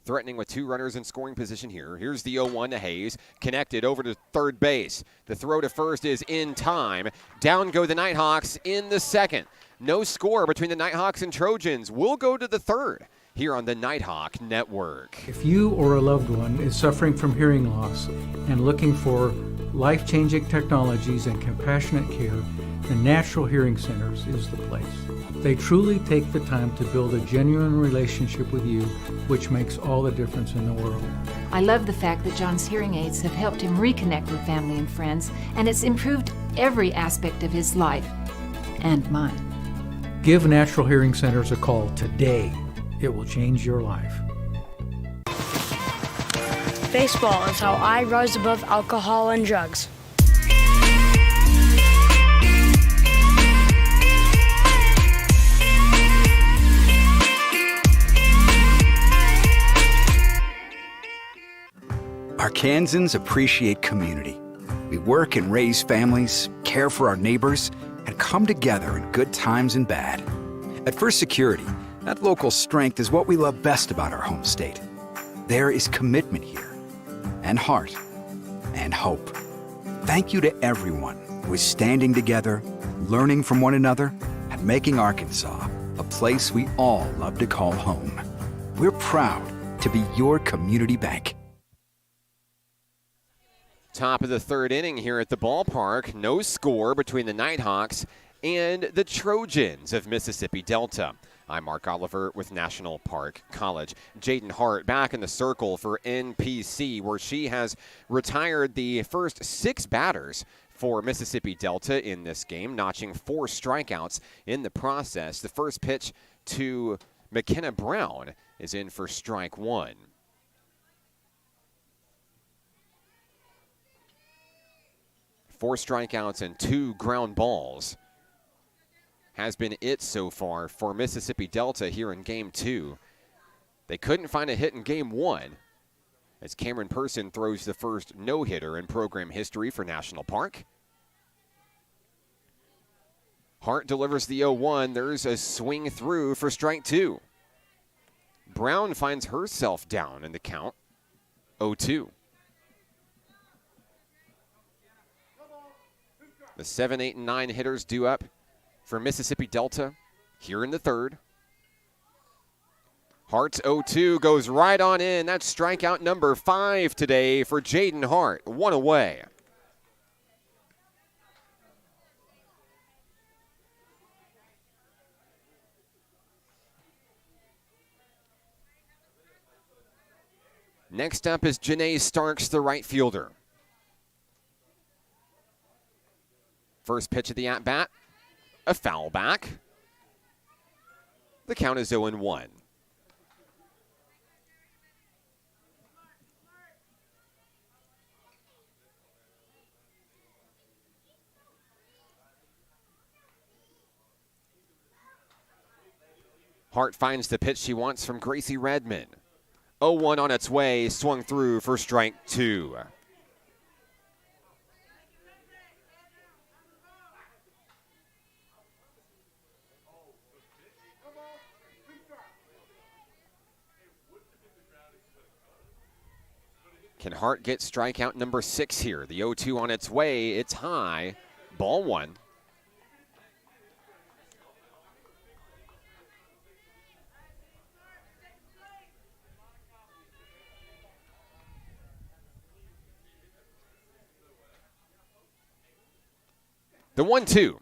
Threatening with two runners in scoring position here. Here's the 0-1 to Hayes. Connected over to third base. The throw to first is in time. Down go the Nighthawks in the second. No score between the Nighthawks and Trojans. We'll go to the third here on the Nighthawk Network. If you or a loved one is suffering from hearing loss and looking for life-changing technologies and compassionate care, the Natural Hearing Centers is the place. They truly take the time to build a genuine relationship with you, which makes all the difference in the world. I love the fact that John's hearing aids have helped him reconnect with family and friends, and it's improved every aspect of his life and mine. Give Natural Hearing Centers a call today. It will change your life. Baseball is how I rise above alcohol and drugs. Arkansans appreciate community. We work and raise families, care for our neighbors, and come together in good times and bad. At First Security, that local strength is what we love best about our home state. There is commitment here, and heart, and hope. Thank you to everyone who is standing together, learning from one another, and making Arkansas a place we all love to call home. We're proud to be your community bank. Top of the third inning here at the ballpark. No score between the Nighthawks and the Trojans of Mississippi Delta. I'm Mark Oliver with National Park College. Jaden Hart back in the circle for NPC, where she has retired the first 6 batters for Mississippi Delta in this game, notching 4 strikeouts in the process. The first pitch to McKenna Brown is in for strike 1. Four strikeouts and 2 ground balls has been it so far for Mississippi Delta here in Game 2. They couldn't find a hit in Game 1 as Cameron Person throws the first no-hitter in program history for National Park. Hart delivers the 0-1. There's a swing through for strike 2. Brown finds herself down in the count, 0-2. The 7, 8, and 9 hitters due up for Mississippi Delta here in the third. Hart's 0-2 goes right on in. That's strikeout number 5 today for Jaden Hart. 1 away. Next up is Janae Starks, the right fielder. First pitch of the at-bat, a foul back. The count is 0-1. Hart finds the pitch she wants from Gracie Redmond. 0-1 on its way, swung through for strike 2. Can Hart get strikeout number 6 here? The 0-2 on its way. It's high. Ball 1. The 1-2.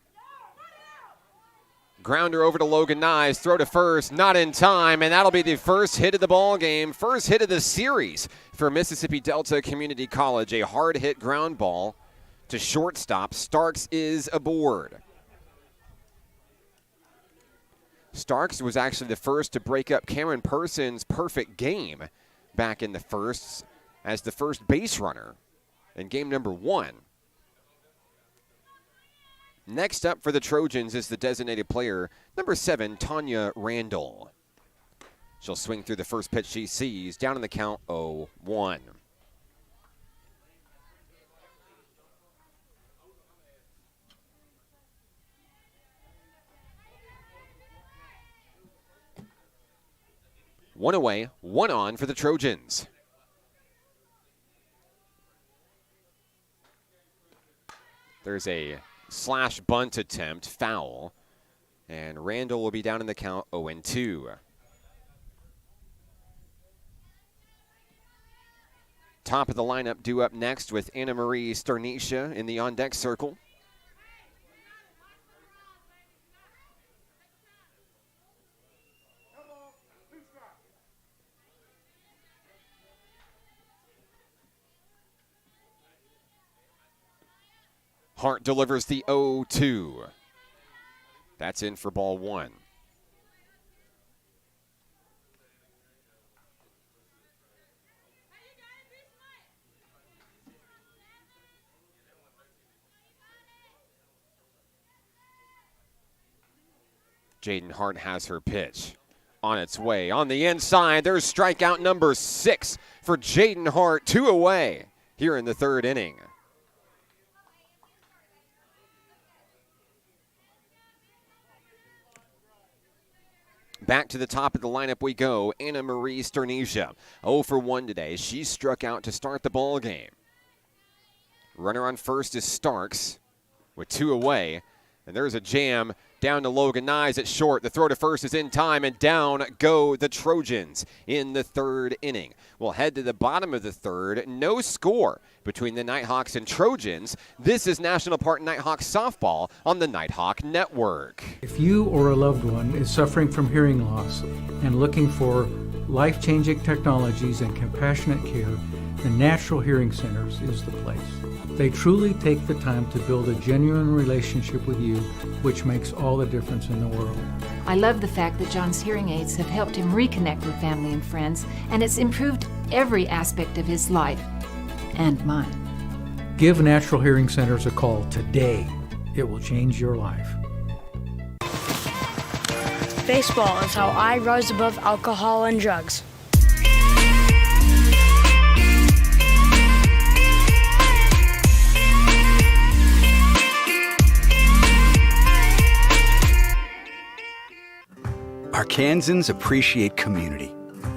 Grounder over to Logan Nyes, throw to first, not in time, and that'll be the first hit of the ball game, first hit of the series for Mississippi Delta Community College. A hard hit ground ball to shortstop. Starks is aboard. Starks was actually the first to break up Cameron Person's perfect game back in the first as the first base runner in game number 1. Next up for the Trojans is the designated player, number 7, Tanya Randall. She'll swing through the first pitch she sees, down in the count 0-1. One away, one on for the Trojans. There's a slash bunt attempt, foul, and Randall will be down in the count 0-2. Top of the lineup due up next with Anna Marie Starnisha in the on-deck circle. Hart delivers the 0-2. That's in for ball one. Jaden Hart has her pitch on its way. On the inside, there's strikeout number 6 for Jaden Hart. 2 away here in the third inning. Back to the top of the lineup we go. Anna Marie Starnisha, 0 for 1 today. She struck out to start the ball game. Runner on first is Starks with 2 away. And there's a jam down to Logan Nyes at short. The throw to first is in time, and down go the Trojans in the third inning. We'll head to the bottom of the third. No score between the Nighthawks and Trojans. This is National Park Nighthawks softball on the Nighthawk Network. If you or a loved one is suffering from hearing loss and looking for life-changing technologies and compassionate care, the Natural Hearing Centers is the place. They truly take the time to build a genuine relationship with you, which makes all the difference in the world. I love the fact that John's hearing aids have helped him reconnect with family and friends, and it's improved every aspect of his life and mine. Give Natural Hearing Centers a call today. It will change your life. Baseball is how I rose above alcohol and drugs. Arkansans appreciate community.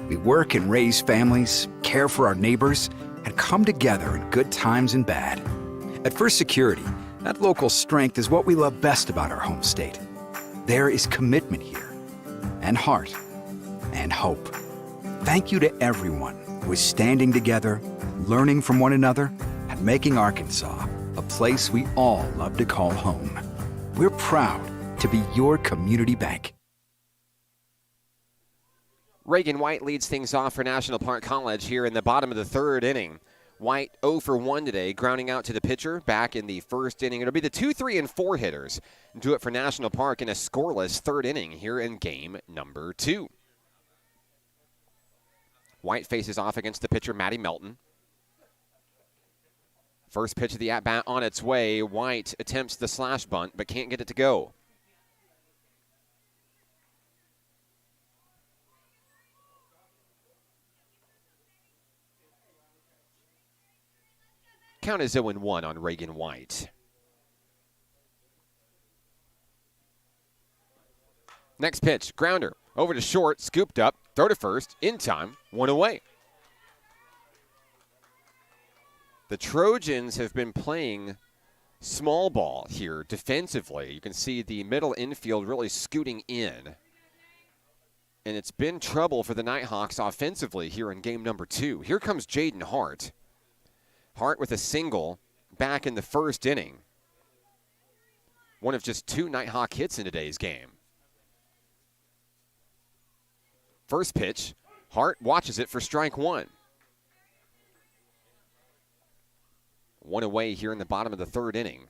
We work and raise families, care for our neighbors, and come together in good times and bad. At First Security, that local strength is what we love best about our home state. There is commitment here, and heart, and hope. Thank you to everyone who is standing together, learning from one another, and making Arkansas a place we all love to call home. We're proud to be your community bank. Reagan White leads things off for National Park College here in the bottom of the third inning. White 0 for 1 today, grounding out to the pitcher back in the first inning. It'll be the 2, 3, and 4 hitters do it for National Park in a scoreless third inning here in game number 2. White faces off against the pitcher, Maddie Melton. First pitch of the at-bat on its way. White attempts the slash bunt, but can't get it to go. Count is 0-1 on Reagan White. Next pitch, grounder. Over to short, scooped up, throw to first, in time, 1 away. The Trojans have been playing small ball here defensively. You can see the middle infield really scooting in. And it's been trouble for the Nighthawks offensively here in game number 2. Here comes Jaden Hart. Hart with a single back in the first inning. One of just 2 Nighthawk hits in today's game. First pitch, Hart watches it for strike 1. 1 away here in the bottom of the third inning.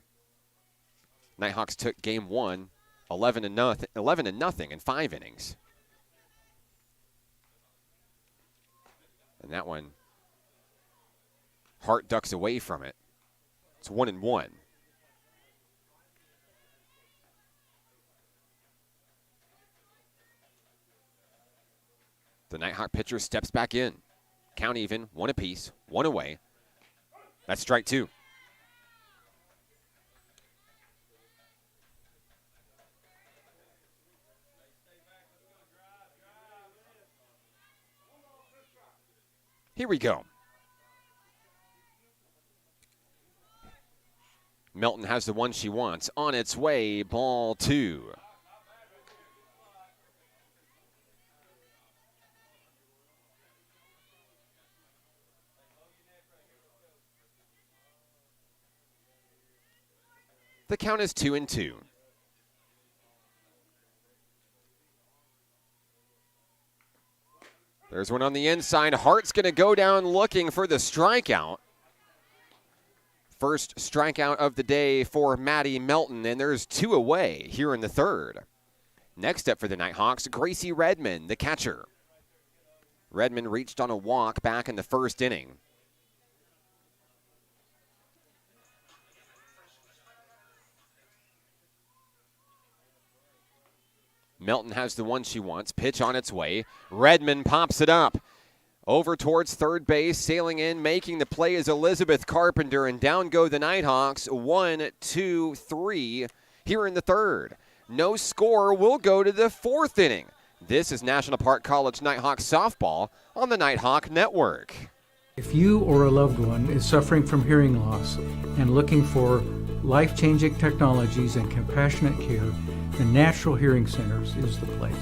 Nighthawks took game 1, 11-0 in 5 innings. And that one, Hart ducks away from it. It's 1-1. The Nighthawk pitcher steps back in. Count even, one apiece, one away. That's strike two. Here we go. Melton has the one she wants. On its way, ball two. The count is 2-2. There's one on the inside. Hart's going to go down looking for the strikeout. First strikeout of the day for Maddie Melton, and there's two away here in the third. Next up for the Nighthawks, Gracie Redmond, the catcher. Redmond reached on a walk back in the first inning. Melton has the one she wants. Pitch on its way. Redmond pops it up. Over towards third base, sailing in, making the play is Elizabeth Carpenter, and down go the Nighthawks. 1, 2, 3 here in the third. No score will go to the fourth inning. This is National Park College Nighthawk softball on the Nighthawk Network. If you or a loved one is suffering from hearing loss and looking for life-changing technologies and compassionate care, the Natural Hearing Centers is the place.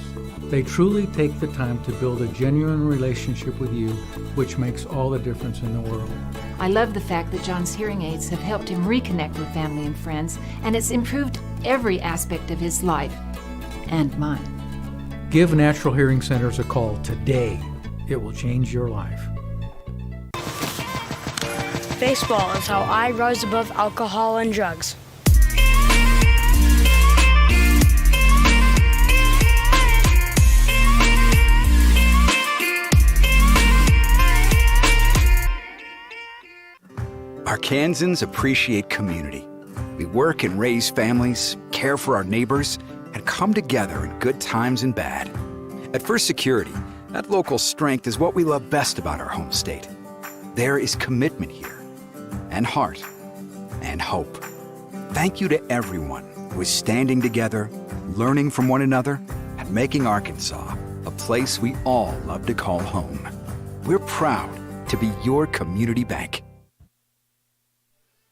They truly take the time to build a genuine relationship with you, which makes all the difference in the world. I love the fact that John's hearing aids have helped him reconnect with family and friends, and it's improved every aspect of his life and mine. Give Natural Hearing Centers a call today. It will change your life. Baseball is how I rose above alcohol and drugs. Arkansans appreciate community. We work and raise families, care for our neighbors, and come together in good times and bad. At First Security, that local strength is what we love best about our home state. There is commitment here, and heart, and hope. Thank you to everyone who is standing together, learning from one another, and making Arkansas a place we all love to call home. We're proud to be your community bank.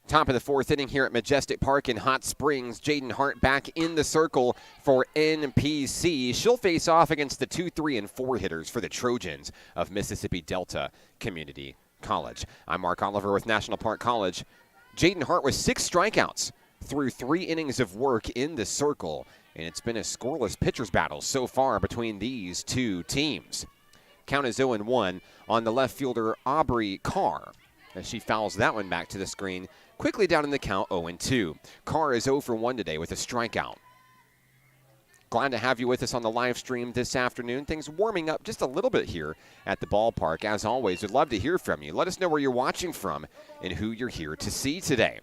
Top of the fourth inning here at Majestic Park in Hot Springs. Jaden Hart back in the circle for NPC. She'll face off against the 2, 3, and 4 hitters for the Trojans of Mississippi Delta Community College. I'm Mark Oliver with National Park College. Jaden Hart with 6 strikeouts through 3 innings of work in the circle, and it's been a scoreless pitcher's battle so far between these two teams. Count is 0-1 on the left fielder Aubrey Carr as she fouls that one back to the screen. Quickly down in the count, 0-2. Carr is 0 for 1 today with a strikeout. Glad to have you with us on the live stream this afternoon. Things warming up just a little bit here at the ballpark. As always, we'd love to hear from you. Let us know where you're watching from and who you're here to see today.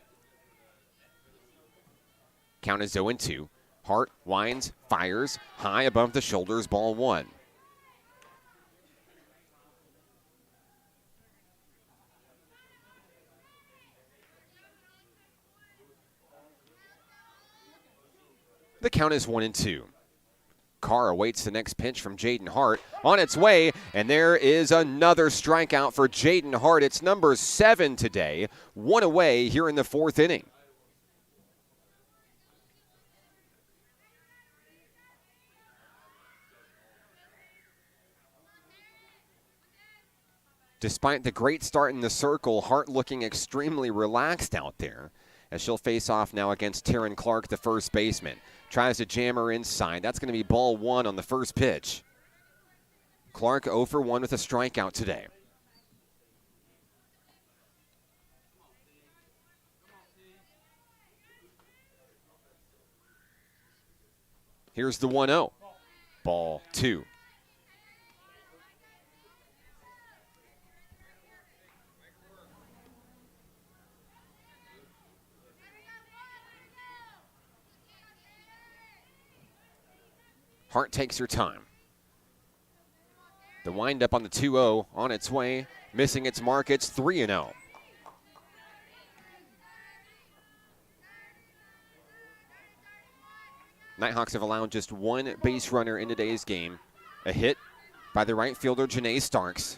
Count is 0-2. Hart winds, fires, high above the shoulders, ball 1. The count is 1-2. Carr awaits the next pitch from Jaden Hart. On its way, and there is another strikeout for Jaden Hart. It's number 7 today. 1 away here in the 4th inning. Despite the great start in the circle, Hart looking extremely relaxed out there as she'll face off now against Taryn Clark, the first baseman. Tries to jam her inside. That's going to be ball 1 on the first pitch. Clark 0 for 1 with a strikeout today. Here's the 1-0. Ball 2. Hart takes her time. The windup on the 2-0 on its way, missing its mark. It's 3-0. Nighthawks have allowed just one base runner in today's game. A hit by the right fielder, Janae Starks.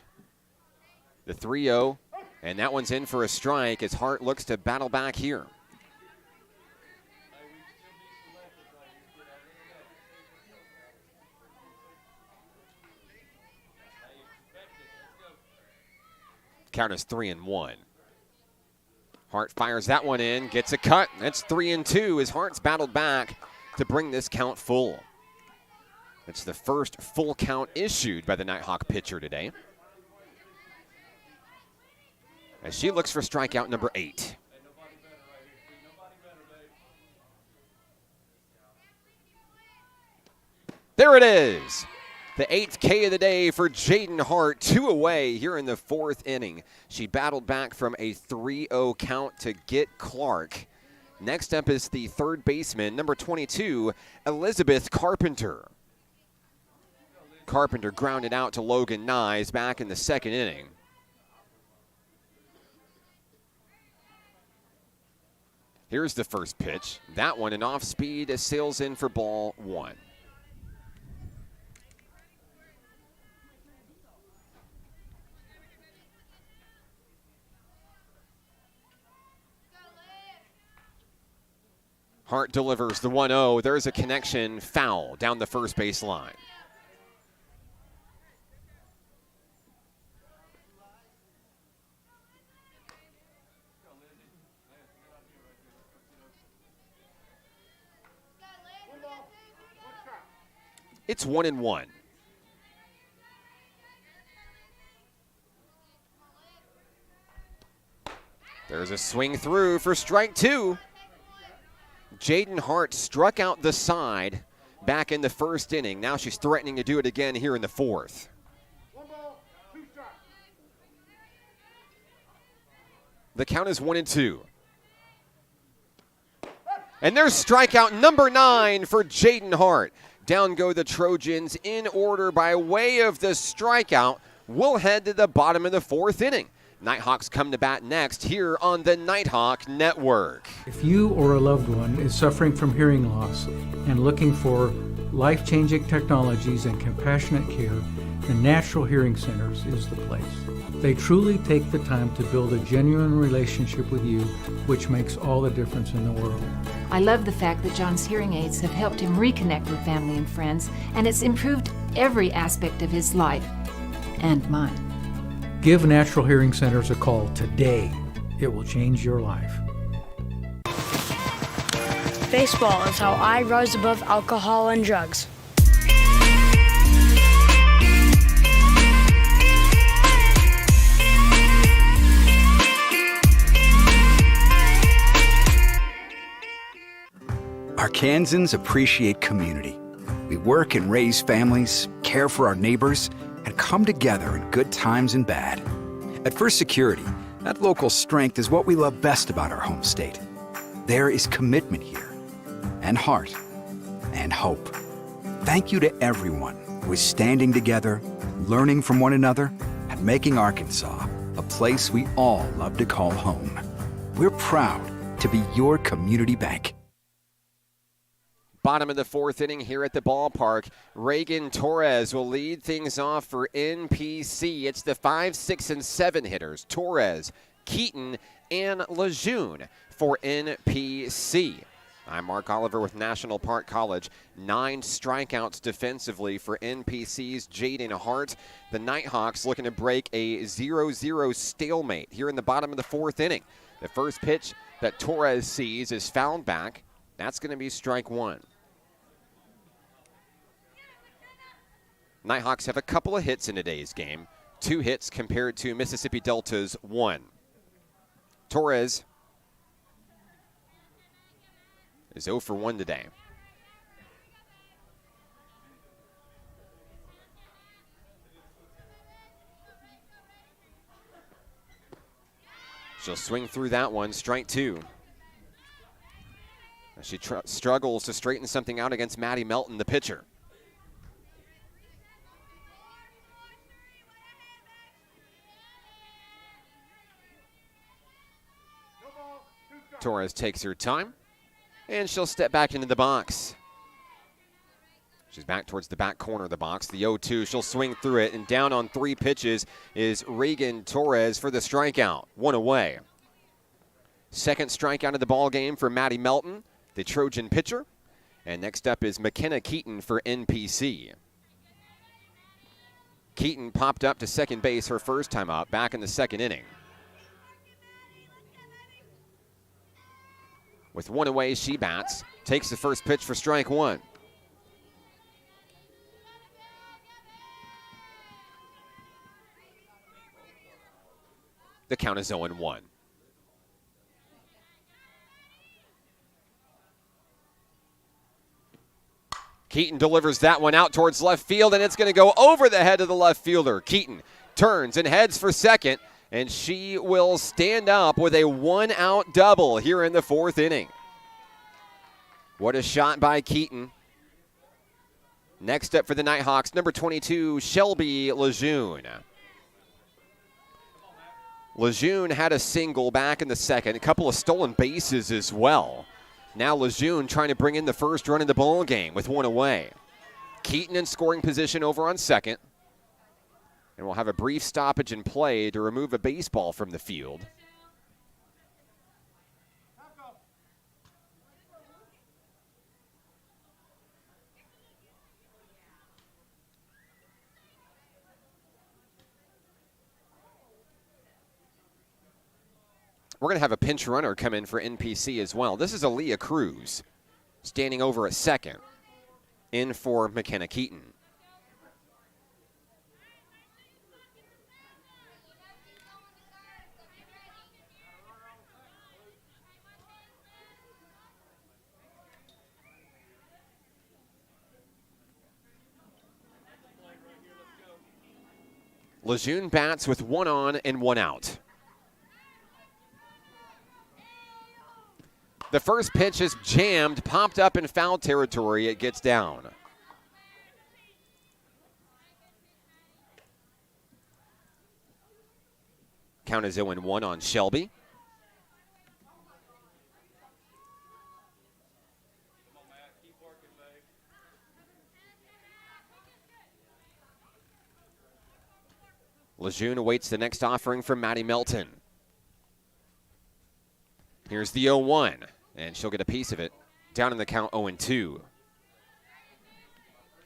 The 3-0, and that one's in for a strike as Hart looks to battle back here. Count is 3-1. Hart fires that one in, gets a cut. That's 3-2 as Hart's battled back to bring this count full. It's the first full count issued by the Nighthawk pitcher today, as she looks for strikeout number 8. There it is. The 8th K of the day for Jaden Hart, 2 away here in the 4th inning. She battled back from a 3-0 count to get Clark. Next up is the third baseman, number 22, Elizabeth Carpenter. Carpenter grounded out to Logan Nyes back in the 2nd inning. Here's the first pitch. That one, an off speed, sails in for ball 1. Hart delivers the 1-0. There's a connection, foul down the first base line. It's 1-1. There's a swing through for strike 2. Jaden Hart struck out the side back in the 1st inning. Now she's threatening to do it again here in the 4th. The count is 1-2. And there's strikeout number 9 for Jaden Hart. Down go the Trojans in order by way of the strikeout. We'll head to the bottom of the 4th inning. Nighthawks come to bat next here on the Nighthawk Network. If you or a loved one is suffering from hearing loss and looking for life-changing technologies and compassionate care, the Natural Hearing Centers is the place. They truly take the time to build a genuine relationship with you, which makes all the difference in the world. I love the fact that John's hearing aids have helped him reconnect with family and friends, and it's improved every aspect of his life and mine. Give Natural Hearing Centers a call today. It will change your life. Baseball is how I rise above alcohol and drugs. Arkansans appreciate community. We work and raise families, care for our neighbors, and come together in good times and bad. At First Security, that local strength is what we love best about our home state. There is commitment here, and heart, and hope. Thank you to everyone who is standing together, learning from one another, and making Arkansas a place we all love to call home. We're proud to be your community bank. Bottom of the 4th inning here at the ballpark. Reagan Torres will lead things off for NPC. It's the 5, 6, and 7 hitters. Torres, Keaton, and Lejeune for NPC. I'm Mark Oliver with National Park College. 9 strikeouts defensively for NPC's Jaden Hart. The Nighthawks looking to break a 0-0 stalemate here in the bottom of the 4th inning. The first pitch that Torres sees is fouled back. That's going to be strike 1. Nighthawks have a couple of hits in today's game. 2 hits compared to Mississippi Delta's 1. Torres is 0 for 1 today. She'll swing through that one, strike 2. As she struggles to straighten something out against Maddie Melton, the pitcher. Torres takes her time, and she'll step back into the box. She's back towards the back corner of the box. The 0-2, she'll swing through it, and down on 3 pitches is Reagan Torres for the strikeout. 1 away. Second strikeout of the ball game for Maddie Melton, the Trojan pitcher. And next up is McKenna Keaton for NPC. Keaton popped up to second base her first time up, back in the second inning. With 1 away, she bats, takes the first pitch for strike 1. The count is 0-1. Keaton delivers that one out towards left field, and it's going to go over the head of the left fielder. Keaton turns and heads for second, and she will stand up with a 1-out double here in the 4th inning. What a shot by Keaton. Next up for the Nighthawks, number 22, Shelby Lejeune. Lejeune had a single back in the second, a couple of stolen bases as well. Now Lejeune trying to bring in the first run of the ball game with 1 away. Keaton in scoring position over on second. And we'll have a brief stoppage in play to remove a baseball from the field. We're going to have a pinch runner come in for NPC as well. This is Aaliyah Cruz standing over at second, in for McKenna Keaton. Lejeune bats with 1 on and 1 out. The first pitch is jammed, popped up in foul territory. It gets down. Count is 0-1 on Shelby. Lejeune awaits the next offering from Maddie Melton. Here's the 0-1, and she'll get a piece of it. Down in the count, 0-2.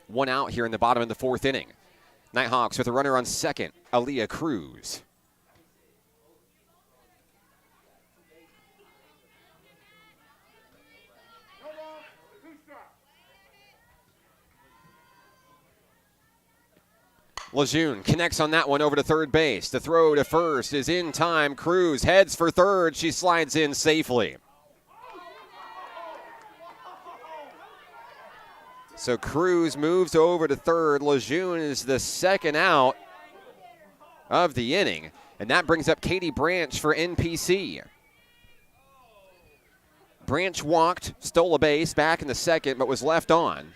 1 out here in the bottom of the 4th inning. Nighthawks with a runner on second, Aaliyah Cruz. Lejeune connects on that one over to third base. The throw to first is in time. Cruz heads for third. She slides in safely. So Cruz moves over to third. Lejeune is the second out of the inning. And that brings up Katie Branch for NPC. Branch walked, stole a base back in the second, but was left on.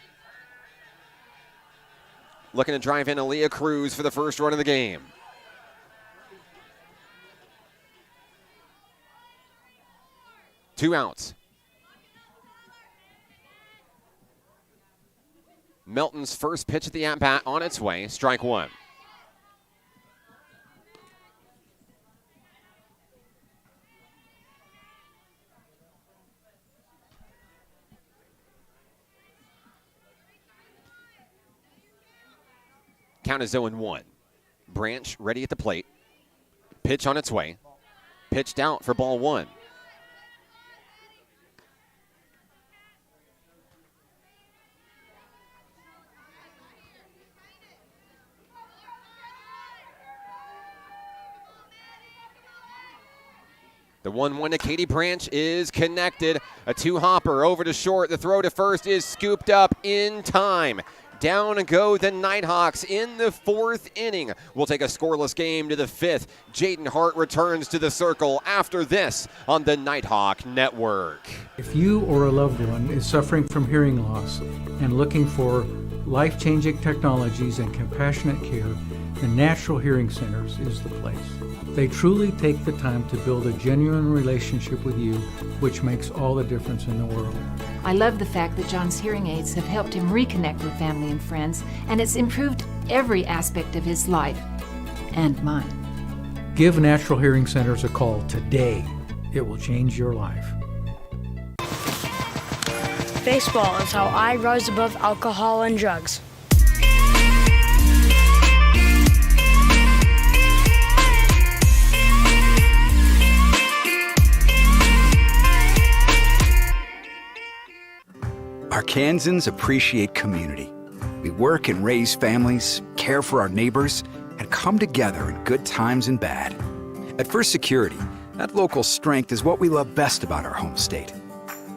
Looking to drive in Aaliyah Cruz for the first run of the game. Two outs. Melton's first pitch at the at-bat on its way, strike 1. Count is 0-1. Branch ready at the plate. Pitch on its way. Pitched out for ball 1. The 1-1 to Katie Branch is connected. A 2-hopper over to short. The throw to first is scooped up in time. Down and go the Nighthawks in the 4th inning. We'll take a scoreless game to the 5th. Jaden Hart returns to the circle after this on the Nighthawk Network. If you or a loved one is suffering from hearing loss and looking for life-changing technologies and compassionate care, the Natural Hearing Centers is the place. They truly take the time to build a genuine relationship with you, which makes all the difference in the world. I love the fact that John's hearing aids have helped him reconnect with family and friends, and it's improved every aspect of his life and mine. Give Natural Hearing Centers a call today. It will change your life. Baseball is how I rose above alcohol and drugs. Arkansans appreciate community. We work and raise families, care for our neighbors, and come together in good times and bad. At First Security, that local strength is what we love best about our home state.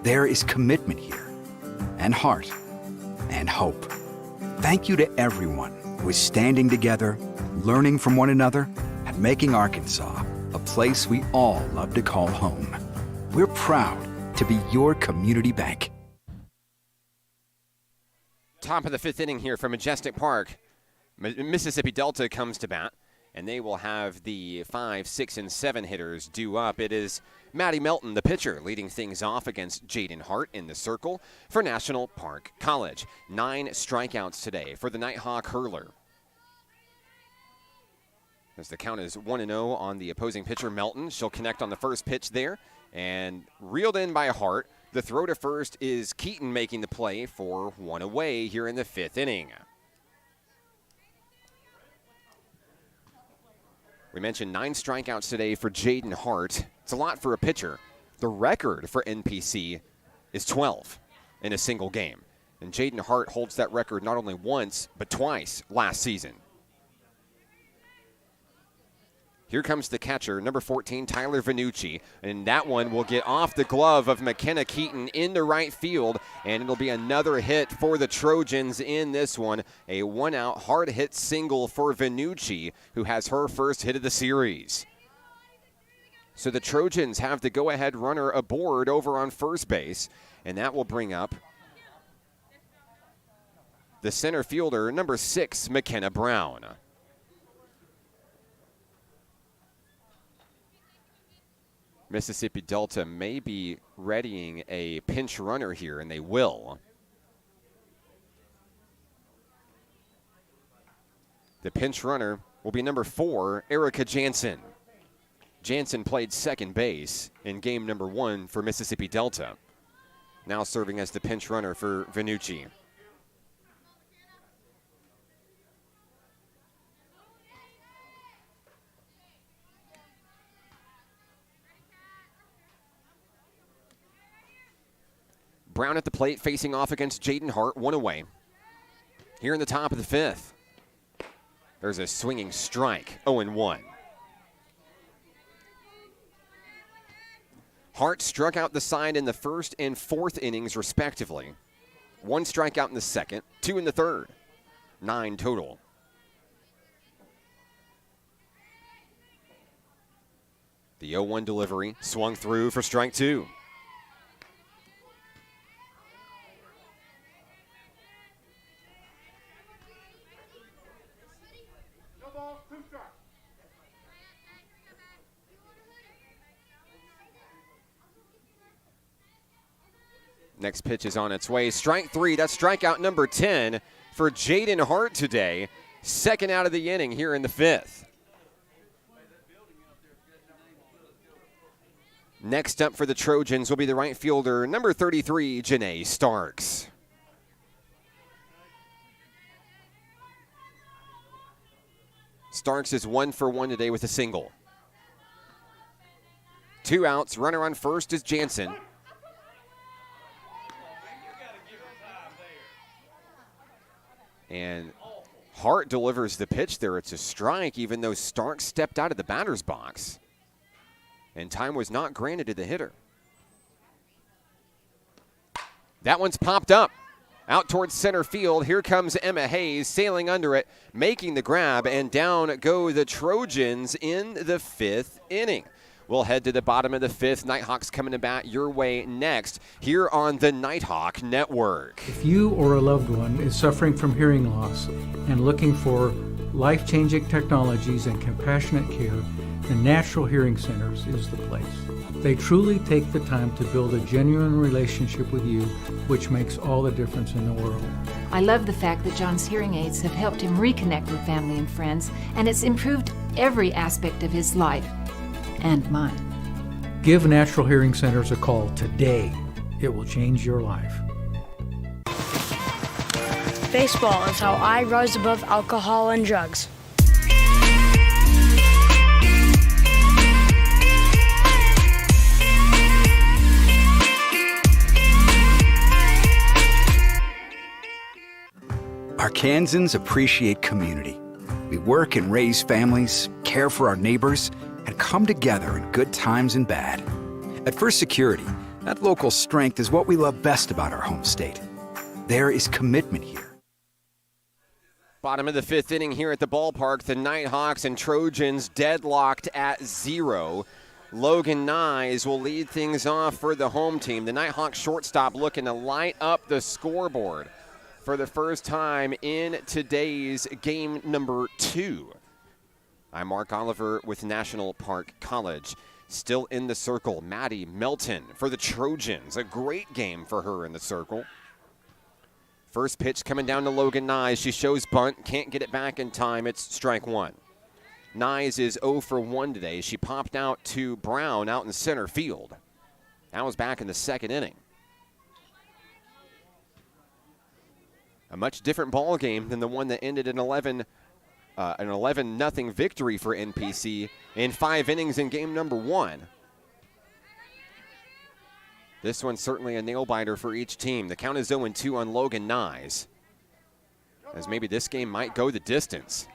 There is commitment here, and heart, and hope. Thank you to everyone who is standing together, learning from one another, and making Arkansas a place we all love to call home. We're proud to be your community bank. Top of the fifth inning here from Majestic Park. Mississippi Delta comes to bat, and they will have the 5, 6, and 7 hitters due up. It is Maddie Melton, the pitcher, leading things off against Jaden Hart in the circle for National Park College. 9 strikeouts today for the Nighthawk hurler. As the count is 1-0 on the opposing pitcher, Melton. She'll connect on the first pitch there, and reeled in by Hart. The throw to first is Keaton making the play for 1 away here in the fifth inning. We mentioned 9 strikeouts today for Jaden Hart. It's a lot for a pitcher. The record for NPC is 12 in a single game. And Jaden Hart holds that record not only once, but twice last season. Here comes the catcher, number 14, Tyler Vanucci. And that one will get off the glove of McKenna Keaton into right field. And it'll be another hit for the Trojans in this one. A one-out hard hit single for Vanucci, who has her first hit of the series. So the Trojans have the go-ahead runner aboard over on first base. And that will bring up the center fielder, number 6, McKenna Brown. Mississippi Delta may be readying a pinch runner here, and they will. The pinch runner will be number 4, Erica Jansen. Jansen played second base in game number 1 for Mississippi Delta, now serving as the pinch runner for Vanucci. Brown at the plate, facing off against Jaden Hart, 1 away. Here in the top of the fifth. There's a swinging strike, 0-1. Hart struck out the side in the first and fourth innings, respectively. 1 strikeout in the second, 2 in the third. 9 total. The 0-1 delivery, swung through for strike 2. Next pitch is on its way. Strike 3, that's strikeout number 10 for Jaden Hart today. Second out of the inning here in the fifth. Next up for the Trojans will be the right fielder, number 33, Janae Starks. Starks is 1 for 1 today with a single. 2 outs, runner on first is Jansen. And Hart delivers the pitch there. It's a strike, even though Starks stepped out of the batter's box. And time was not granted to the hitter. That one's popped up. Out towards center field. Here comes Emma Hayes sailing under it, making the grab, and down go the Trojans in the fifth inning. We'll head to the bottom of the fifth. Nighthawks coming to bat your way next here on the Nighthawk Network. If you or a loved one is suffering from hearing loss and looking for life-changing technologies and compassionate care, the Natural Hearing Centers is the place. They truly take the time to build a genuine relationship with you, which makes all the difference in the world. I love the fact that John's hearing aids have helped him reconnect with family and friends, and it's improved every aspect of his life and mine. Give Natural Hearing Centers a call today. It will change your life. Baseball is how I rise above alcohol and drugs. Arkansans appreciate community. We work and raise families, care for our neighbors, and come together in good times and bad. At First Security, that local strength is what we love best about our home state. There is commitment here. Bottom of the fifth inning here at the ballpark. The Nighthawks and Trojans deadlocked at 0. Logan Nyes will lead things off for the home team. The Nighthawks shortstop looking to light up the scoreboard for the first time in today's game number 2. I'm Mark Oliver with National Park College. Still in the circle, Maddie Melton for the Trojans. A great game for her in the circle. First pitch coming down to Logan Nyes. She shows bunt, can't get it back in time. It's strike one. Nyes is 0 for 1 today. She popped out to Brown out in center field. That was back in the second inning. A much different ball game than the one that ended in an 11-0 victory for NPC in 5 innings in game number 1. This one's certainly a nail-biter for each team. The count is 0-2 on Logan Nyes, as maybe this game might go the distance.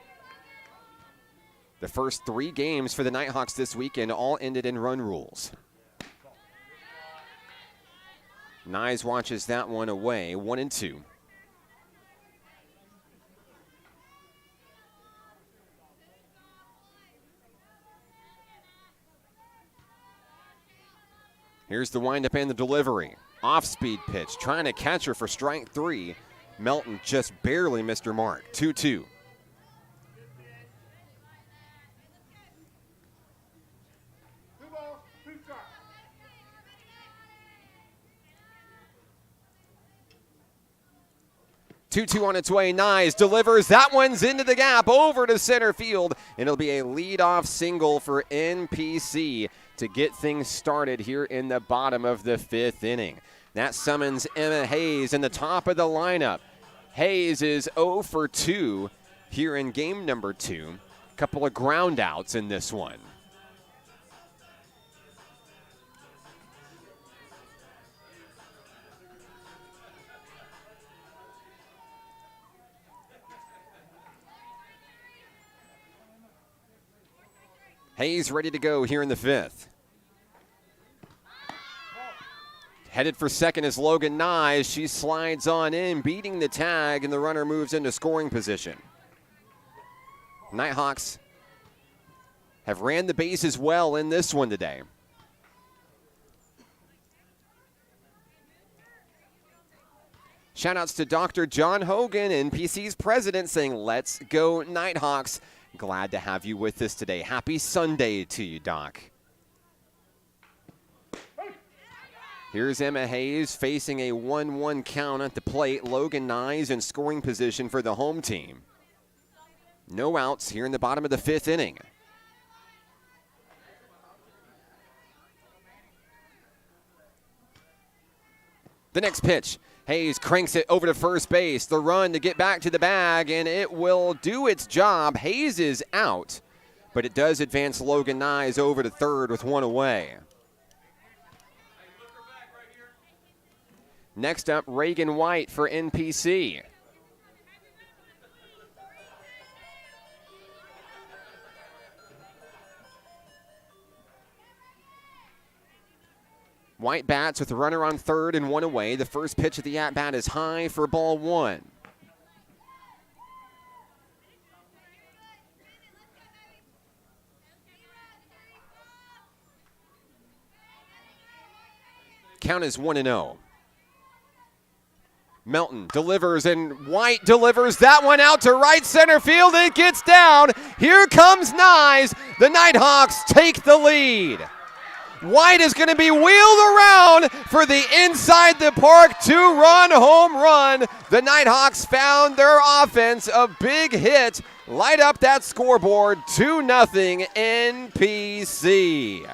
The first 3 games for the Nighthawks this weekend all ended in run rules. Nyes watches that one away, 1-2. Here's the windup and the delivery. Off-speed pitch, trying to catch her for strike 3. Melton just barely missed her mark. 2-2. Two on its way. Nyes delivers. That one's into the gap, over to center field, and it'll be a leadoff single for NPC to get things started here in the bottom of the 5th inning. That summons Emma Hayes in the top of the lineup. Hayes is 0 for 2 here in game number 2. A couple of ground outs in this one. Hayes ready to go here in the 5th. Headed for second is Logan Nyes. She slides on in, beating the tag, and the runner moves into scoring position. Nighthawks have ran the bases well in this one today. Shout-outs to Dr. John Hogan, NPC's president, saying, "Let's go Nighthawks." Glad to have you with us today. Happy Sunday to you, Doc. Here's Emma Hayes facing a 1-1 count at the plate. Logan Nyes in scoring position for the home team. No outs here in the bottom of the 5th inning. The next pitch. Hayes cranks it over to first base. The run to get back to the bag, and it will do its job. Hayes is out, but it does advance Logan Nyes over to third with 1 away. Next up, Reagan White for NPC. White bats with a runner on third and 1 away. The first pitch of the at-bat is high for ball 1. Count is 1-0. Melton delivers, and White delivers that one out to right center field. It gets down. Here comes Nyes. The Nighthawks take the lead. White is going to be wheeled around for the inside the park 2-run home run. The Nighthawks found their offense a big hit. Light up that scoreboard, 2-0 NPC.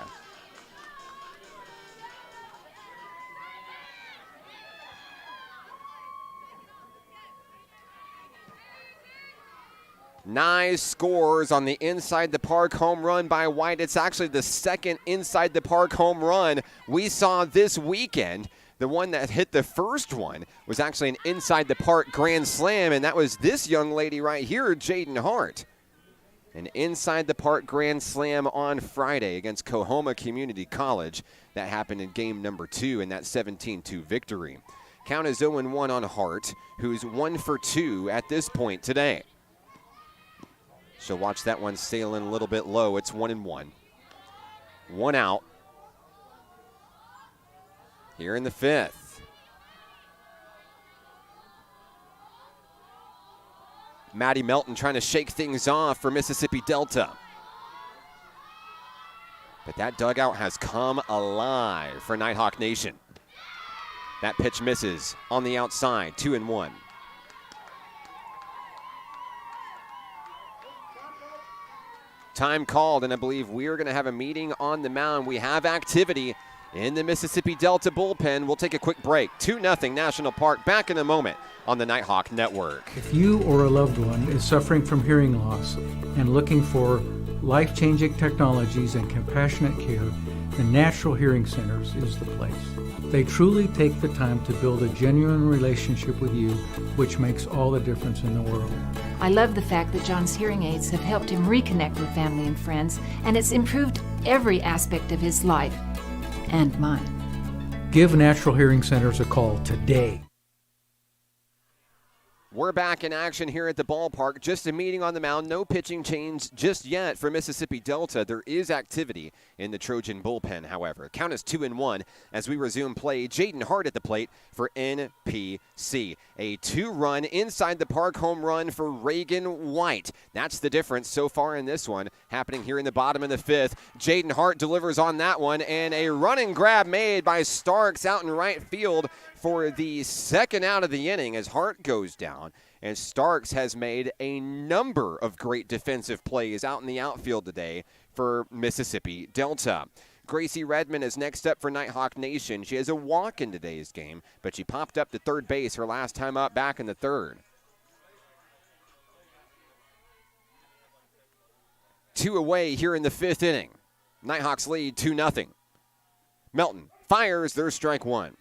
Nyes scores on the inside the park home run by White. It's actually the second inside the park home run we saw this weekend. The one that hit the first one was actually an inside the park grand slam, and that was this young lady right here, Jaden Hart. An inside the park grand slam on Friday against Coahoma Community College. That happened in game number 2 in that 17-2 victory. Count is 0-1 on Hart, who's 1 for 2 at this point today. She'll watch that one sailing a little bit low. It's 1-1. 1 out. Here in the 5th. Maddie Melton trying to shake things off for Mississippi Delta. But that dugout has come alive for Nighthawk Nation. That pitch misses on the outside, 2-1. Time called, and I believe we're going to have a meeting on the mound. We have activity in the Mississippi Delta bullpen. We'll take a quick break. 2-0 National Park. Back in a moment on the Nighthawk Network. If you or a loved one is suffering from hearing loss and looking for life-changing technologies and compassionate care, the Natural Hearing Centers is the place. They truly take the time to build a genuine relationship with you, which makes all the difference in the world. I love the fact that John's hearing aids have helped him reconnect with family and friends, and it's improved every aspect of his life and mine. Give Natural Hearing Centers a call today. We're back in action here at the ballpark. Just a meeting on the mound. No pitching change just yet for Mississippi Delta. There is activity in the Trojan bullpen, however. Count is 2-1 as we resume play. Jaden Hart at the plate for NPC. A 2-run inside the park home run for Reagan White. That's the difference so far in this one, happening here in the bottom of the 5th. Jaden Hart delivers on that one, and a running grab made by Starks out in right field for the second out of the inning as Hart goes down. And Starks has made a number of great defensive plays out in the outfield today for Mississippi Delta. Gracie Redmond is next up for Nighthawk Nation. She has a walk in today's game, but she popped up to third base her last time up back in the 3rd. 2 away here in the 5th inning. Nighthawks lead 2-0. Melton fires, there's strike 1.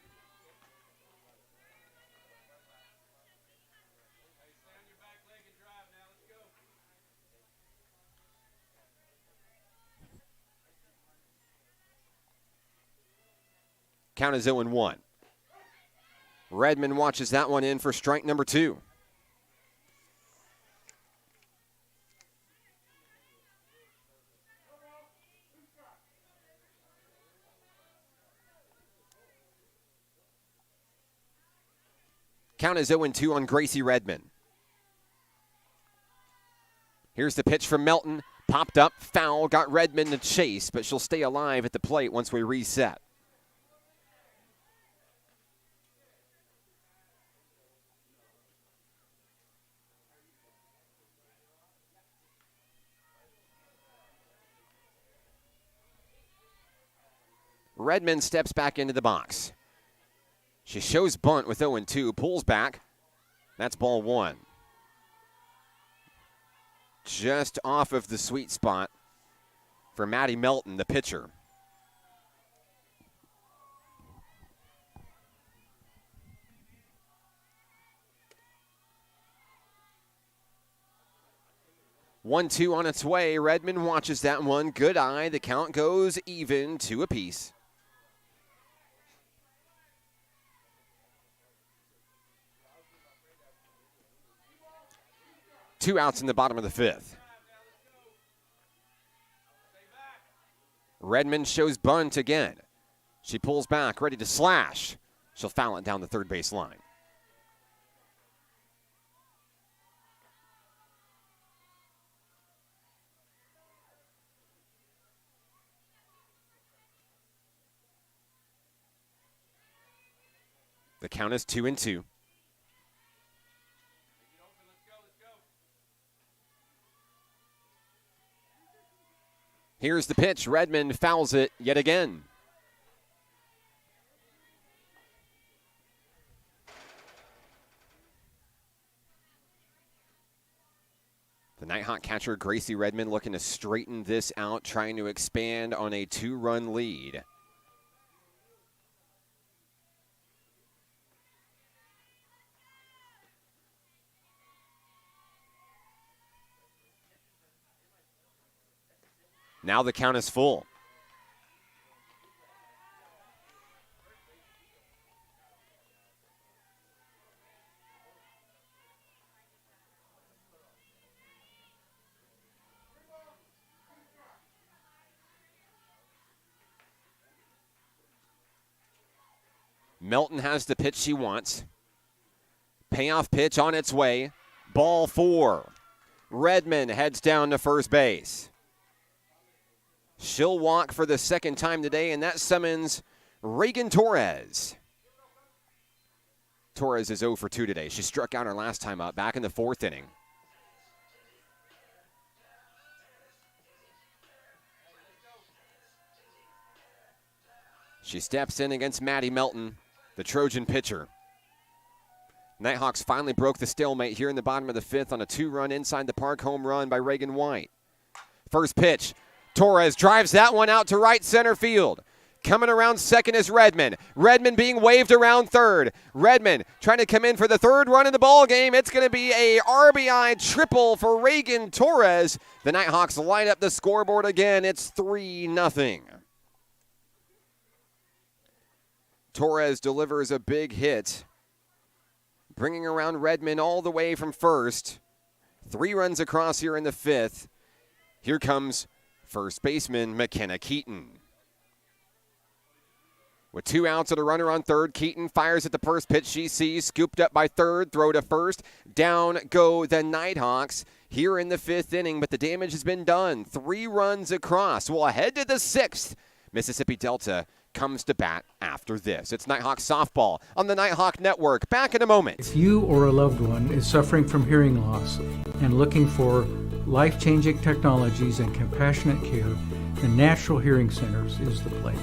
Count is 0-1. Redmond watches that one in for strike number 2. Count is 0-2 on Gracie Redmond. Here's the pitch from Melton. Popped up, foul, got Redmond to chase, but she'll stay alive at the plate once we reset. Redmond steps back into the box. She shows bunt with 0-2, pulls back. That's ball 1. Just off of the sweet spot for Maddie Melton, the pitcher. One-two on its way. Redmond watches that one. Good eye. The count goes even, 2 apiece. Two outs in the bottom of the 5th. Redmond shows bunt again. She pulls back, ready to slash. She'll foul it down the third base line. The count is 2-2. Here's the pitch. Redmond fouls it yet again. The Nighthawk catcher, Gracie Redmond, looking to straighten this out, trying to expand on a 2-run lead. Now the count is full. Melton has the pitch she wants. Payoff pitch on its way. Ball 4. Redmond heads down to first base. She'll walk for the second time today, and that summons Reagan Torres. Torres is 0 for 2 today. She struck out her last time up back in the 4th inning. She steps in against Maddie Melton, the Trojan pitcher. Nighthawks finally broke the stalemate here in the bottom of the 5th on a 2-run inside the park home run by Reagan White. First pitch. Torres drives that one out to right center field. Coming around second is Redmond. Redmond being waved around third. Redmond trying to come in for the 3rd run in the ball game. It's going to be a RBI triple for Reagan Torres. The Nighthawks light up the scoreboard again. It's 3-0. Torres delivers a big hit, bringing around Redmond all the way from first. 3 runs across here in the 5th. Here comes first baseman McKenna Keaton. With 2 outs and a runner on third, Keaton fires at the first pitch she sees, scooped up by third, throw to first. Down go the Nighthawks here in the 5th inning, but the damage has been done. 3 runs across. Well, ahead to the 6th. Mississippi Delta comes to bat after this. It's Nighthawk softball on the Nighthawk Network. Back in a moment. If you or a loved one is suffering from hearing loss and looking for life-changing technologies and compassionate care, the Natural Hearing Centers is the place.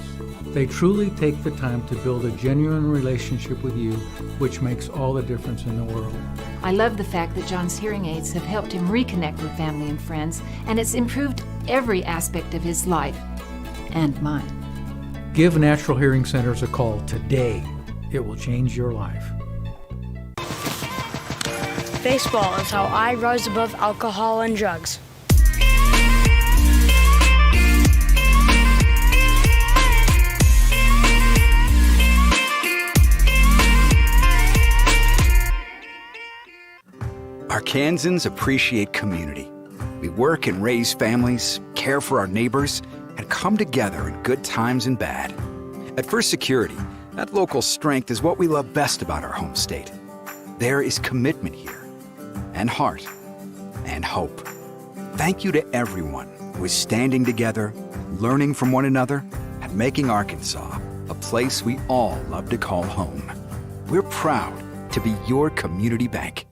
They truly take the time to build a genuine relationship with you, which makes all the difference in the world. I love the fact that John's hearing aids have helped him reconnect with family and friends, and it's improved every aspect of his life and mine. Give Natural Hearing Centers a call today. It will change your life. Baseball is how I rise above alcohol and drugs. Arkansans appreciate community. We work and raise families, care for our neighbors, and come together in good times and bad. At First Security, that local strength is what we love best about our home state. There is commitment here, and heart, and hope. Thank you to everyone who is standing together, learning from one another, and making Arkansas a place we all love to call home. We're proud to be your community bank.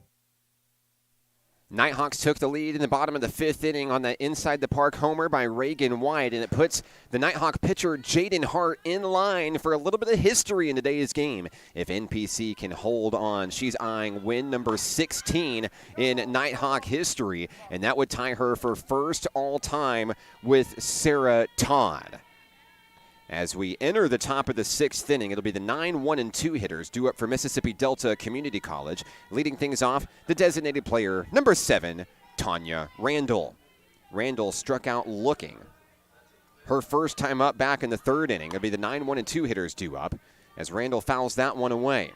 Nighthawks took the lead in the bottom of the 5th inning on that inside the park homer by Reagan White, and it puts the Nighthawk pitcher Jaden Hart in line for a little bit of history in today's game. If NPC can hold on, she's eyeing win number 16 in Nighthawk history, and that would tie her for first all-time with Sarah Todd. As we enter the top of the 6th inning, it'll be the 9, 1, and 2 hitters due up for Mississippi Delta Community College. Leading things off, the designated player, number 7, Tanya Randall. Randall struck out looking. Her first time up back in the 3rd inning. It'll be the 9, 1, and 2 hitters due up as Randall fouls that one away.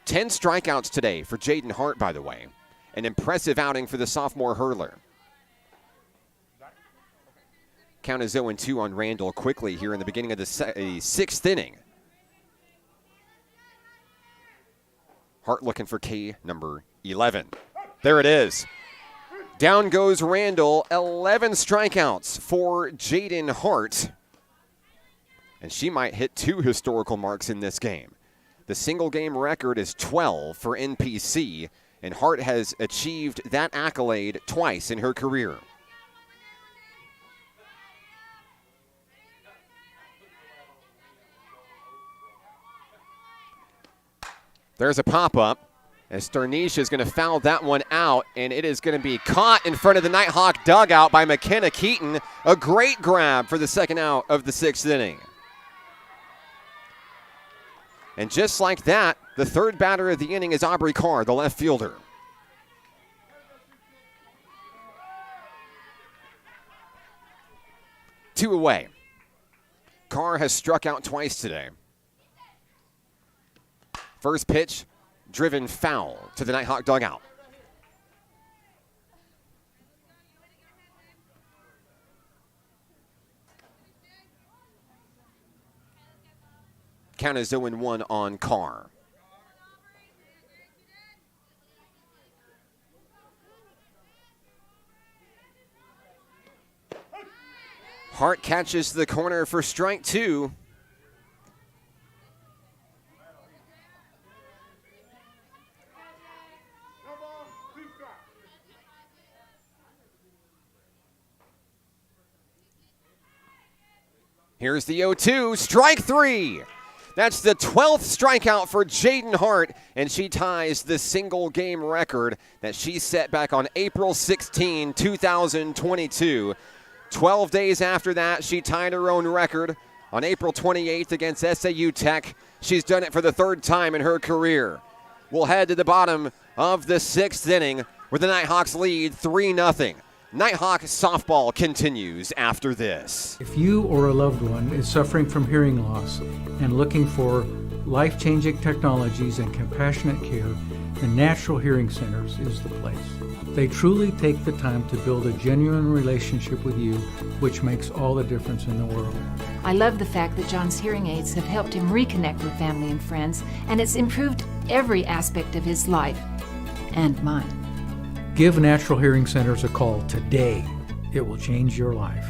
10 strikeouts today for Jaden Hart, by the way. An impressive outing for the sophomore hurler. Count is 0-2 on Randall quickly here in the beginning of the 6th inning. Hart looking for K number 11. There it is. Down goes Randall. 11 strikeouts for Jaden Hart. And she might hit 2 historical marks in this game. The single game record is 12 for NPC, and Hart has achieved that accolade twice in her career. There's a pop-up as Starnish is going to foul that one out, and it is going to be caught in front of the Nighthawk dugout by McKenna Keaton. A great grab for the second out of the 6th inning. And just like that, the third batter of the inning is Aubrey Carr, the left fielder. Two away. Carr has struck out twice today. First pitch, driven foul to the Nighthawk dugout. Count is 0-1 on Carr. Hart catches the corner for strike 2. Here's the 0-2, strike 3. That's the 12th strikeout for Jaden Hart, and she ties the single game record that she set back on April 16, 2022. 12 days after that, she tied her own record on April 28th against SAU Tech. She's done it for the 3rd time in her career. We'll head to the bottom of the 6th inning where the Nighthawks lead 3-0. Nighthawk softball continues after this. If you or a loved one is suffering from hearing loss and looking for life-changing technologies and compassionate care, the Natural Hearing Centers is the place. They truly take the time to build a genuine relationship with you, which makes all the difference in the world. I love the fact that John's hearing aids have helped him reconnect with family and friends, and it's improved every aspect of his life and mine. Give Natural Hearing Centers a call today. It will change your life.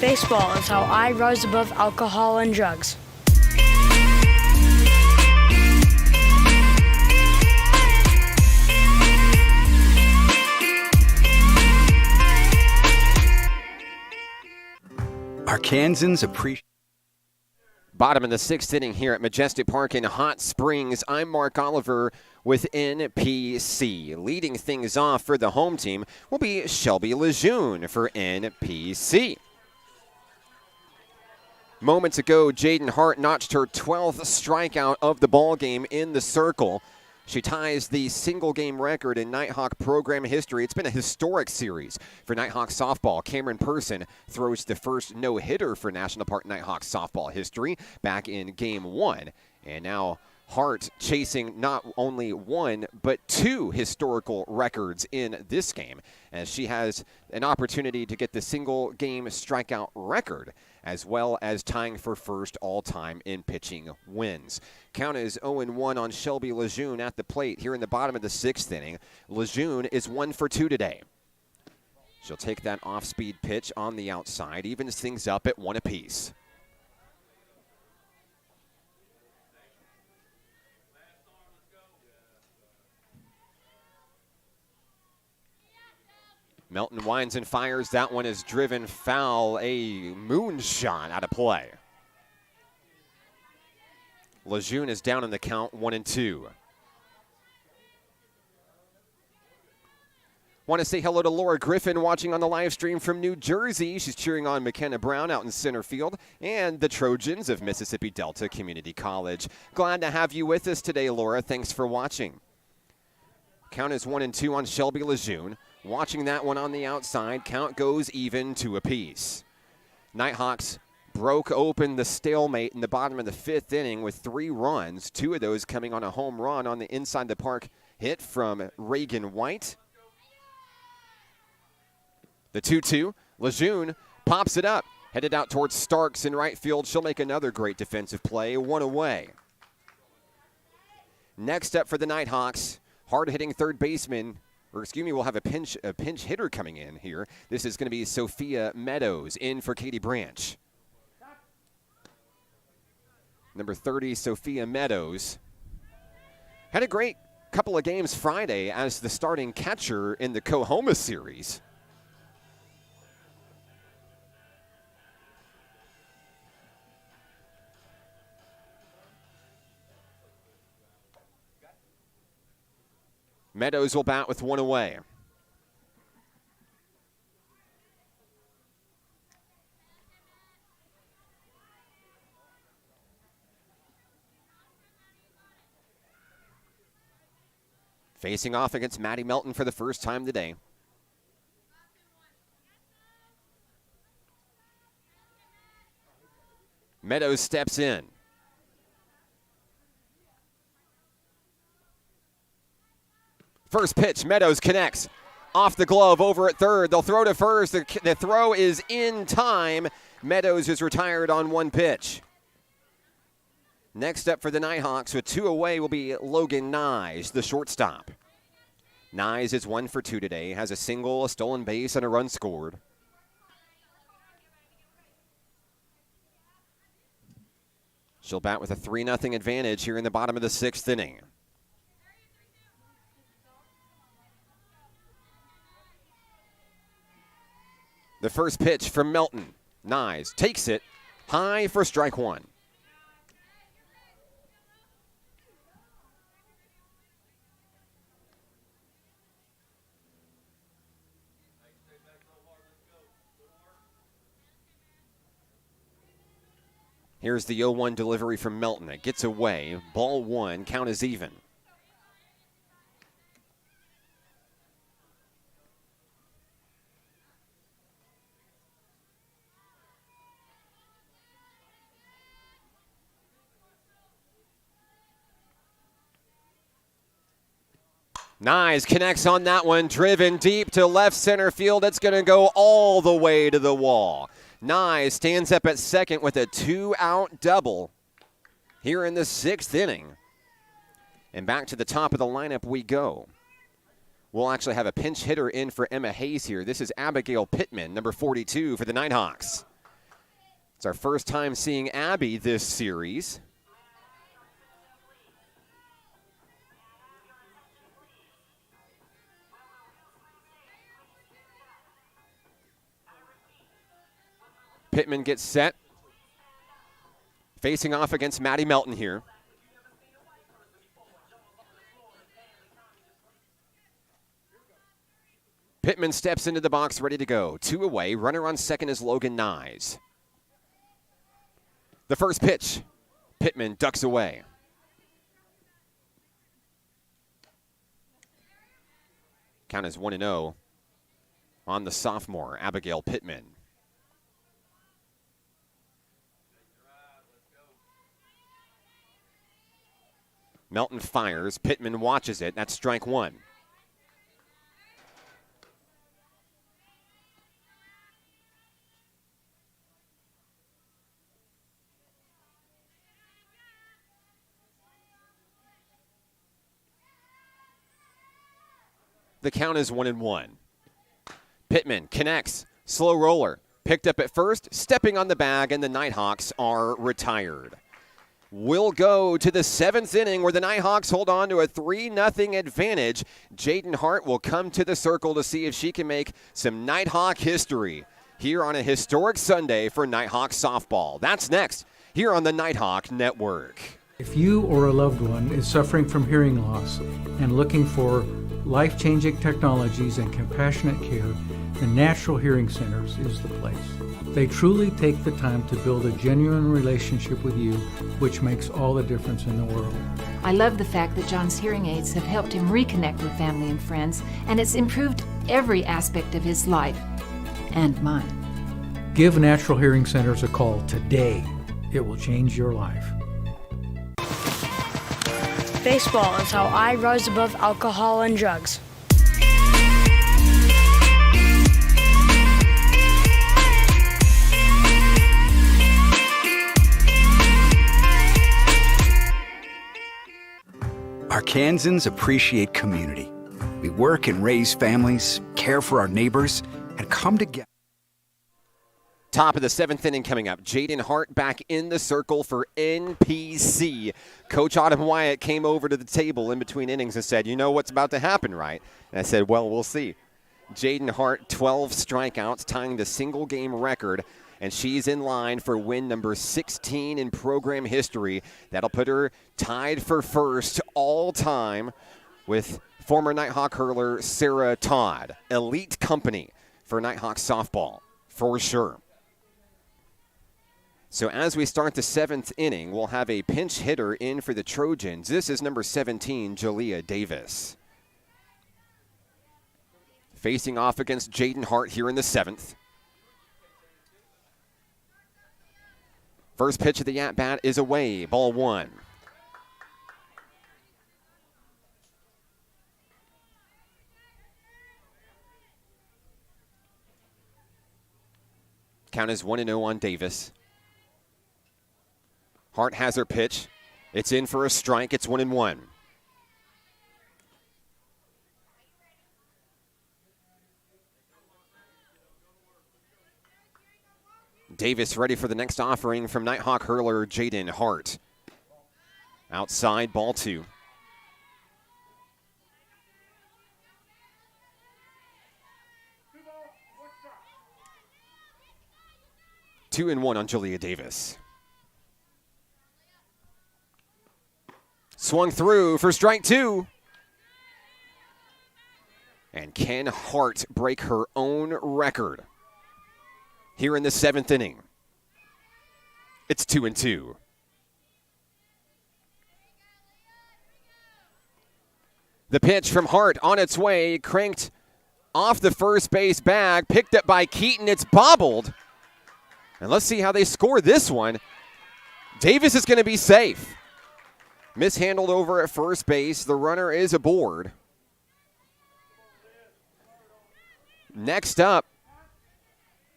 Baseball is how I rise above alcohol and drugs. Arkansans appreciate. Bottom of the 6th inning here at Majestic Park in Hot Springs. I'm Mark Oliver with NPC. Leading things off for the home team will be Shelby Lejeune for NPC. Moments ago, Jaden Hart notched her 12th strikeout of the ballgame in the circle. She ties the single-game record in Nighthawk program history. It's been a historic series for Nighthawk softball. Cameron Person throws the first no-hitter for National Park Nighthawk softball history back in Game 1. And now Hart chasing not only 1, but 2 historical records in this game, as she has an opportunity to get the single-game strikeout record, as well as tying for first all-time in pitching wins. Count is 0-1 on Shelby Lejeune at the plate here in the bottom of the 6th inning. Lejeune is 1 for 2 today. She'll take that off-speed pitch on the outside, evens things up at 1 apiece. Melton winds and fires. That one is driven foul. A moonshot out of play. Lejeune is down in the count, 1-2. Want to say hello to Laura Griffin watching on the live stream from New Jersey. She's cheering on McKenna Brown out in center field and the Trojans of Mississippi Delta Community College. Glad to have you with us today, Laura. Thanks for watching. Count is 1-2 on Shelby Lejeune. Watching that one on the outside, count goes even 2 apiece. Nighthawks broke open the stalemate in the bottom of the 5th inning with 3 runs, 2 of those coming on a home run on the inside the park hit from Reagan White. The 2-2, Lejeune pops it up, headed out towards Starks in right field. She'll make another great defensive play, 1 away. Next up for the Nighthawks, hard-hitting third baseman, we'll have a pinch hitter coming in here. This is going to be Sophia Meadows in for Katie Branch. Number 30, Sophia Meadows. Had a great couple of games Friday as the starting catcher in the Coahoma series. Meadows will bat with one away. Facing off against Maddie Melton for the first time today. Meadows steps in. First pitch, Meadows connects. Off the glove, over at third. They'll throw to first. The throw is in time. Meadows is retired on one pitch. Next up for the Nighthawks with two away will be Logan Nyes, the shortstop. Nyes is 1 for 2 today, has a single, a stolen base, and a run scored. She'll bat with a 3-0 advantage here in the bottom of the 6th inning. The first pitch from Melton. Nyes takes it high for strike one. Here's the 0-1 delivery from Melton. It gets away. Ball one. Count is even. Nyes connects on that one. Driven deep to left center field. It's going to go all the way to the wall. Nyes stands up at second with a 2-out double here in the 6th inning. And back to the top of the lineup we go. We'll actually have a pinch hitter in for Emma Hayes here. This is Abigail Pittman, number 42 for the Nighthawks. It's our first time seeing Abby this series. Pittman gets set. Facing off against Maddie Melton here. Pittman steps into the box ready to go. 2 away. Runner on second is Logan Nyes. The first pitch. Pittman ducks away. Count is 1-0 on the sophomore, Abigail Pittman. Melton fires. Pittman watches it. That's strike one. The count is 1-1. Pittman connects. Slow roller. Picked up at first. Stepping on the bag, and the Nighthawks are retired. We'll go to the 7th inning where the Nighthawks hold on to a 3-0 advantage. Jaden Hart will come to the circle to see if she can make some Nighthawk history here on a historic Sunday for Nighthawk softball. That's next here on the Nighthawk Network. If you or a loved one is suffering from hearing loss and looking for life-changing technologies and compassionate care, the Natural Hearing Centers is the place. They truly take the time to build a genuine relationship with you, which makes all the difference in the world. I love the fact that John's hearing aids have helped him reconnect with family and friends, and it's improved every aspect of his life and mine. Give Natural Hearing Centers a call today. It will change your life. Baseball is how I rose above alcohol and drugs. Kansans appreciate community. We work and raise families, care for our neighbors, and come together. Top of the 7th inning coming up. Jaden Hart back in the circle for NPC. Coach Autumn Wyatt came over to the table in between innings and said, you know what's about to happen, right? And I said, well, we'll see. Jaden Hart, 12 strikeouts, tying the single-game record, and she's in line for win number 16 in program history. That'll put her tied for first all time with former Nighthawk hurler Sarah Todd. Elite company for Nighthawk softball, for sure. So as we start the 7th inning, we'll have a pinch hitter in for the Trojans. This is number 17, Jalea Davis. Facing off against Jaden Hart here in the 7th. First pitch of the at-bat is away, ball 1. Count is 1-0 on Davis. Hart has her pitch. It's in for a strike. It's 1-1. Davis ready for the next offering from Nighthawk hurler Jaden Hart. Outside, ball 2. Two and 1 on Jalea Davis. Swung through for strike 2. And can Hart break her own record here in the 7th inning? It's 2-2. The pitch from Hart on its way, cranked off the first base bag, picked up by Keaton. It's bobbled. And let's see how they score this one. Davis is going to be safe. Mishandled over at first base. The runner is aboard. Next up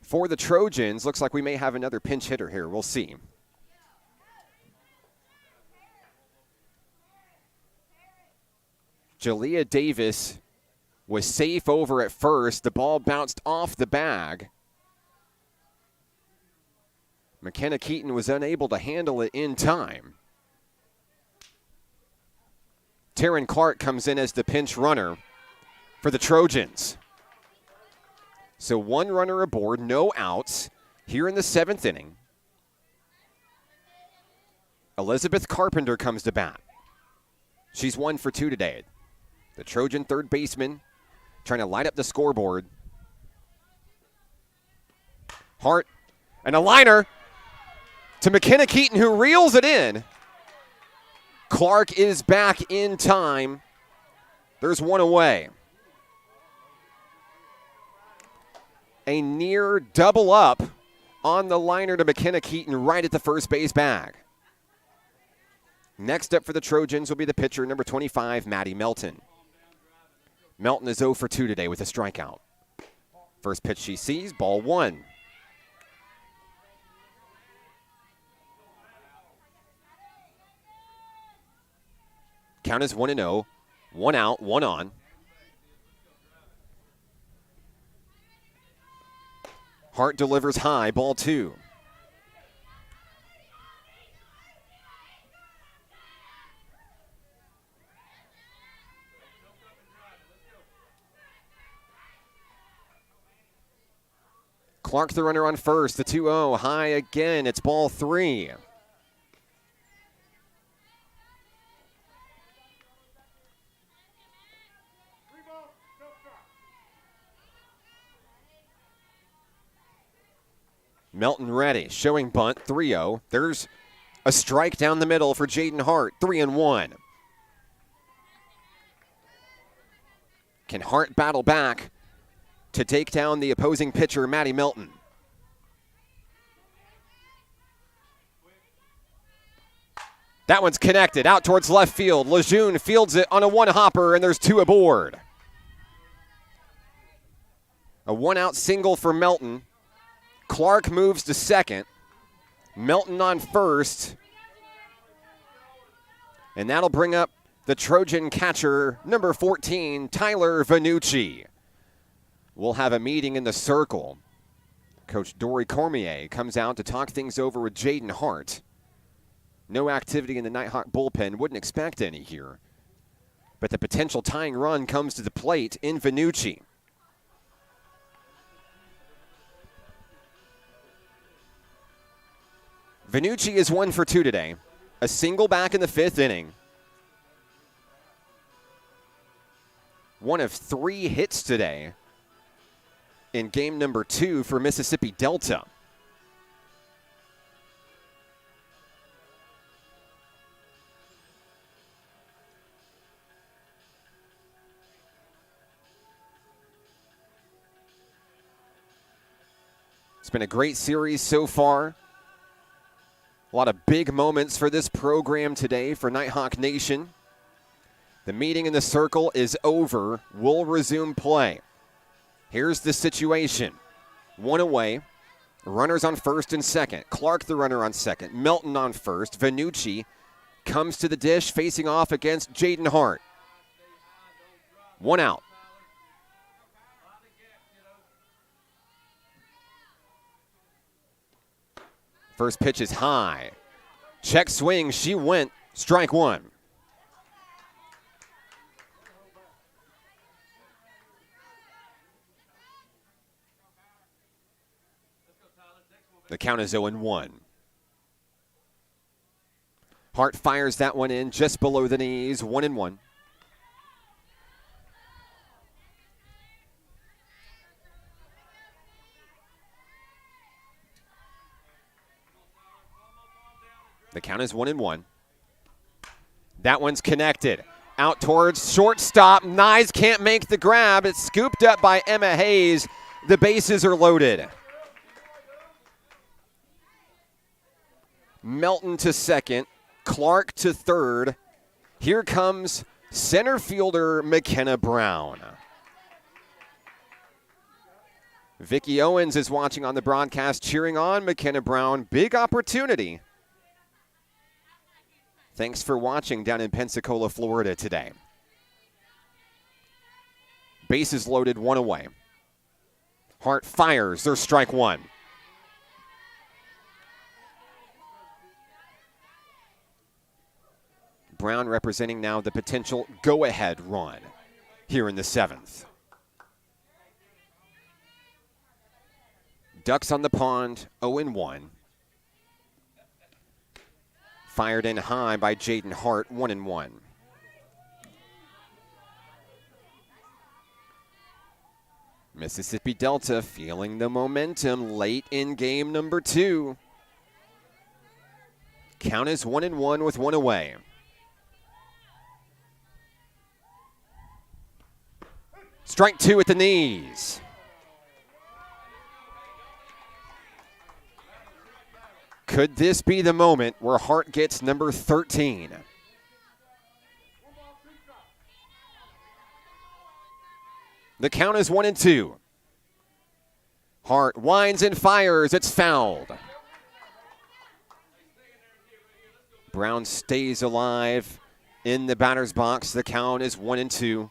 for the Trojans, looks like we may have another pinch hitter here. We'll see. Jalea Davis was safe over at first. The ball bounced off the bag. McKenna Keaton was unable to handle it in time. Taryn Clark comes in as the pinch runner for the Trojans. So one runner aboard, no outs here in the 7th inning. Elizabeth Carpenter comes to bat. She's 1 for 2 today. The Trojan third baseman trying to light up the scoreboard. Hart and a liner to McKenna Keaton, who reels it in. Clark is back in time. There's one away. A near double up on the liner to McKenna Keaton right at the first base bag. Next up for the Trojans will be the pitcher, number 25, Maddie Melton. Melton is 0 for 2 today with a strikeout. First pitch she sees, ball 1. Count is 1-0. 1 out, 1 on. Hart delivers high, ball 2. Clark the runner on first, the 2-0, high again, it's ball 3. Melton ready, showing bunt, 3-0. There's a strike down the middle for Jaden Hart, 3-1. Can Hart battle back to take down the opposing pitcher, Maddie Melton? That one's connected out towards left field. Lejeune fields it on a one-hopper, and there's 2 aboard. A 1-out single for Melton. Clark moves to second. Melton on first. And that'll bring up the Trojan catcher, number 14, Tyler Vanucci. We'll have a meeting in the circle. Coach Dory Cormier comes out to talk things over with Jaden Hart. No activity in the Nighthawk bullpen. Wouldn't expect any here. But the potential tying run comes to the plate in Vanucci. Vanucci is 1 for 2 today. A single back in the 5th inning. One of 3 hits today in game number 2 for Mississippi Delta. It's been a great series so far. A lot of big moments for this program today for Nighthawk Nation. The meeting in the circle is over. We'll resume play. Here's the situation. 1 away. Runners on first and second. Clark the runner on second. Melton on first. Vanucci comes to the dish facing off against Jaden Hart. 1 out. First pitch is high. Check swing. She went. Strike 1. The count is 0-1. Hart fires that one in just below the knees. 1-1. The count is 1-1. That one's connected. Out towards shortstop. Nyes can't make the grab. It's scooped up by Emma Hayes. The bases are loaded. Melton to second. Clark to third. Here comes center fielder McKenna Brown. Vicki Owens is watching on the broadcast, cheering on McKenna Brown. Big opportunity. Thanks for watching down in Pensacola, Florida today. Bases loaded, 1 away. Hart fires. There's strike 1. Brown representing now the potential go-ahead run here in the 7th. Ducks on the pond, 0-1. Fired in high by Jaden Hart, 1-1. Mississippi Delta feeling the momentum late in game number 2. Count is 1-1 with 1 away. Strike 2 at the knees. Could this be the moment where Hart gets number 13? The count is 1-2. Hart winds and fires. It's fouled. Brown stays alive in the batter's box. The count is 1-2.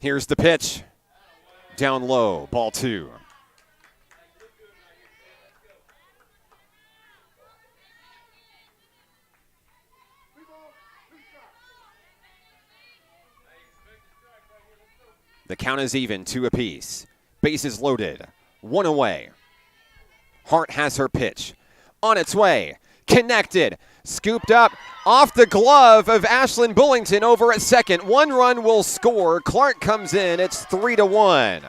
Here's the pitch. Down low, ball 2. The count is even, 2 apiece. Bases loaded, 1 away. Hart has her pitch. On its way, connected, scooped up, off the glove of Ashlyn Bullington over at second. 1 run will score. Clark comes in. It's 3-1.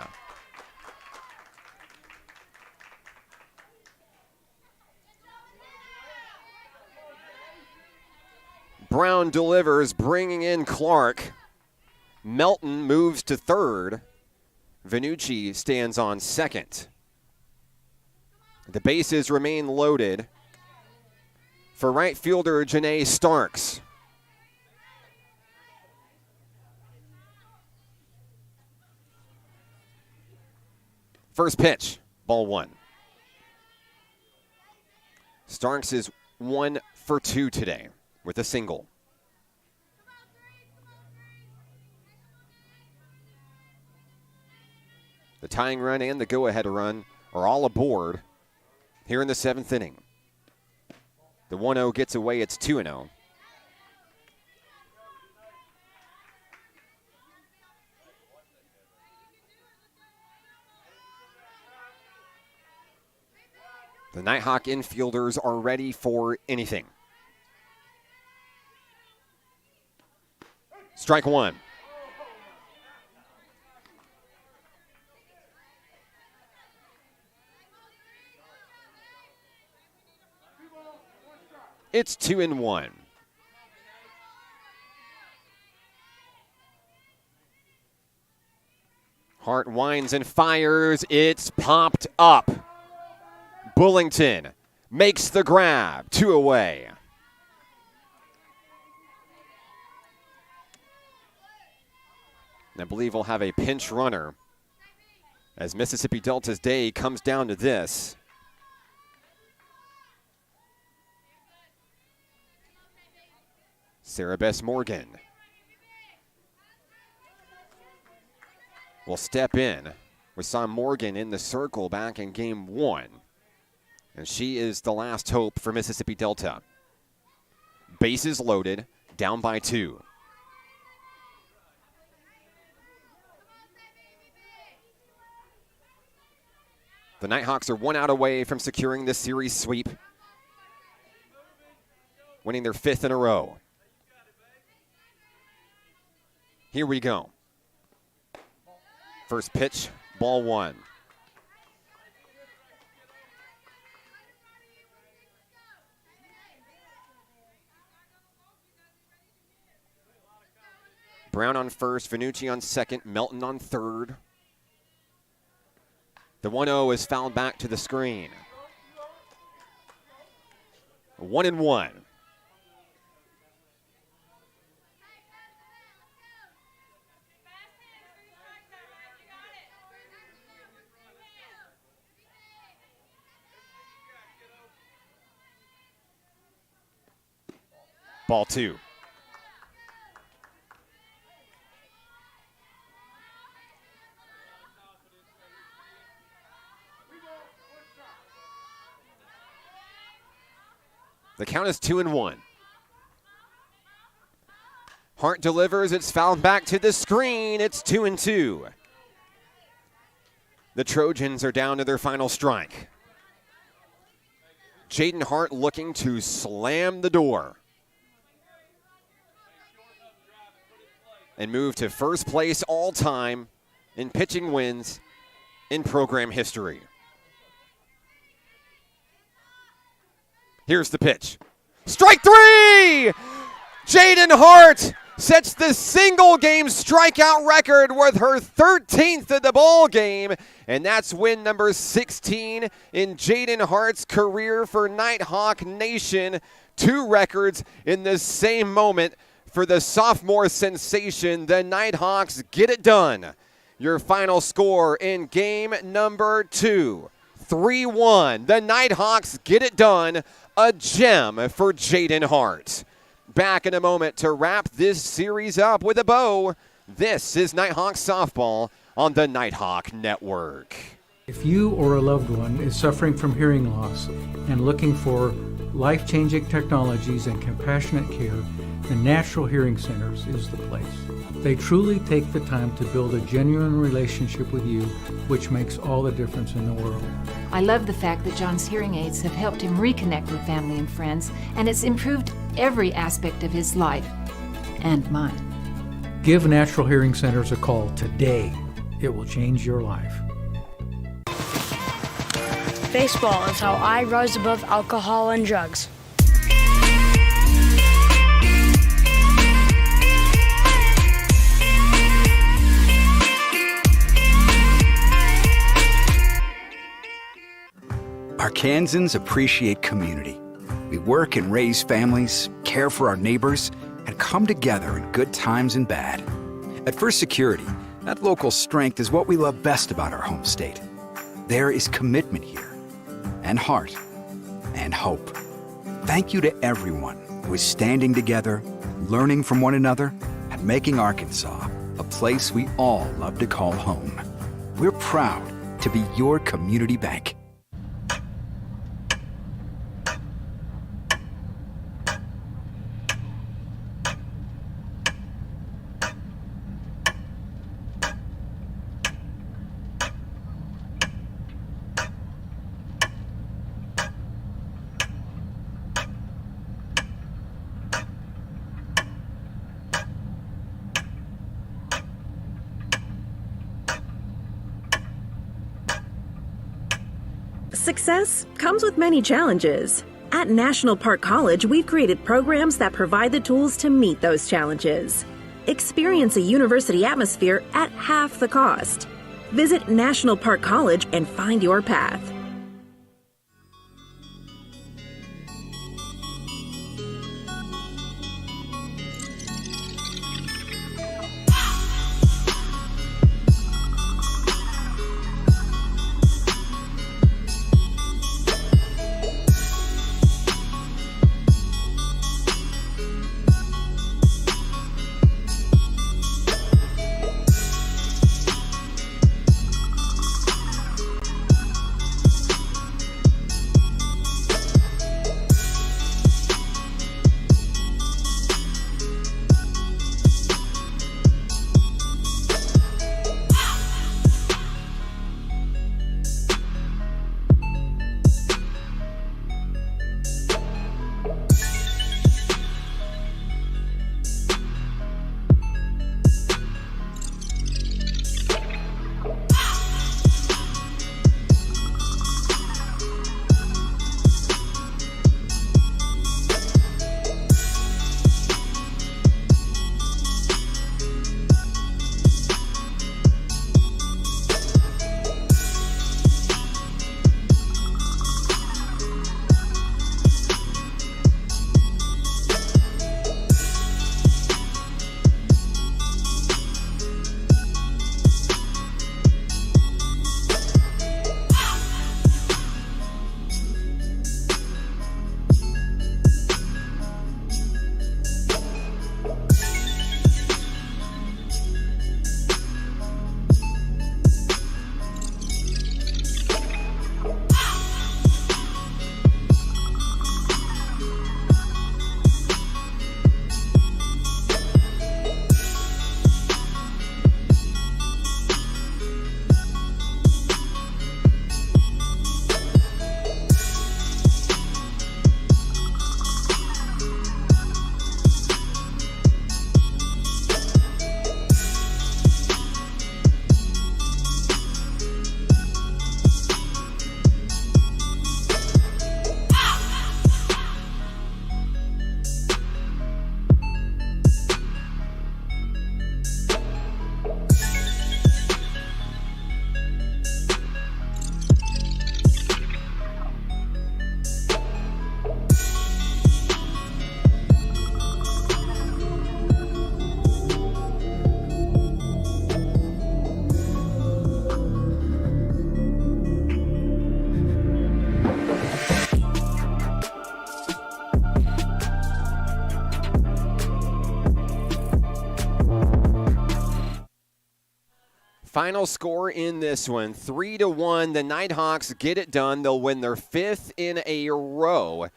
Brown delivers, bringing in Clark. Melton moves to third. Vanucci stands on second. The bases remain loaded for right fielder Janae Starks. First pitch, ball 1. Starks is 1 for 2 today with a single. The tying run and the go-ahead run are all aboard here in the 7th inning. The 1-0 gets away, it's 2-0. The Nighthawk infielders are ready for anything. Strike 1. It's 2-1. Hart winds and fires. It's popped up. Bullington makes the grab. 2 away. And I believe we'll have a pinch runner as Mississippi Delta's day comes down to this. Sarah Bess Morgan will step in. We saw Morgan in the circle back in game 1. And she is the last hope for Mississippi Delta. Bases loaded, down by 2. The Nighthawks are 1 out away from securing this series sweep, winning their 5th in a row. Here we go. First pitch, ball 1. Brown on first, Vanucci on second, Melton on third. The 1-0 is fouled back to the screen. 1-1. Ball 2. The count is 2-1. Hart delivers. It's fouled back to the screen. It's 2-2. The Trojans are down to their final strike. Jaden Hart looking to slam the door and move to first place all time in pitching wins in program history. Here's the pitch. Strike 3! Jaden Hart sets the single game strikeout record with her 13th of the ball game, and that's win number 16 in Jaden Hart's career for Nighthawk Nation. 2 records in the same moment for the sophomore sensation. The Nighthawks get it done. Your final score in game number 2, 3-1. The Nighthawks get it done. A gem for Jaden Hart. Back in a moment to wrap this series up with a bow. This is Nighthawk Softball on the Nighthawk Network. If you or a loved one is suffering from hearing loss and looking for life-changing technologies and compassionate care, the Natural Hearing Centers is the place. They truly take the time to build a genuine relationship with you, which makes all the difference in the world. I love the fact that John's hearing aids have helped him reconnect with family and friends, and it's improved every aspect of his life and mine. Give Natural Hearing Centers a call today. It will change your life. Baseball is how I rise above alcohol and drugs. Arkansans appreciate community. We work and raise families, care for our neighbors, and come together in good times and bad. At First Security, that local strength is what we love best about our home state. There is commitment here, and heart, and hope. Thank you to everyone who is standing together, learning from one another, and making Arkansas a place we all love to call home. We're proud to be your community bank. Success comes with many challenges. At National Park College, we've created programs that provide the tools to meet those challenges. Experience a university atmosphere at half the cost. Visit National Park College and find your path. Final score in this one, 3-1. The Nighthawks get it done. They'll win their 5th in a row,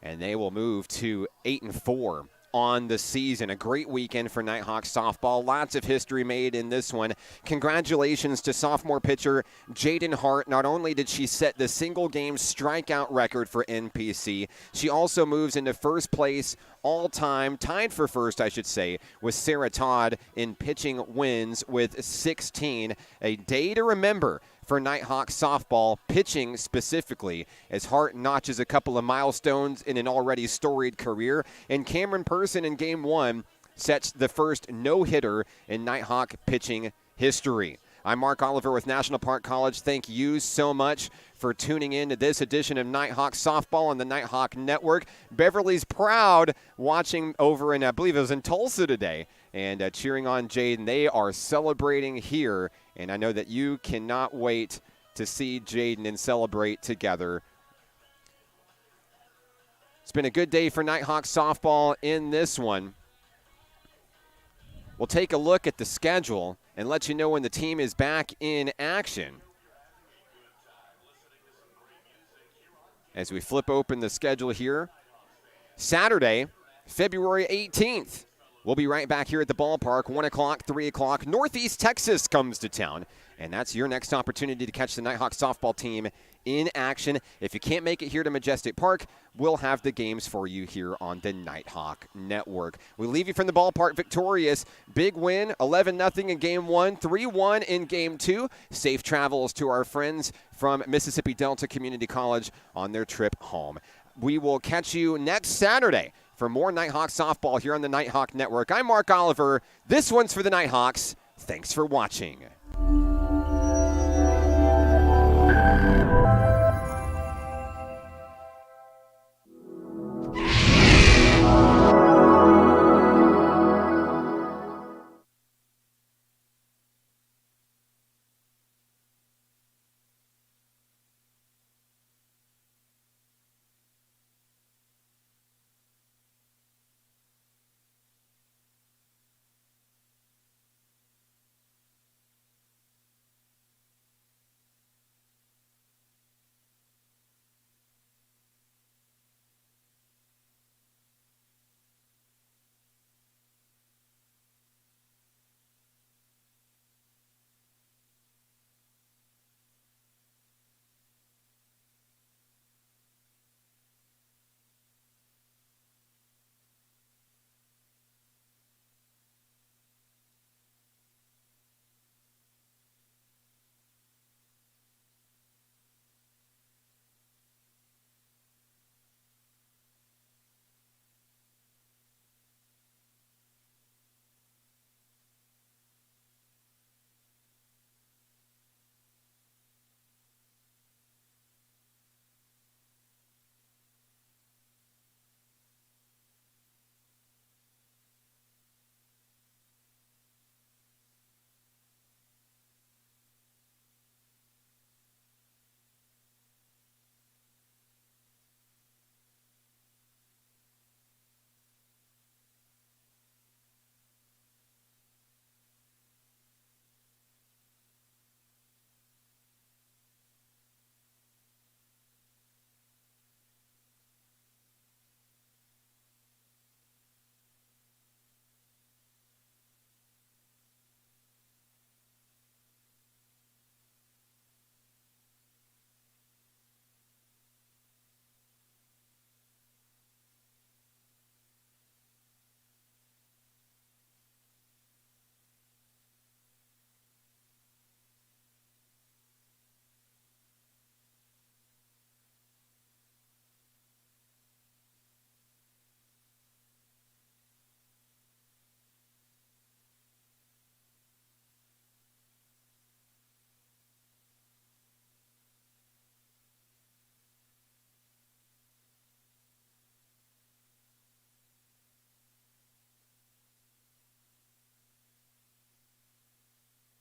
and they will move to 8-4 on the season. A great weekend for Nighthawks softball. Lots of history made in this one. Congratulations to sophomore pitcher Jaden Hart. Not only did she set the single-game strikeout record for NPC, she also moves into first place all-time, tied for first, I should say, with Sarah Todd in pitching wins with 16. A day to remember for Nighthawks softball, pitching specifically, as Hart notches a couple of milestones in an already storied career. And Cameron Person in Game 1 sets the first no-hitter in Nighthawk pitching history. I'm Mark Oliver with National Park College. Thank you so much for tuning in to this edition of Nighthawk Softball on the Nighthawk Network. Beverly's proud, watching over in, I believe it was in Tulsa today, and cheering on Jaden. They are celebrating here, and I know that you cannot wait to see Jaden and celebrate together. It's been a good day for Nighthawk softball in this one. We'll take a look at the schedule and let you know when the team is back in action. As we flip open the schedule here, Saturday, February 18th, we'll be right back here at the ballpark, 1 o'clock, 3 o'clock. Northeast Texas comes to town, and that's your next opportunity to catch the Nighthawk softball team in action. If you can't make it here to Majestic Park, we'll have the games for you here on the Nighthawk Network. We leave you from the ballpark victorious. Big win, 11-0 in Game 1, 3-1 in Game 2. Safe travels to our friends from Mississippi Delta Community College on their trip home. We will catch you next Saturday for more Nighthawk softball here on the Nighthawk Network. I'm Mark Oliver. This one's for the Nighthawks. Thanks for watching.